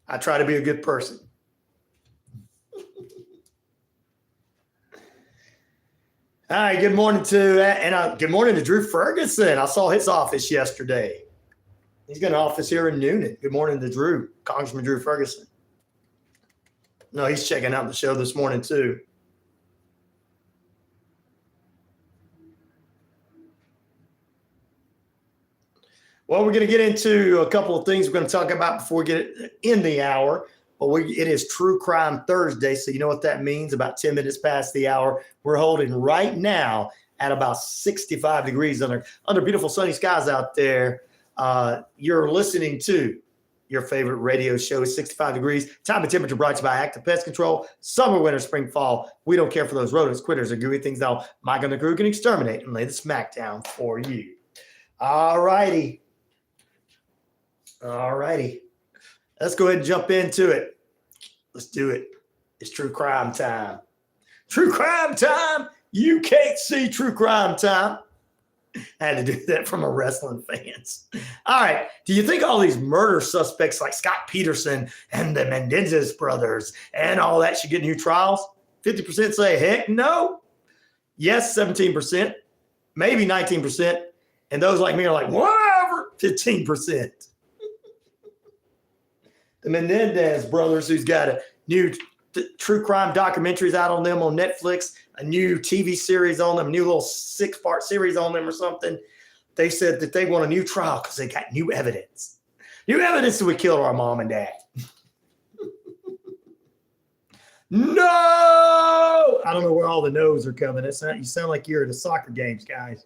Speaker 1: I try to be a good person. All right, good morning to good morning to Drew Ferguson. I saw his office yesterday. He's got an office here in Newnan. Good morning to Drew, Congressman Drew Ferguson. No, he's checking out the show this morning too. Well, we're going to get into a couple of things we're going to talk about before we get in the hour. But it is True Crime Thursday, so you know what that means. About 10 minutes past the hour. We're holding right now at about 65 degrees under beautiful sunny skies out there. You're listening to your favorite radio show. Is 65 degrees. Time and temperature brought to you by Active Pest Control. Summer, winter, spring, fall. We don't care for those rodents, critters, or gooey things. Now, Mike and the crew can exterminate and lay the smackdown for you. All righty. Let's go ahead and jump into it. Let's do it. It's true crime time. True crime time. You can't see true crime time. I had to do that for my wrestling fans. All right. Do you think all these murder suspects like Scott Peterson and the Menendez brothers and all that should get new trials? 50% say heck no. Yes, 17%. Maybe 19%. And those like me are like, whatever, 15%. The Menendez brothers, who's got a new true crime documentaries out on them on Netflix, a new TV series on them, a new little 6-part series on them or something. They said that they want a new trial because they got new evidence. New evidence that we killed our mom and dad. No! I don't know where all the no's are coming. You sound like you're at the soccer games, guys.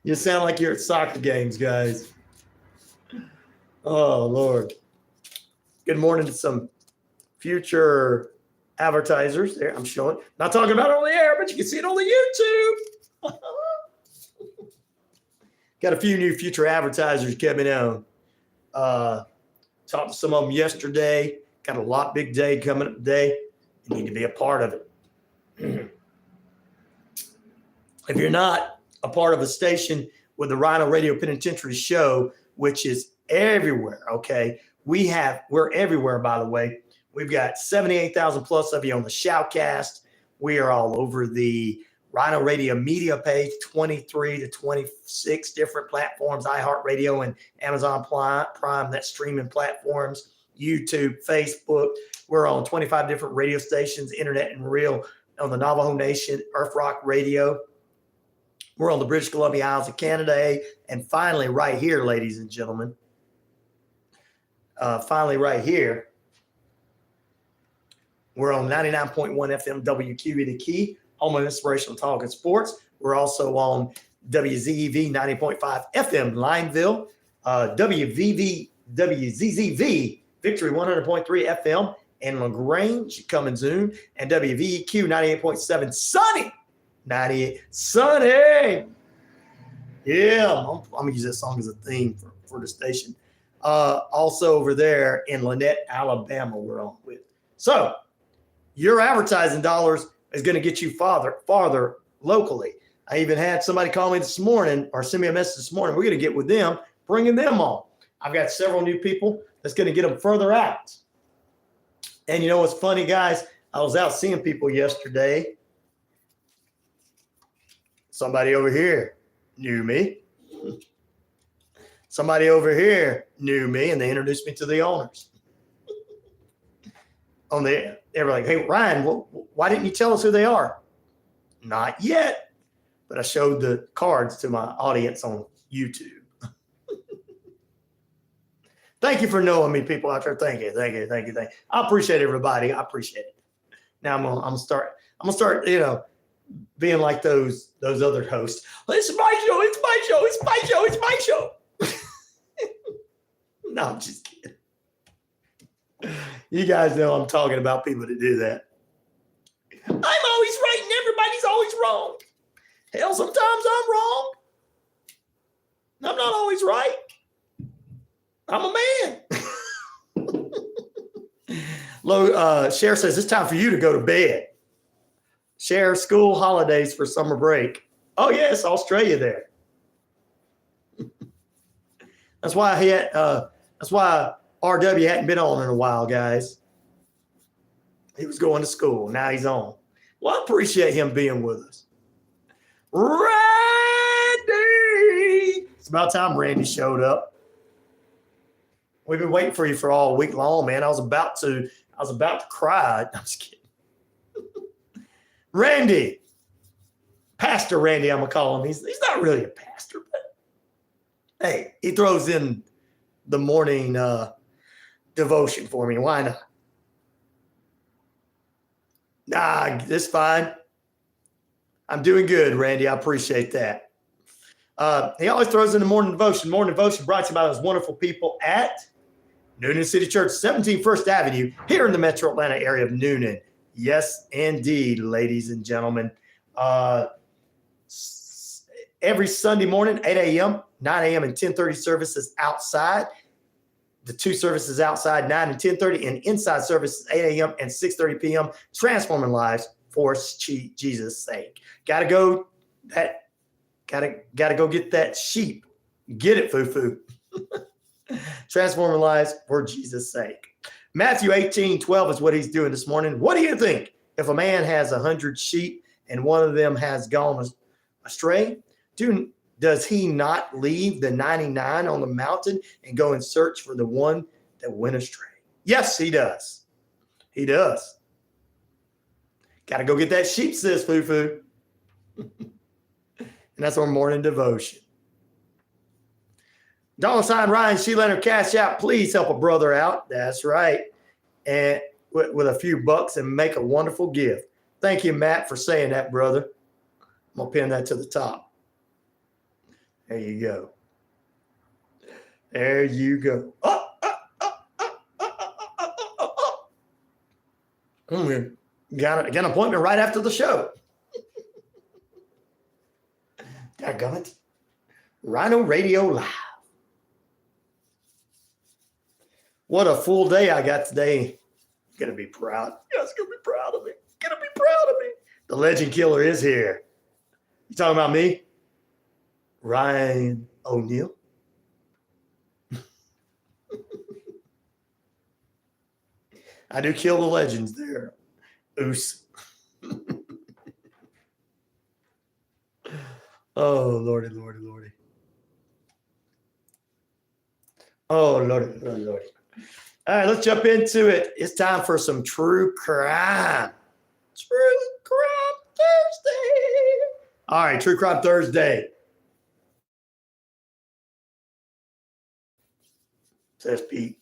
Speaker 1: You sound like you're at soccer games, guys. Oh, Lord. Good morning to some future advertisers there. I'm showing. Not talking about it on the air, but you can see it on the YouTube. Got a few new future advertisers coming on. Talked to some of them yesterday. Got a big day coming up today. You need to be a part of it. If you're not a part of a station with the Rhino Radio Penitentiary show, which is everywhere, okay? We're everywhere, by the way. We've got 78,000 plus of you on the Shoutcast. We are all over the Rhino Radio media page, 23 to 26 different platforms, iHeartRadio and Amazon Prime, that streaming platforms, YouTube, Facebook. We're on 25 different radio stations, internet and real, on the Navajo Nation, Earth Rock Radio. We're on the British Columbia Isles of Canada. And finally, right here, ladies and gentlemen, right here, we're on 99.1 FM WQEE The Key, home of inspirational talk and sports. We're also on WZEV 90.5 FM Lineville, WZZV Victory 100.3 FM in LaGrange, coming soon, and WVEQ 98.7 Sunny. 98 Sunny. Yeah, I'm going to use that song as a theme for the station. Also over there in Lynette, Alabama, we're on with. So your advertising dollars is going to get you farther locally. I even had somebody call me this morning or send me a message this morning. We're going to get with them, bringing them on. I've got several new people that's going to get them further out. And you know what's funny, guys? I was out seeing people yesterday. Somebody over here knew me. Somebody over here knew me, and they introduced me to the owners. They were like, hey, Ryan, why didn't you tell us who they are? Not yet. But I showed the cards to my audience on YouTube. Thank you for knowing me, people out there. Thank you. I appreciate everybody. I appreciate it. Now I'm gonna start, being like those other hosts. It's my show. No, I'm just kidding. You guys know I'm talking about people that do that. I'm always right and everybody's always wrong. Hell, sometimes I'm wrong. I'm not always right. I'm a man. Cher says it's time for you to go to bed. Cher, school holidays for summer break. Oh, yes, Australia there. That's why RW hadn't been on in a while, guys. He was going to school. Now he's on. Well, I appreciate him being with us. Randy! It's about time Randy showed up. We've been waiting for you for all week long, man. I was about to cry. I'm just kidding. Randy. Pastor Randy, I'm going to call him. He's not really a pastor, but hey, he throws in the morning devotion for me. Why not? Nah, it's fine. I'm doing good, Randy. I appreciate that. He always throws in the morning devotion. Morning devotion brought to you by those wonderful people at Noonan City Church, 17 First Avenue, here in the metro Atlanta area of Noonan. Yes, indeed, ladies and gentlemen. Every Sunday morning, 8 a.m., 9 a.m., and 10:30 services outside. The two services outside, 9 and 10:30, and inside services, 8 a.m. and 6:30 p.m. Transforming lives for Jesus' sake. Gotta go get that sheep. Get it, foo-foo. Transforming lives for Jesus' sake. Matthew 18:12 is what he's doing this morning. What do you think? If a man has 100 sheep and one of them has gone astray, does he not leave the 99 on the mountain and go and search for the one that went astray? Yes, he does. He does. Got to go get that sheep, sis, foo-foo. And that's our morning devotion. $ RyanShelander cash out. Please help a brother out. That's right. And with a few bucks and make a wonderful gift. Thank you, Matt, for saying that, brother. I'm going to pin that to the top. There you go. There you go. Got an appointment right after the show. Daggone it. Rhino Radio Live. What a full day I got today. Gonna be proud. You guys gonna be proud of me. Gonna be proud of me. The legend killer is here. You talking about me? Ryan O'Neal. I do kill the legends there. Oos. Oh, Lordy, Lordy, Lordy. Oh, Lordy, Lordy, Lordy. All right, let's jump into it. It's time for some true crime. True Crime Thursday. All right, True Crime Thursday. Says Pete.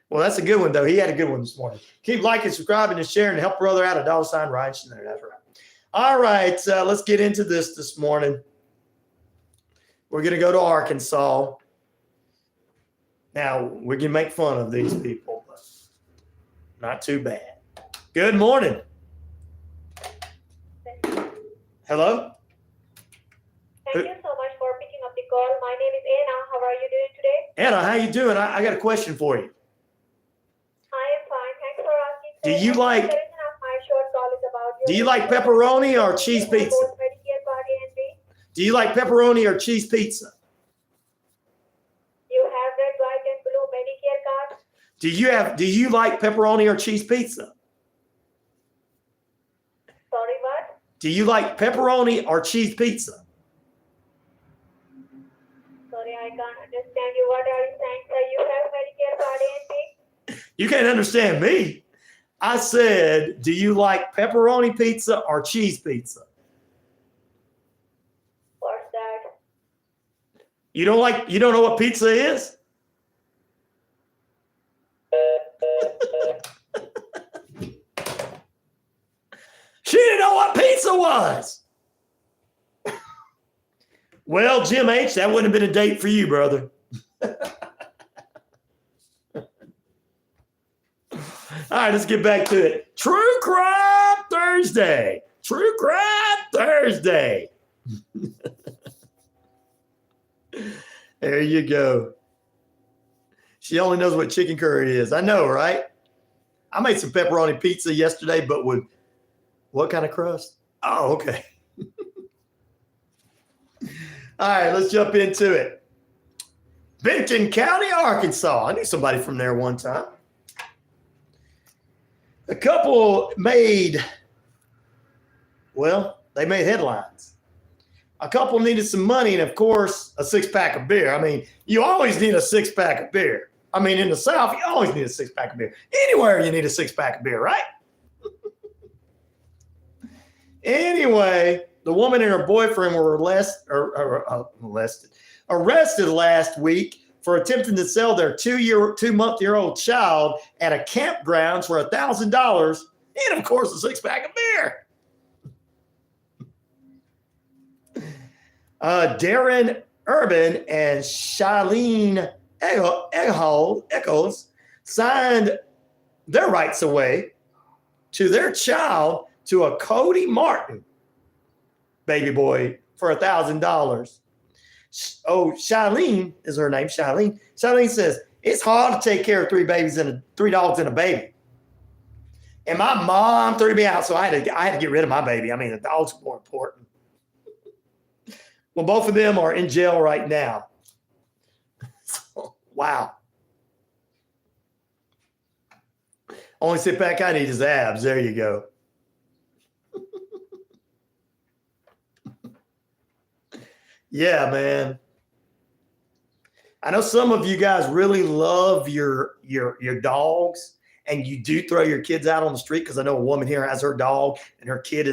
Speaker 1: Well, that's a good one, though. He had a good one this morning. Keep liking, subscribing, and sharing to help brother out. $, RyanShelander. That's right. All right, let's get into this morning. We're going to go to Arkansas. Now, we can make fun of these people, but not too bad. Good morning. Hello?
Speaker 20: Thank you so much for picking up the call. My name is Anna. How are you doing today?
Speaker 1: Anna, how you doing? I got a question for you.
Speaker 20: I am fine. Thanks for asking.
Speaker 1: Do you like-
Speaker 20: The reason of my short call is about
Speaker 1: Do you like pepperoni or cheese pizza?
Speaker 20: Both Medicare Part A and B.
Speaker 1: Do you like pepperoni or cheese pizza?
Speaker 20: You have red, white, and blue Medicare cards.
Speaker 1: Do you like pepperoni or cheese pizza?
Speaker 20: Sorry, what?
Speaker 1: Do you like pepperoni or cheese pizza?
Speaker 20: Sorry, I can't understand you. What are you saying, sir? You have Medicare Part A and B?
Speaker 1: You can't understand me. I said, do you like pepperoni pizza or cheese pizza?
Speaker 20: What's that?
Speaker 1: You don't know what pizza is? She didn't know what pizza was. Well, Jim H., that wouldn't have been a date for you, brother. All right, let's get back to it. True Crime Thursday. True Crime Thursday. There you go. She only knows what chicken curry is. I know, right? I made some pepperoni pizza yesterday, but with what kind of crust? Oh, okay. All right, let's jump into it. Benton County, Arkansas. I knew somebody from there one time. A couple made headlines. A couple needed some money and, of course, a six-pack of beer. I mean, you always need a six-pack of beer. I mean, in the South, you always need a six-pack of beer. Anywhere you need a six-pack of beer, right? Anyway, the woman and her boyfriend were arrested last week for attempting to sell their 2-month-old child at a campground for $1,000 and, of course, a six-pack of beer. Darren Urban and Shailene Echols signed their rights away to their child to a Cody Martin baby boy for $1,000. Oh, Shailene is her name. Shailene says, it's hard to take care of three dogs and a baby. And my mom threw me out, so I had to get rid of my baby. I mean, the dog's more important. Well, both of them are in jail right now. Wow. Only sit back I need is abs. There you go. Yeah, man. I know some of you guys really love your dogs, and you do throw your kids out on the street, because I know a woman here has her dog and her kid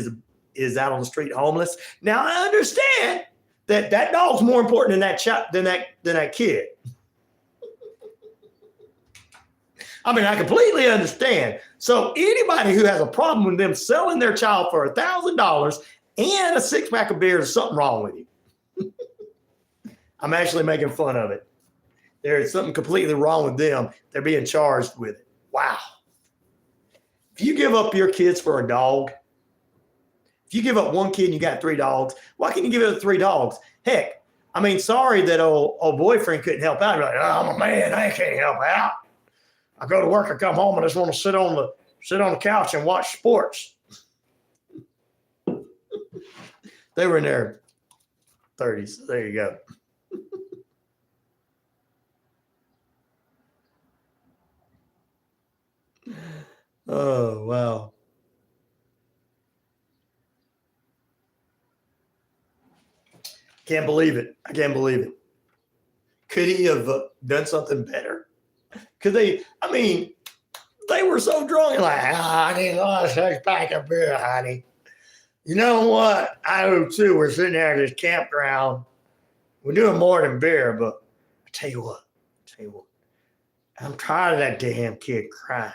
Speaker 1: is out on the street homeless. Now I understand that dog's more important than that kid. I mean, I completely understand. So anybody who has a problem with them selling their child for $1,000 and a 6-pack of beer, there's something wrong with you. I'm actually making fun of it. There is something completely wrong with them. They're being charged with it. Wow. If you give up your kids for a dog, if you give up one kid and you got 3 dogs, why can't you give it to 3 dogs? Heck, I mean, sorry that old boyfriend couldn't help out. You're like, oh, I'm a man, I can't help out. I go to work, I come home, I just want to sit on the couch and watch sports. They were in their 30s. There you go. Oh, wow. Can't believe it. I can't believe it. Could he have done something better? Could they, I mean, they were so drunk, like, I need a 6-pack of beer, honey. You know what? I do too. We're sitting there at this campground. We're doing more than beer, but I tell you what, I'm tired of that damn kid crying.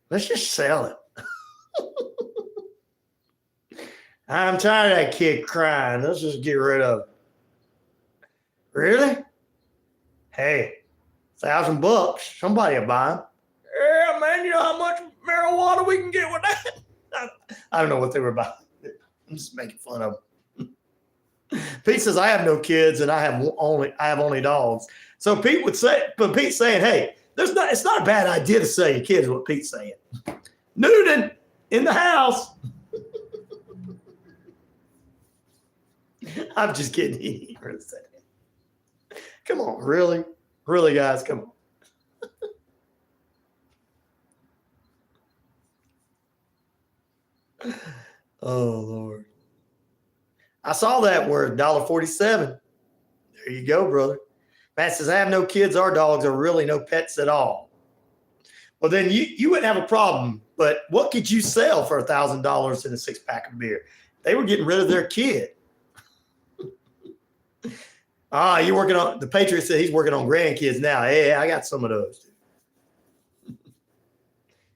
Speaker 1: Let's just sell it. I'm tired of that kid crying. Let's just get rid of it. Really? Hey, $1,000. Somebody will buy them. Yeah, man, you know how much marijuana we can get with that? I don't know what they were buying. I'm just making fun of them. Pete says, I have no kids and I have only dogs. So Pete would say, but Pete's saying, hey, it's not a bad idea to sell your kids, what Pete's saying. Newton in the house. I'm just kidding. Come on, really? Really, guys, come on. Oh, Lord. I saw that word, $1.47. There you go, brother. Matt says, I have no kids or dogs or really no pets at all. Well, then you wouldn't have a problem. But what could you sell for $1,000 in a 6-pack of beer? They were getting rid of their kid. You're working on, the Patriot said he's working on grandkids now. Hey, I got some of those.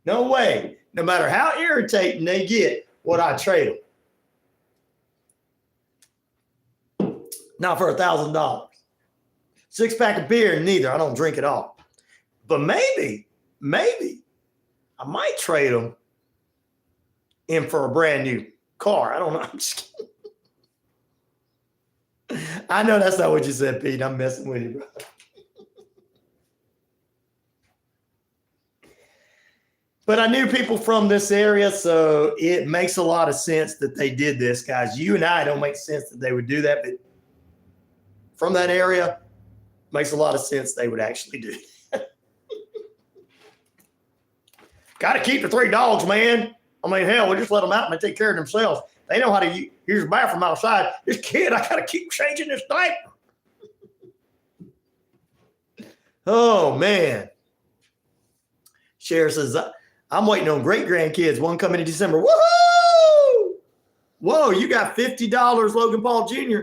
Speaker 1: No way. No matter how irritating they get, would I trade them? Not for $1,000. 6-pack of beer, neither. I don't drink at all. But maybe I might trade them in for a brand new car. I don't know. I'm just kidding. I know that's not what you said, Pete. I'm messing with you, bro. But I knew people from this area, so it makes a lot of sense that they did this, guys. You and I don't make sense that they would do that, but from that area, makes a lot of sense they would actually do that. Got to keep the 3 dogs, man. I mean, hell, we'll just let them out and they take care of themselves. They know how to use the bathroom outside. This kid, I got to keep changing this diaper. Oh, man. Cher says, I'm waiting on great grandkids. One coming in December. Woohoo! Whoa, you got $50, Logan Paul Jr.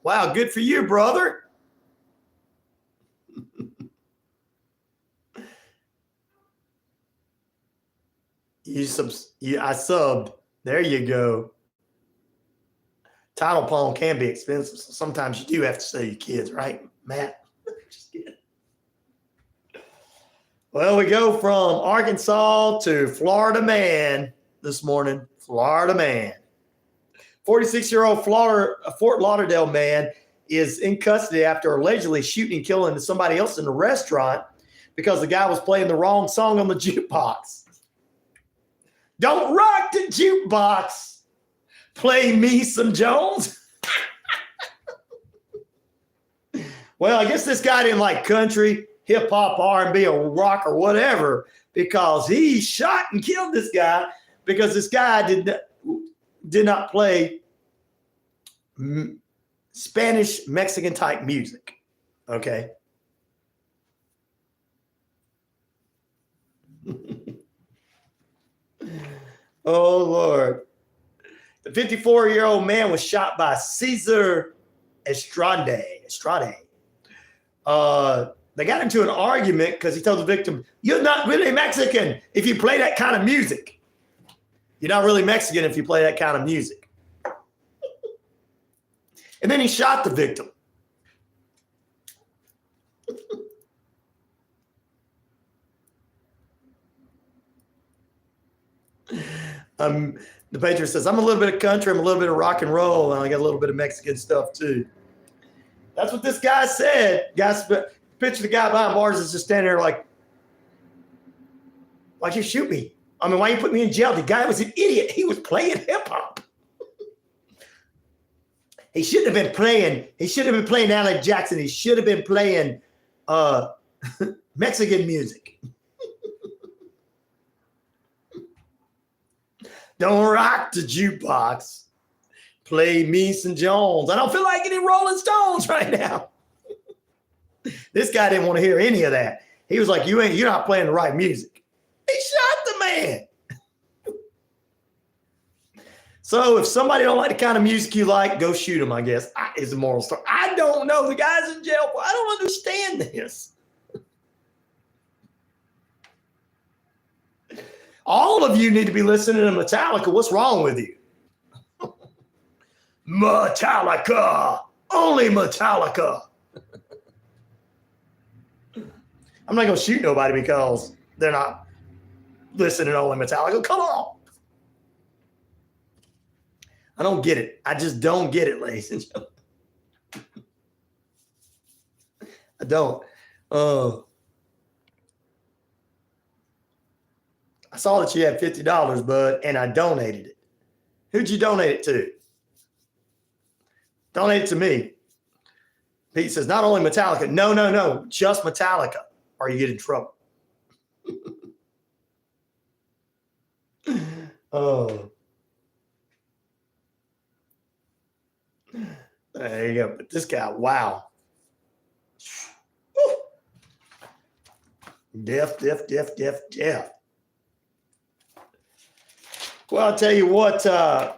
Speaker 1: Wow, good for you, brother. I subbed. There you go. Title pawn can be expensive. So sometimes you do have to sell your kids, right, Matt? Just kidding. Well, we go from Arkansas to Florida man this morning. Florida man. 46-year-old Fort Lauderdale man is in custody after allegedly shooting and killing somebody else in the restaurant because the guy was playing the wrong song on the jukebox. Don't rock the jukebox. Play me some Jones. Well, I guess this guy didn't like country, hip hop, R&B, or rock or whatever, because he shot and killed this guy because this guy did not play Spanish Mexican type music. Okay. Oh Lord. The 54-year-old man was shot by Cesar Estrade. They got into an argument because he told the victim, "You're not really Mexican if you play that kind of music. You're not really Mexican if you play that kind of music." And then he shot the victim. The Patriot says, "I'm a little bit of country, I'm a little bit of rock and roll, and I got a little bit of Mexican stuff too." That's what this guy said. Guys, picture the guy behind bars is just standing there like, "Why'd you shoot me? I mean, why you put me in jail?" The guy was an idiot. He was playing hip hop. He shouldn't have been playing. He should have been playing Alan Jackson. He should have been playing Mexican music. Don't rock the jukebox. Play me some Jones. I don't feel like any Rolling Stones right now. This guy didn't want to hear any of that. He was like, you're not playing the right music. He shot the man. So if somebody don't like the kind of music you like, go shoot him, I guess, is the moral story. I don't know. The guy's in jail. I don't understand this. All of you need to be listening to Metallica. What's wrong with you? Metallica. Only Metallica. I'm not going to shoot nobody because they're not listening to only Metallica. Come on. I don't get it. I just don't get it, ladies and gentlemen. I don't. I saw that you had $50, bud, and I donated it. Who'd you donate it to? Donate it to me. Pete says, not only Metallica. No. Just Metallica, or you get in trouble. Oh. There you go. But this guy, wow. Woo. Deaf. Well, I'll tell you what,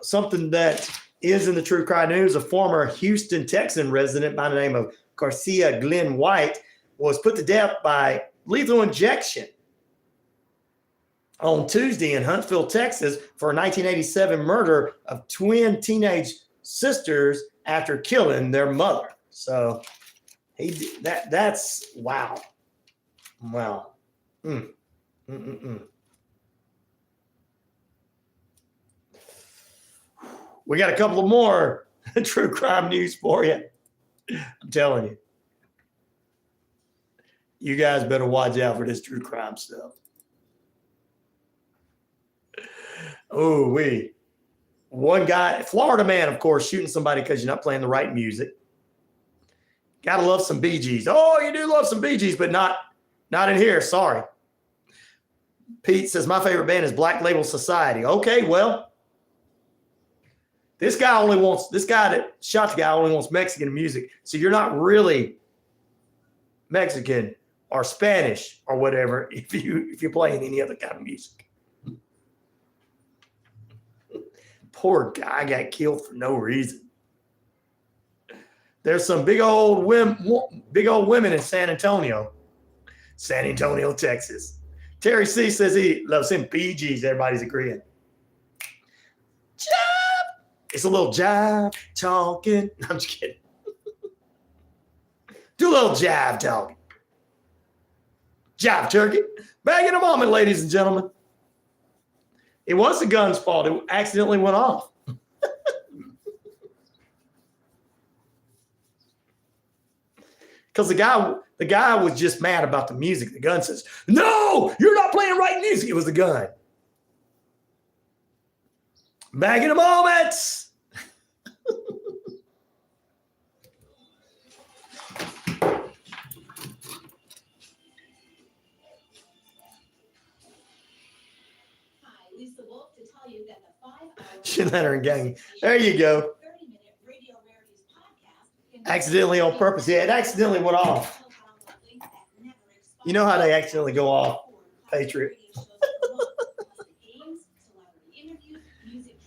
Speaker 1: something that is in the true crime news, a former Houston Texan resident by the name of Garcia Glenn White was put to death by lethal injection on Tuesday in Huntsville, Texas for a 1987 murder of twin teenage sisters after killing their mother. So that's wow. Wow. We got a couple of more true crime news for you. I'm telling you. You guys better watch out for this true crime stuff. Oh, one guy, Florida man, of course, shooting somebody because you're not playing the right music. Gotta love some Bee Gees. Oh, you do love some Bee Gees, but not in here. Sorry. Pete says, my favorite band is Black Label Society. Okay, well, this guy that shot the guy only wants Mexican music. So you're not really Mexican or Spanish or whatever if you're playing any other kind of music. Poor guy got killed for no reason. There's some big old women in San Antonio, Texas. Terry C says he loves him Bee Gees. Everybody's agreeing. It's a little jive talking. I'm just kidding. Do a little jive talking. Jive turkey. Back in a moment, ladies and gentlemen. It was the gun's fault. It accidentally went off. Because the guy was just mad about the music. The gun says, "No, you're not playing right music." It was the gun. Back in a moment. Shelander and gang. There you go. Accidentally on purpose. Yeah, it accidentally went off. You know how they accidentally go off, Patriot.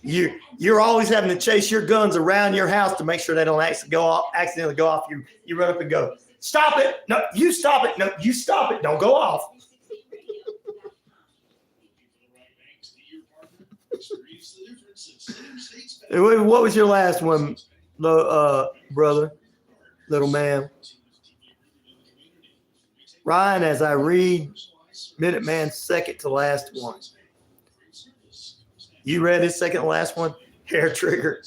Speaker 1: You're always having to chase your guns around your house to make sure they don't accidentally go off. You run up and go, "Stop it. No, you stop it. No, you stop it. Don't go off." What was your last one, brother, little man? Ryan, as I read Minuteman's second to last one. You read his second to last one? Hair trigger.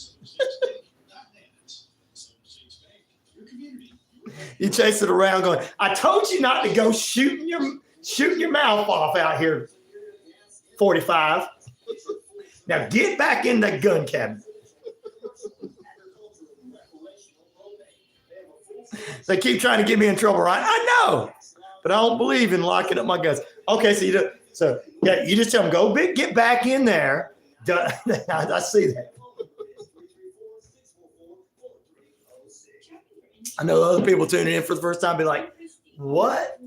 Speaker 1: You chase it around going, "I told you not to go shooting your mouth off out here, 45. Now get back in that gun cabinet." They keep trying to get me in trouble, right? I know, but I don't believe in locking up my guns. Okay, so you just tell them, "Go big, get back in there." I see that. I know other people tuning in for the first time be like, "What?"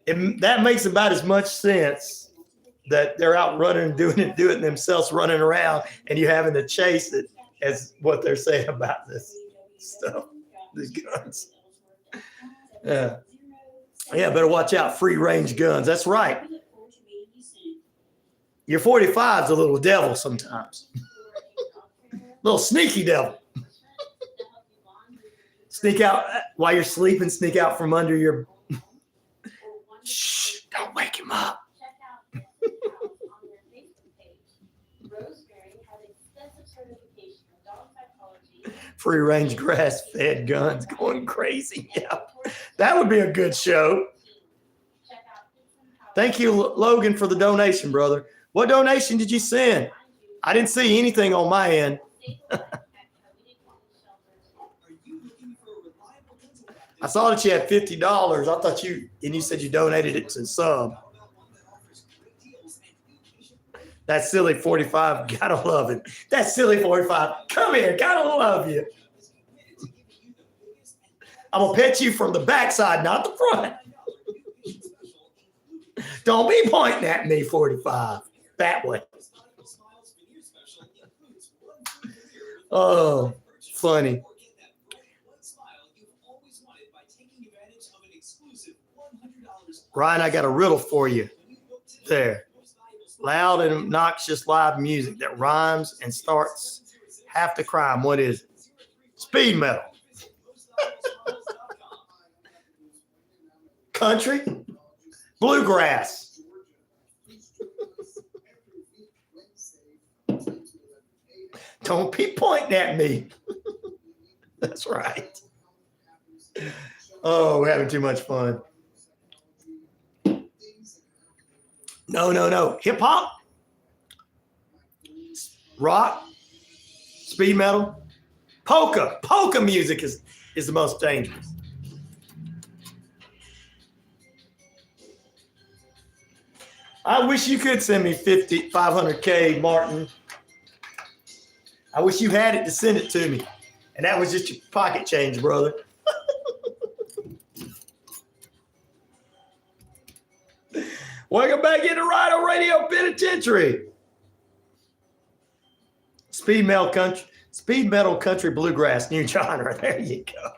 Speaker 1: That makes about as much sense that they're out running and doing it themselves, running around, and you having to chase it, as what they're saying about this stuff, these guns. Yeah, better watch out. Free range guns. That's right. Your 45's a little devil sometimes. Little sneaky devil. Sneak out while you're sleeping, sneak out from under your... Shh, don't wake him up. Free range grass fed guns going crazy. Yeah, that would be a good show. Thank you, Logan, for the donation, brother. What donation did you send? I didn't see anything on my end. I saw that you had $50. I thought you said you donated it to sub. That silly 45, gotta love it. That silly 45, come here, gotta love you. I'm gonna pet you from the backside, not the front. Don't be pointing at me, 45, that way. Oh, funny. Ryan, I got a riddle for you there. Loud and obnoxious live music that rhymes and starts half the crime. What is it? Speed metal. Country. Bluegrass. Don't be pointing at me. That's right. Oh, we're having too much fun. No. Hip hop, rock, speed metal, polka. Polka music is the most dangerous. I wish you could send me 500K, Martin. I wish you had it to send it to me. And that was just your pocket change, brother. Welcome back into Rhino Radio Penitentiary. Speed metal country bluegrass, new genre. There you go.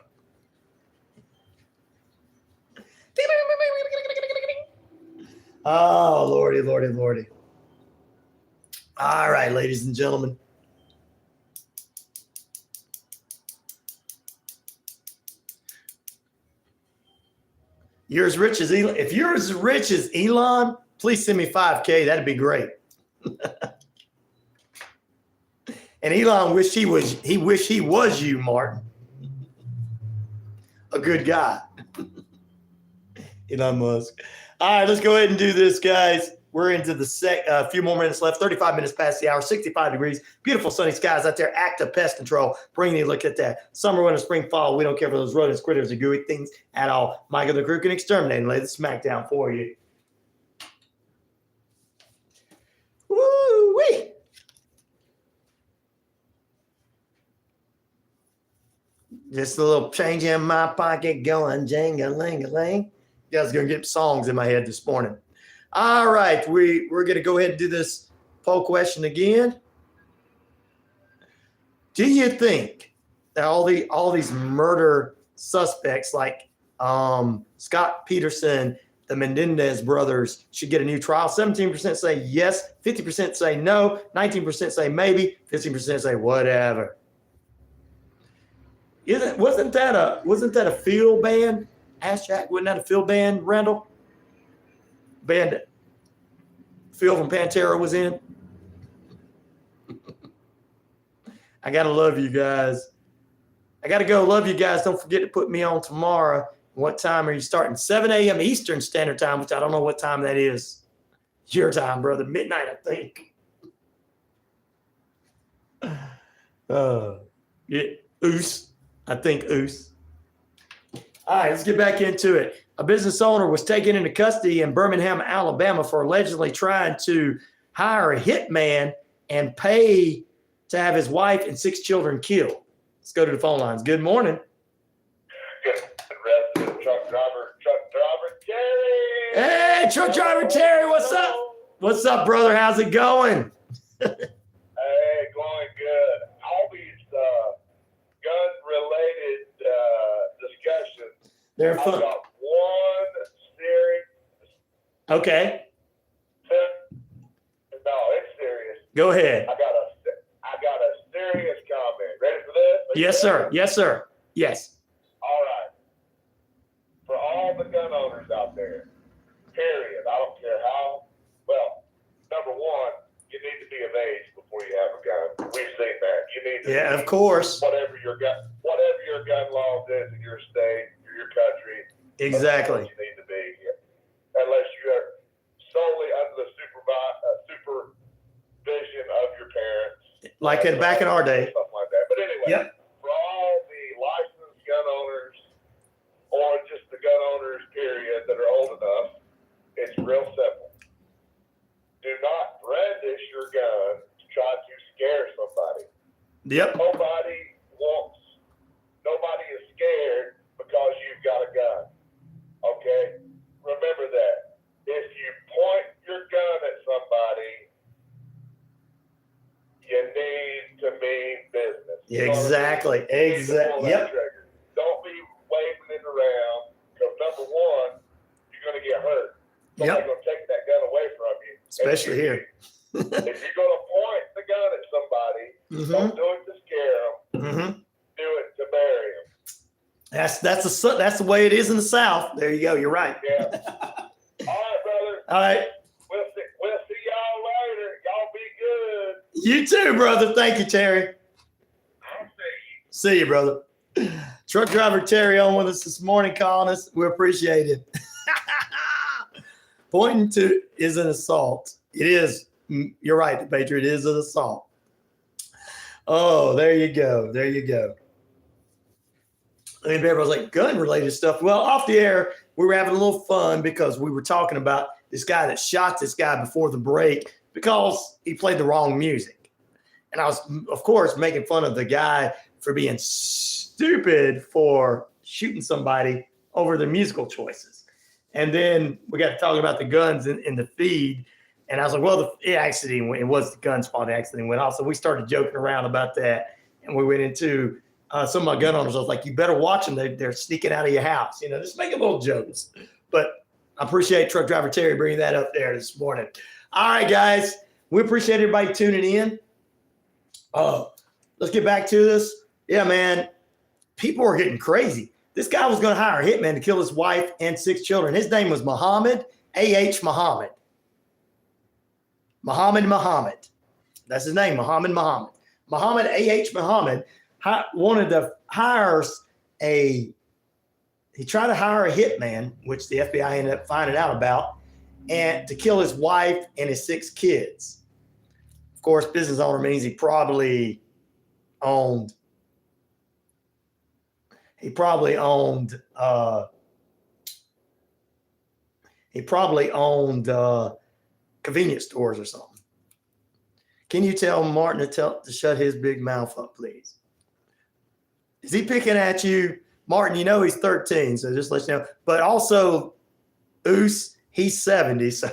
Speaker 1: Oh, Lordy. All right, ladies and gentlemen. You're as rich as Elon. If you're as rich as Elon, please send me $5,000. That'd be great. And Elon wished he was you, Martin. A good guy. Elon Musk. All right, let's go ahead and do this, guys. We're into the a few more minutes left. 35 minutes past the hour, 65 degrees. Beautiful sunny skies out there. Active pest control. Bringing you a look at that. Summer, winter, spring, fall. We don't care for those rodents, critters, or gooey things at all. Michael the Crook and Exterminate and lay the smackdown for you. Woo-wee. Just a little change in my pocket going jing-a-ling-a-ling. You guys are going to get songs in my head this morning. All right, we're going to go ahead and do this poll question again. Do you think that all these murder suspects like Scott Peterson, the Menendez brothers should get a new trial? 17% say yes, 50% say no, 19% say maybe, 15% say whatever. Wasn't that a field band? Ask Jack, wasn't that a field band, Randall? Band that Phil from Pantera was in. I gotta love you guys. I gotta go. Love you guys. Don't forget to put me on tomorrow. What time are you starting? 7 a.m. Eastern Standard Time, which I don't know what time that is. Your time, brother. Midnight, I think. Yeah, Oos. I think Oos. All right, let's get back into it. A business owner was taken into custody in Birmingham, Alabama for allegedly trying to hire a hitman and pay to have his wife and 6 children killed. Let's go to the phone lines. Good morning.
Speaker 11: Truck driver Terry.
Speaker 1: Hey, truck driver Terry, what's up? What's up, brother? How's it going?
Speaker 11: Hey, going good. All these gun-related discussions.
Speaker 1: They're fun.
Speaker 11: I've got one serious.
Speaker 1: Okay.
Speaker 11: No, it's serious.
Speaker 1: Go ahead.
Speaker 11: I got a serious comment. Ready for this?
Speaker 1: Yes, sir. Yes, sir. Yes.
Speaker 11: All right. For all the gun owners out there, period. I don't care how. Well, number one, you need to be of age before you have a gun. We've seen that. You need to.
Speaker 1: Yeah, of course.
Speaker 11: Whatever your gun laws is in your state or your country.
Speaker 1: Exactly.
Speaker 11: You need to be, unless you are solely under the supervision of your parents.
Speaker 1: Like back in our day.
Speaker 11: Something like that. But anyway,
Speaker 1: yep.
Speaker 11: For all the licensed gun owners or just the gun owners, period, that are old enough, it's real simple. Do not brandish your gun to try to scare somebody.
Speaker 1: Yep.
Speaker 11: Nobody is scared because you've got a gun. Okay? Remember that. If you point your gun at somebody, you need to mean business.
Speaker 1: Exactly. Exactly. Yep.
Speaker 11: Don't be waving it around because number one, you're going to get hurt. Somebody's going to take that gun away from you.
Speaker 1: Especially here.
Speaker 11: If you're going to point the gun at somebody, don't do it to scare them. Do it to bury them.
Speaker 1: That's the way it is in the South. There you go. You're right.
Speaker 11: Yeah. All right, brother.
Speaker 1: All right.
Speaker 11: We'll see y'all later. Y'all be good.
Speaker 1: You too, brother. Thank you, Terry.
Speaker 11: I'll
Speaker 1: See you, brother. Truck driver Terry on with us this morning, calling us. We appreciate it. Pointing to is an assault. It is. You're right, Patriot. It is an assault. Oh, there you go. There you go. I mean, everybody's like gun-related stuff. Well, off the air, we were having a little fun because we were talking about this guy that shot this guy before the break because he played the wrong music. And I was, of course, making fun of the guy for being stupid for shooting somebody over their musical choices. And then we got to talking about the guns in the feed. And I was like, well, it was the gun's fault. The accident went off. So we started joking around about that. And we went into some of my gun owners. I was like, you better watch them. They're sneaking out of your house. Just making little jokes. But I appreciate truck driver Terry bringing that up there this morning. All right, guys. We appreciate everybody tuning in. Let's get back to this. Yeah, man. People are getting crazy. This guy was going to hire a hitman to kill his wife and 6 children. His name was Muhammad A.H. Muhammad. Muhammad. That's his name, Muhammad. Muhammad A.H. Muhammad wanted to hire he tried to hire a hitman, which the FBI ended up finding out about, and to kill his wife and his 6 kids. Of course, business owner means he probably owned convenience stores or something. Can you tell Martin to shut his big mouth up, please? Is he picking at you? Martin, you know he's 13, so just let you know. But also, Oos, he's 70, so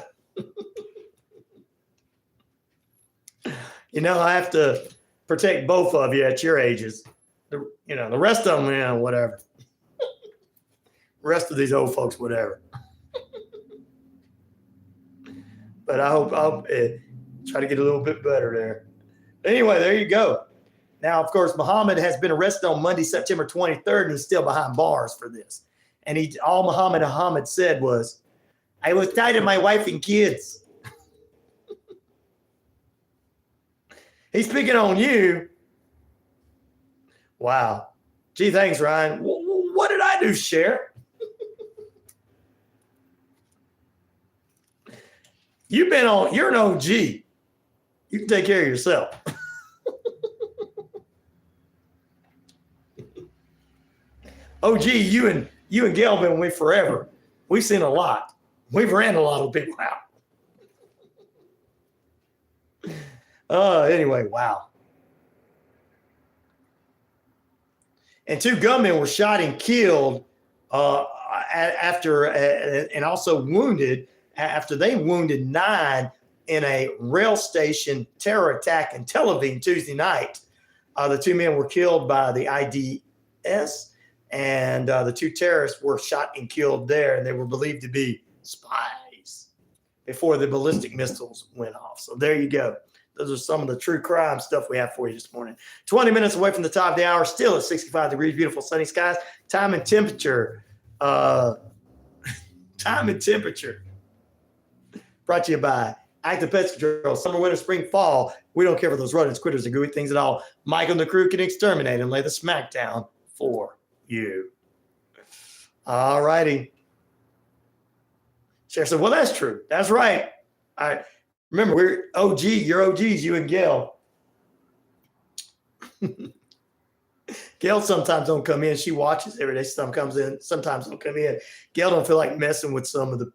Speaker 1: I have to protect both of you at your ages. The rest of them, whatever. The rest of these old folks, whatever. But I hope I'll try to get a little bit better there. Anyway, there you go. Now, of course, Muhammad has been arrested on Monday, September 23rd, and is still behind bars for this. And all Muhammad said was, "I was tired of my wife and kids." He's picking on you. Wow. Gee, thanks, Ryan. What did I do, Cher? You're an OG. You can take care of yourself. OG, you and Gail been with forever. We've seen a lot. We've ran a lot of people out. Anyway, wow. And 2 gunmen were shot and killed and also wounded after they wounded 9 in a rail station terror attack in Tel Aviv Tuesday night. The 2 men were killed by the IDS, and the 2 terrorists were shot and killed there, and they were believed to be spies before the ballistic missiles went off. So there you go. Those are some of the true crime stuff we have for you this morning. 20 minutes away from the top of the hour, still at 65 degrees, beautiful sunny skies. Time and temperature. Brought to you by Active Pest Control. Summer, winter, spring, fall. We don't care for those rodents, critters, or gooey things at all. Mike and the crew can exterminate and lay the smack down for you. All righty. Sheriff said, well, that's true. That's right. All right. Remember, we're OG. You're OGs, you and Gail. Gail sometimes don't come in. She watches every day. Some comes in. Sometimes don't come in. Gail don't feel like messing with some of the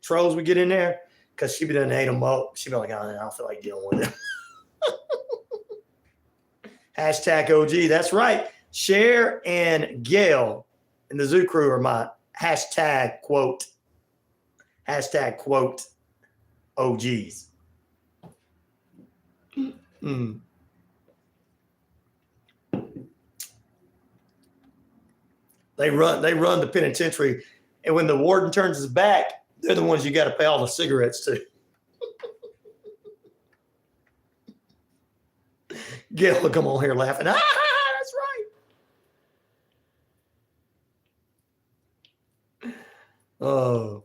Speaker 1: trolls we get in there because she be done ate them up. She be like, I don't feel like dealing with them. Hashtag OG. That's right. Cher and Gail and the Zoo Crew are my hashtag quote OGs. They run the penitentiary, and when the warden turns his back, they're the ones you got to pay all the cigarettes to. Gail will come on here laughing. That's right. Oh,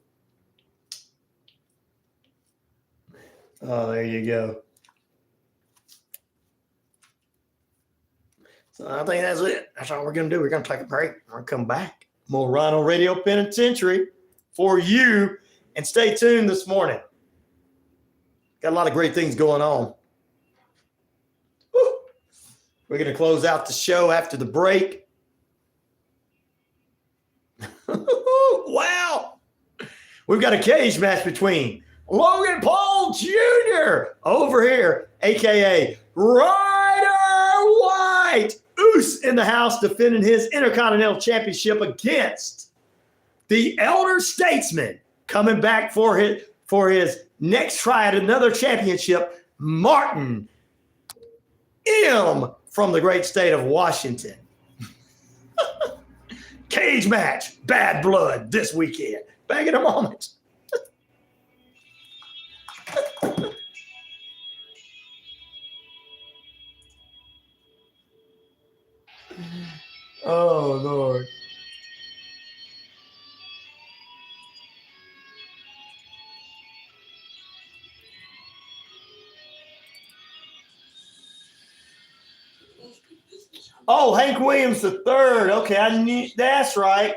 Speaker 1: there you go. So I think that's it. That's all we're going to do. We're going to take a break. We're going to come back. More Rhino Radio Penitentiary for you. And stay tuned this morning. Got a lot of great things going on. Woo. We're going to close out the show after the break. Wow. We've got a cage match between Logan Paul Jr. over here, a.k.a. Ryder White. Oos in the house defending his Intercontinental Championship against the Elder Statesman coming back for his next try at another championship, Martin M. from the great state of Washington. Cage match, bad blood this weekend. Back in a moment. Oh, Lord. Oh, Hank Williams III. Okay, I knew. That's right.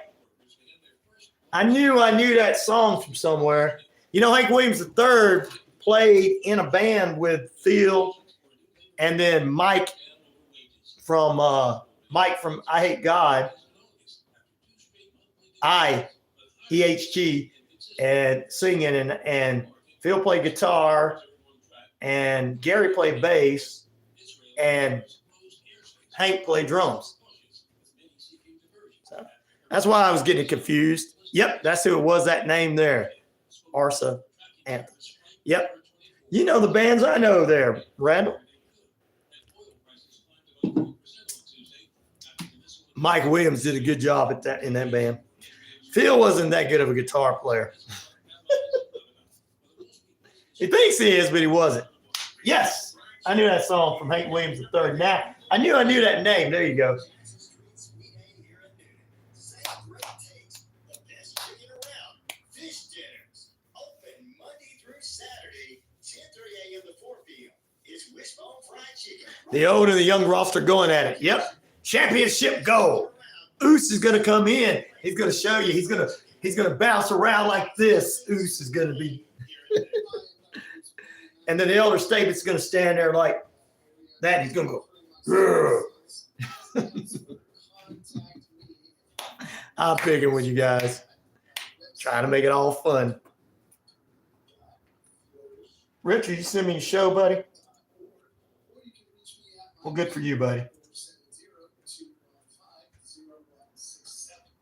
Speaker 1: I knew that song from somewhere. You know, Hank Williams III played in a band with Phil and then Mike from I Hate God. EHG, and singing, and Phil played guitar, and Gary played bass, and Hank played drums. So that's why I was getting confused. Yep, that's who it was, that name there. Arsa Anthem. Yep. You know the bands I know there, Randall. Mike Williams did a good job at that in that band. Phil wasn't that good of a guitar player. He thinks he is, but he wasn't. Yes, I knew that song from Hank Williams III. Now, I knew that name. There you go. The old and the young roster going at it. Yep. Championship goal. Oos is going to come in. He's going to show you. He's going to bounce around like this. Oos is going to be. And then the elder statement's going to stand there like that. He's going to go. I'm picking with you guys. Trying to make it all fun. Richard, you send me a show, buddy? Well, good for you, buddy.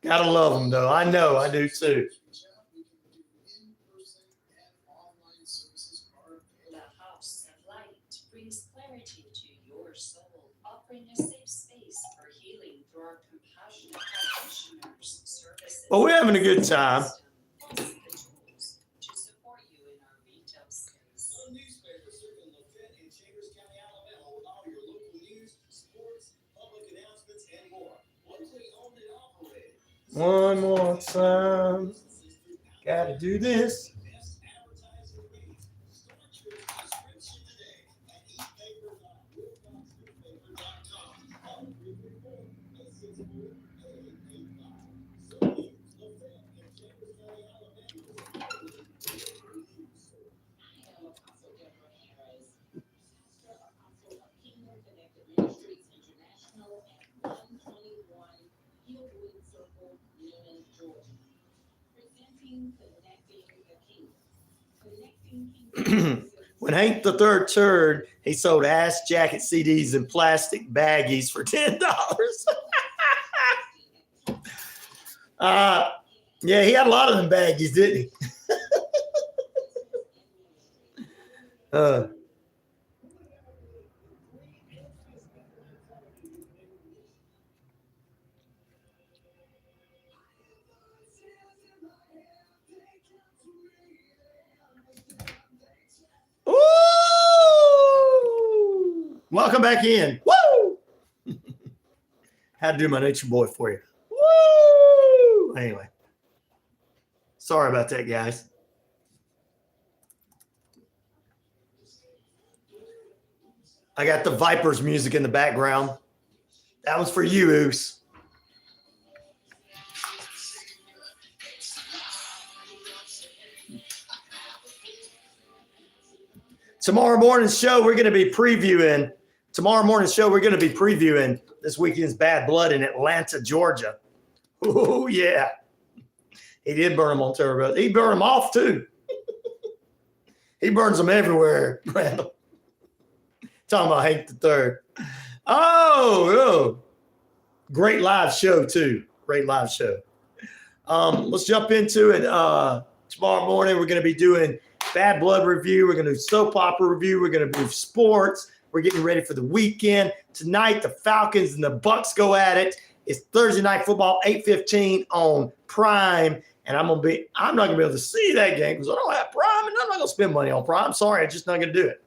Speaker 1: Gotta love them, though. I know. I do, too.
Speaker 18: The House of Light brings clarity to your soul, offering a safe space for healing through our compassionate practitioners' services.
Speaker 1: Well, we're having a good time.
Speaker 18: To support you in our retail space.
Speaker 10: One newspaper serving Lafayette and Chambers County, Alabama, with all your local news, sports, public announcements, and more. Locally owned and operated.
Speaker 1: One more time. Gotta do this. When Hank the Third turned, he sold ass jacket CDs in plastic baggies for $10. Yeah, he had a lot of them baggies, didn't he? Ooh! Welcome back in. Woo! Had to do my Nature Boy for you. Woo! Anyway. Sorry about that, guys. I got the Vipers music in the background. That was for you, Oos. Tomorrow morning's show, we're going to be previewing this weekend's Bad Blood in Atlanta, Georgia. Oh, yeah. He did burn them on Terror. He burned them off, too. He burns them everywhere, Randall. Talking about Hank the Third. Oh, great live show, too. Great live show. Let's jump into it. Tomorrow morning, we're going to be doing Bad Blood review. We're going to do soap opera review. We're going to do sports. We're getting ready for the weekend. Tonight, the Falcons and the Bucs go at it. It's Thursday night football, 8:15 on Prime. And I'm not going to be able to see that game because I don't have Prime, and I'm not going to spend money on Prime. Sorry, I'm just not going to do it.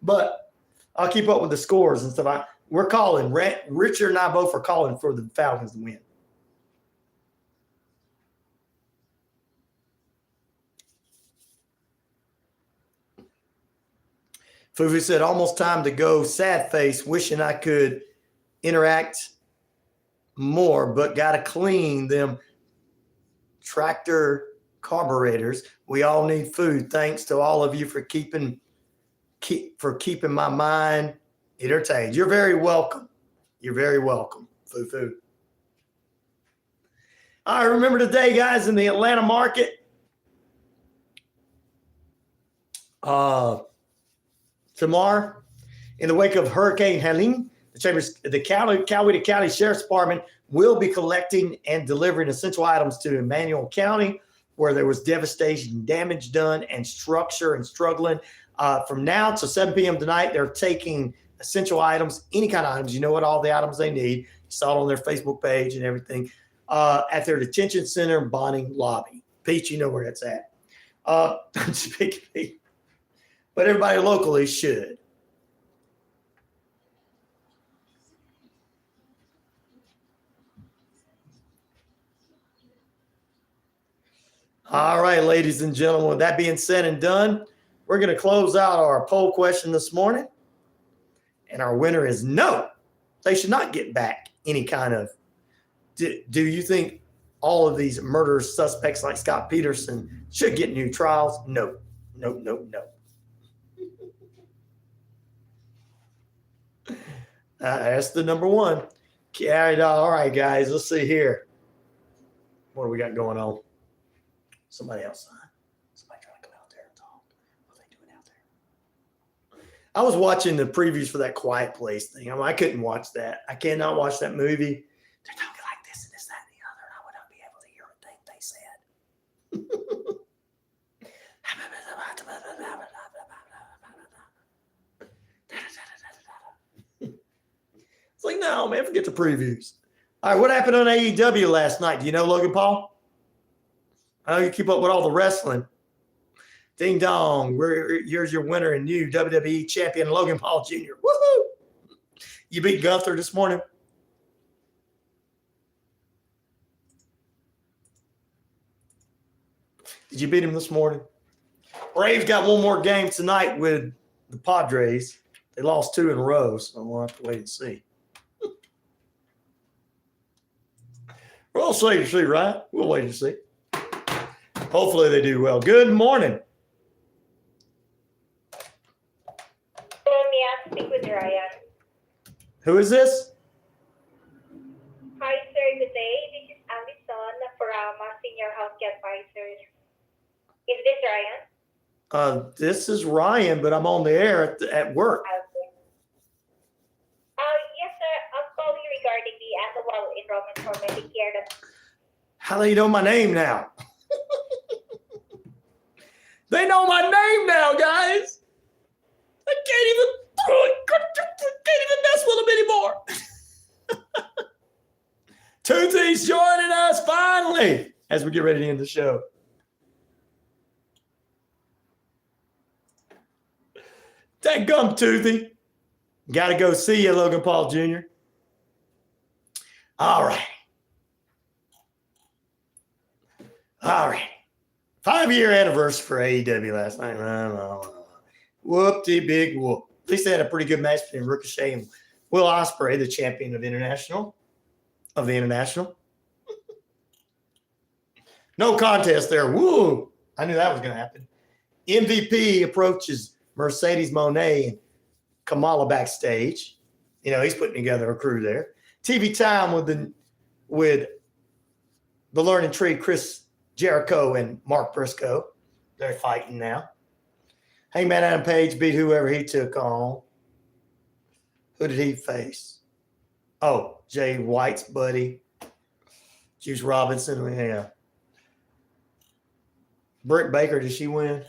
Speaker 1: But I'll keep up with the scores and stuff. We're calling. Richard and I both are calling for the Falcons to win. Fufu said, almost time to go. Sad face, wishing I could interact more, but got to clean them tractor carburetors. We all need food. Thanks to all of you for keeping my mind entertained. You're very welcome. You're very welcome, Fufu. All right, remember today, guys, in the Atlanta market, tomorrow, in the wake of Hurricane Helene, the Coweta County Sheriff's Department will be collecting and delivering essential items to Emmanuel County, where there was devastation, damage done, and struggling. From now to 7 p.m. tonight, they're taking essential items, any kind of items. You know what all the items they need. You saw it on their Facebook page and everything, at their detention center and bonding lobby. Pete, you know where that's at. But everybody locally should. All right, ladies and gentlemen, with that being said and done, we're going to close out our poll question this morning. And our winner is no. They should not get back any kind of. Do you think all of these murder suspects like Scott Peterson should get new trials? No. That's the number one. All right, guys, let's see here. What do we got going on? Somebody else. Somebody trying to come out there and talk. What are they doing out there? I was watching the previews for that Quiet Place thing. I couldn't watch that. I cannot watch that movie. They're talking like this and this, that, and the other, and I would not be able to hear a thing they said. It's like, no, man, forget the previews. All right, what happened on AEW last night? Do you know, Logan Paul? I know you keep up with all the wrestling. Ding dong, here's your winner and new WWE champion, Logan Paul Jr. Woohoo! You beat Gunther this morning? Did you beat him this morning? Braves got one more game tonight with the Padres. They lost 2 in a row, so we'll have to wait and see. We'll wait and see, right? We'll wait and see. Hopefully they do well. Good morning.
Speaker 20: May I speak with Ryan?
Speaker 1: Who is this?
Speaker 20: Hi, sir. Good day. This is Allison from Senior Healthcare Advisors. Is this Ryan?
Speaker 1: This is Ryan, but I'm on the air at work.
Speaker 20: Okay. Yes, sir. I'm calling regarding the annual enrollment for Medicare.
Speaker 1: How do you know my name now? They know my name now, guys. I can't even mess with them anymore. Toothy's joining us finally as we get ready to end the show. That gum, Toothy. Got to go see you, Logan Paul Jr. All right. 5-year anniversary for AEW last night. Whoop-de big whoop. At least they had a pretty good match between Ricochet and Will Ospreay, the champion of the International. No contest there. Woo! I knew that was going to happen. MVP approaches Mercedes Moné and Kamala backstage. You know, he's putting together a crew there. TV time with the Learning Tree, Chris Jericho and Mark Briscoe. They're fighting now. Hangman Adam Page beat whoever he took on. Who did he face? Oh, Jay White's buddy. Juice Robinson. Yeah. Britt Baker, did she win?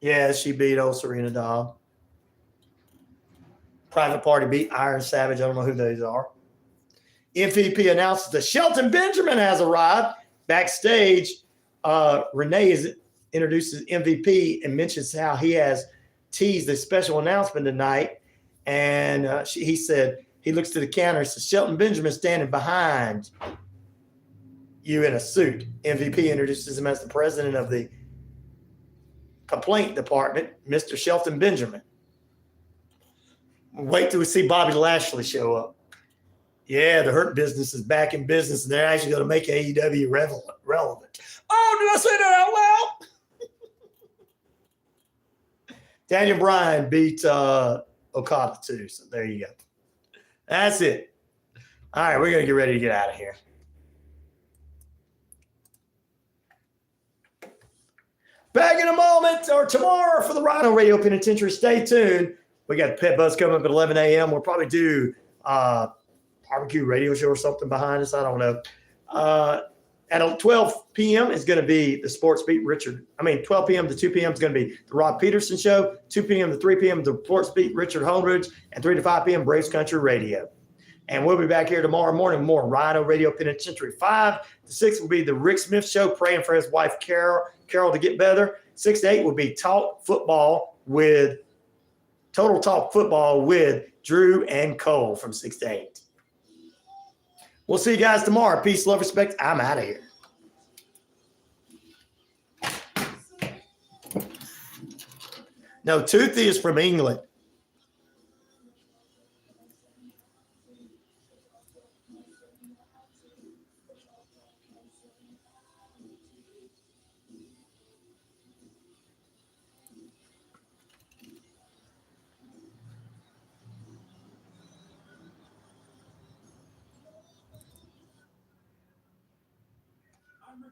Speaker 1: Yeah, she beat old Serena Dobb. Private Party beat Iron Savage. I don't know who those are. MVP announces that Shelton Benjamin has arrived. Backstage, Renee introduces MVP and mentions how he has teased a special announcement tonight. And he said, He looks to the counter. He says, Shelton Benjamin standing behind you in a suit. MVP introduces him as the president of the complaint department, Mr. Shelton Benjamin. Wait till we see Bobby Lashley show up. Yeah, the Hurt Business is back in business, and they're actually going to make AEW relevant. Oh, did I say that out loud? Daniel Bryan beat Okada too, so there you go. That's it. All right, we're going to get ready to get out of here. Back in a moment or tomorrow for the Rhino Radio Penitentiary. Stay tuned. We got the Pet Buzz coming up at 11 a.m. We'll probably do barbecue radio show or something behind us. I don't know. At 12 p.m. is going to be the Sports Beat 12 p.m. to 2 p.m. is going to be the Rod Peterson Show. 2 p.m. to 3 p.m. the Sports Beat Richard Homeridge. And 3 to 5 p.m. Braves Country Radio. And we'll be back here tomorrow morning with more Rhino Radio Penitentiary. 5 to 6 will be the Rick Smith Show, praying for his wife, Carol to get better. 6 to 8 will be Total Talk Football with Drew and Cole from 6 to 8. We'll see you guys tomorrow. Peace, love, respect. I'm out of here. No, Toothy is from England.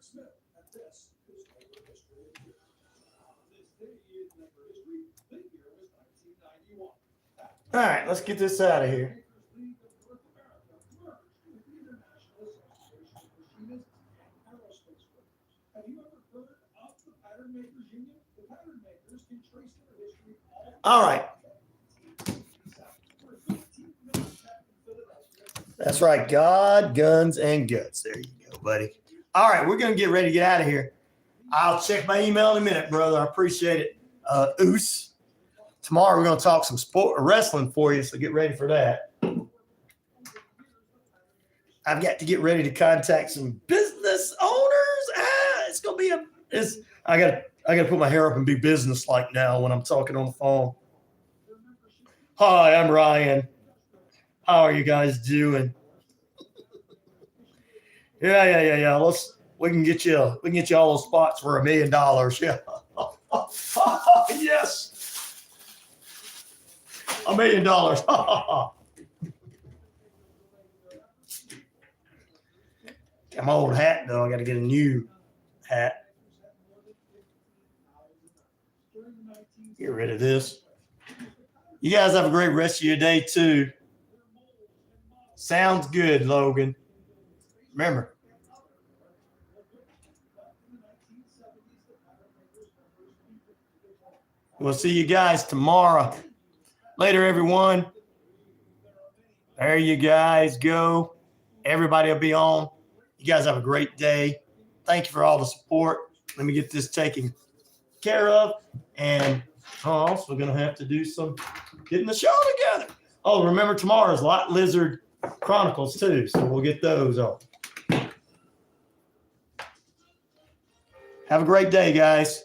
Speaker 13: Smith, and this is Labor History of Year. This day is Labor History. The year was 1991.
Speaker 1: All right, let's get this out of here.
Speaker 13: Have you ever heard of the Pattern Makers Union? The Pattern Makers can trace their history
Speaker 1: all right. That's right. God, guns, and guts. There you go, buddy. All right, we're going to get ready to get out of here. I'll check my email in a minute, brother. I appreciate it. Oos. Tomorrow we're going to talk some sport wrestling for you, so get ready for that. I've got to get ready to contact some business owners. It's going to be I got to put my hair up and be business-like now when I'm talking on the phone. Hi, I'm Ryan. How are you guys doing? Yeah. We can get you all those spots for $1 million. Yeah. Yes. $1 million. Got my old hat though. I got to get a new hat. Get rid of this. You guys have a great rest of your day too. Sounds good, Logan. Remember. We'll see you guys tomorrow. Later, everyone. There you guys go. Everybody will be on. You guys have a great day. Thank you for all the support. Let me get this taken care of. And I'm also going to have to do some getting the show together. Oh, remember tomorrow's Lot Lizard Chronicles too. So we'll get those on. Have a great day, guys.